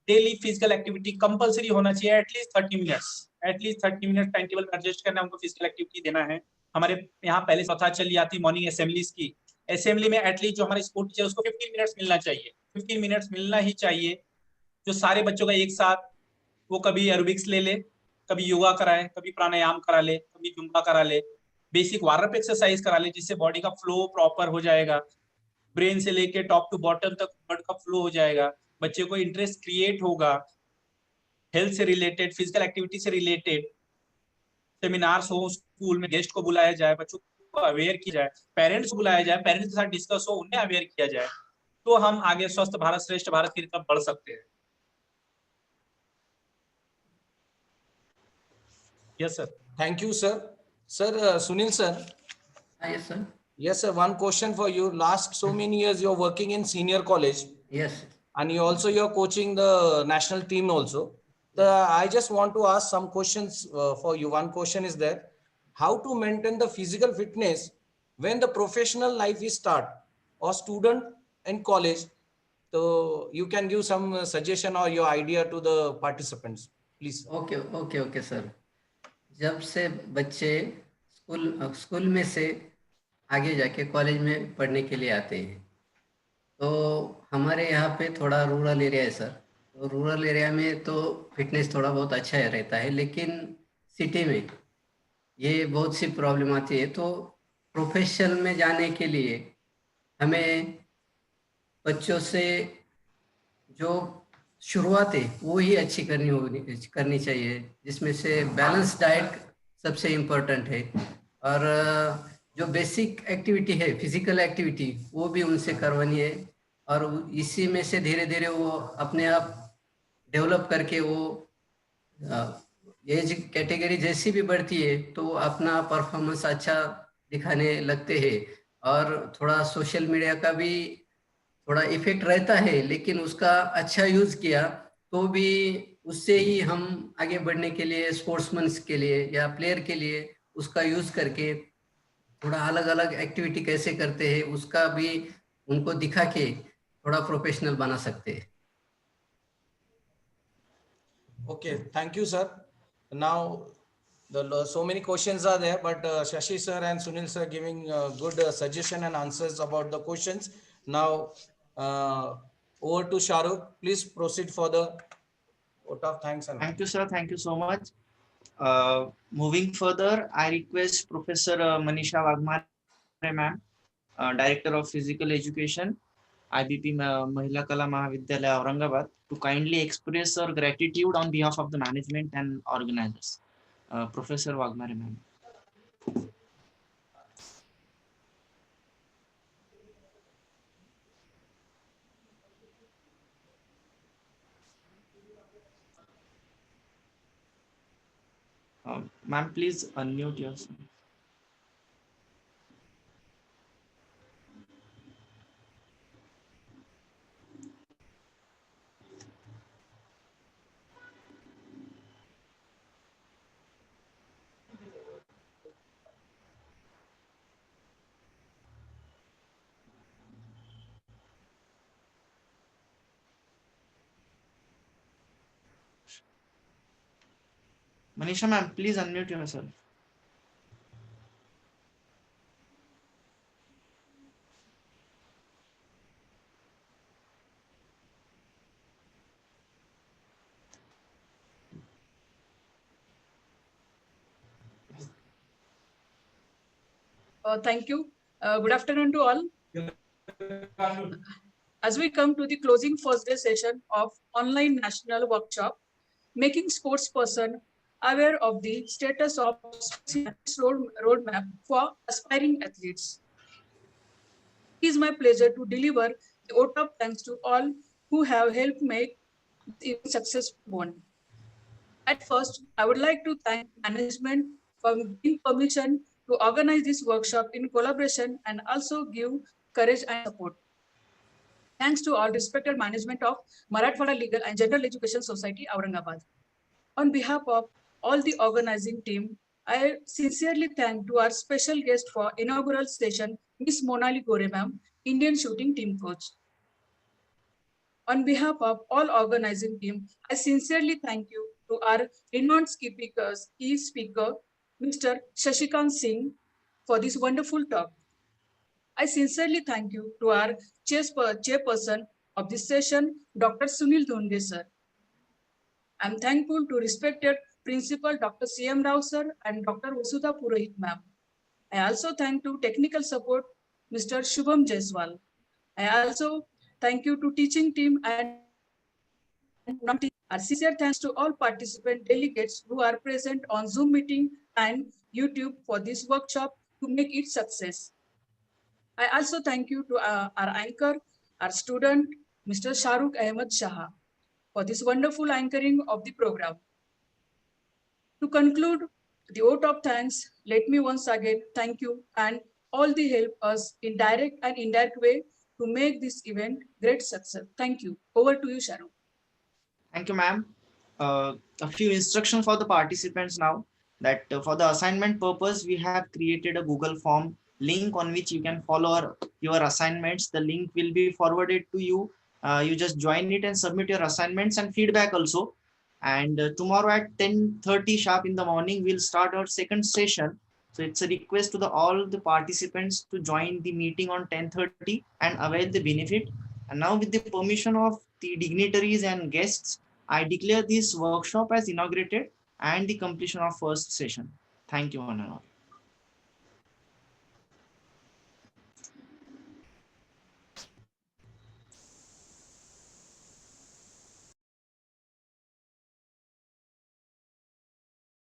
डेली फिजिकल एक्टिविटी कंपलसरी होना चाहिए, at least 30 minute time table adjust करना, उनको फिजिकल एक्टिविटी देना है। हमारे यहाँ पहले स्वतः चली आती मॉर्निंग असेंबलीज की। असेंबली में एटलीस्ट जो हमारे स्पोर्ट टीचर उसको 15 मिनट्स मिलना चाहिए, 15 मिनट्स मिलना ही चाहिए, जो सारे बच्चों का एक साथ, वो कभी एरोबिक्स ले ले, कभी योगा कराए, कभी प्राणायाम करा ले, कभी जुम्बा करा ले, बेसिक वार्म अप एक्सरसाइज करा ले, जिससे बॉडी का फ्लो प्रॉपर हो जाएगा, ब्रेन से लेके टॉप टू बॉटम तक ब्लड का फ्लो हो जाएगा, बच्चे को इंटरेस्ट क्रिएट होगा, हेल्थ से रिलेटेड, फिजिकल एक्टिविटी से रिलेटेड सेमिनार्स हो, स्कूल में गेस्ट को बुलाया जाए, बच्चों को अवेयर किया जाए, पेरेंट्स को बुलाया जाए, पेरेंट्स के साथ डिस्कस हो, उन्हें अवेयर किया जाए, तो हम आगे स्वस्थ भारत श्रेष्ठ भारत की तरफ बढ़ सकते हैं। Yes, sir. Thank you, sir. Sir, Sunil sir. Yes, sir. Yes, sir. One question for you. Last so many years you're working in senior college. Yes. And you're coaching the national team also. I just want to ask some questions for you. One question is there: how to maintain the physical fitness when the professional life is start or student in college? So you can give some suggestion or your idea to the participants, please. Okay, sir. जब से बच्चे school में से आगे जाके college में पढ़ने के लिए आते हैं, तो हमारे यहाँ पे थोड़ा रूरल एरिया है सर, तो रूरल एरिया में तो फिटनेस थोड़ा बहुत अच्छा रहता है, लेकिन सिटी में ये बहुत सी प्रॉब्लम आती है। तो प्रोफेशन में जाने के लिए हमें बच्चों से जो शुरुआत है वो ही अच्छी करनी चाहिए, जिसमें से बैलेंस डाइट सबसे इम्पोर्टेंट है, और जो बेसिक एक्टिविटी है फिजिकल एक्टिविटी वो भी उनसे करवानी है, और इसी में से धीरे धीरे वो अपने आप डेवलप करके वो एज कैटेगरी जैसी भी बढ़ती है तो वो अपना परफॉर्मेंस अच्छा दिखाने लगते हैं। और थोड़ा सोशल मीडिया का भी थोड़ा इफेक्ट रहता है, लेकिन उसका अच्छा यूज किया तो भी उससे ही हम आगे बढ़ने के लिए, स्पोर्ट्समैन के लिए या प्लेयर के लिए उसका यूज करके थोड़ा अलग अलग एक्टिविटी कैसे करते हैं उसका भी उनको दिखा के थोड़ा प्रोफेशनल बना सकते हैं। Okay, thank you, sir. Now, so many questions are there, but Shashi sir and Sunil sir giving good suggestion and answers about the questions. Now, over to Shahrukh. Please proceed for the vote of thanks. And Thank you, sir. Thank you so much. Moving further, I request Professor Manisha Wagmare, ma'am, Director of Physical Education, IBP Mahila Kala Mahavidyalaya Aurangabad, to kindly express her gratitude on behalf of the management and organizers. Professor Wagmare, ma'am. Ma'am, please unmute yourself. Manisha, ma'am, please unmute yourself. Thank you. Good afternoon to all. As we come to the closing first day session of online national workshop, making sports person aware of the status of roadmap for aspiring athletes. It is my pleasure to deliver the vote of thanks to all who have helped make this event successful. At first, I would like to thank management for giving permission to organize this workshop in collaboration and also give courage and support. Thanks to all respected management of Marathwada Legal and General Education Society, Aurangabad. On behalf of all the organizing team, I sincerely thank to our special guest for inaugural session, Miss Monali Gore ma'am, Indian shooting team coach. On behalf of all organizing team, I sincerely thank you to our renowned key speaker, Mr. Shashikant Singh, for this wonderful talk. I sincerely thank you to our chairperson of this session, Dr. Sunil Dhonde sir. I'm thankful to respected Principal Dr. C.M. Rao sir and Dr. Vasudha Purohit ma'am. I also thank to technical support, Mr. Shubham Jaiswal. I also thank you to teaching team and our sincere thanks to all participant delegates who are present on Zoom meeting and YouTube for this workshop to make it success. I also thank you to our anchor, our student, Mr. Shahrukh Ahmed Shah, for this wonderful anchoring of the program. To conclude the vote of thanks, let me once again thank you and all the help us in direct and indirect way to make this event great success. Thank you. Over to you, Shahrukh. Thank you, ma'am. A few instructions for the participants now, that for the assignment purpose, we have created a Google form link on which you can follow your assignments. The link will be forwarded to you. You just join it and submit your assignments and feedback also. And tomorrow at 10:30 sharp in the morning, we'll start our second session. So it's a request to all the participants to join the meeting on 10:30 and avail the benefit. And now, with the permission of the dignitaries and guests, I declare this workshop as inaugurated and the completion of first session. Thank you, one and all.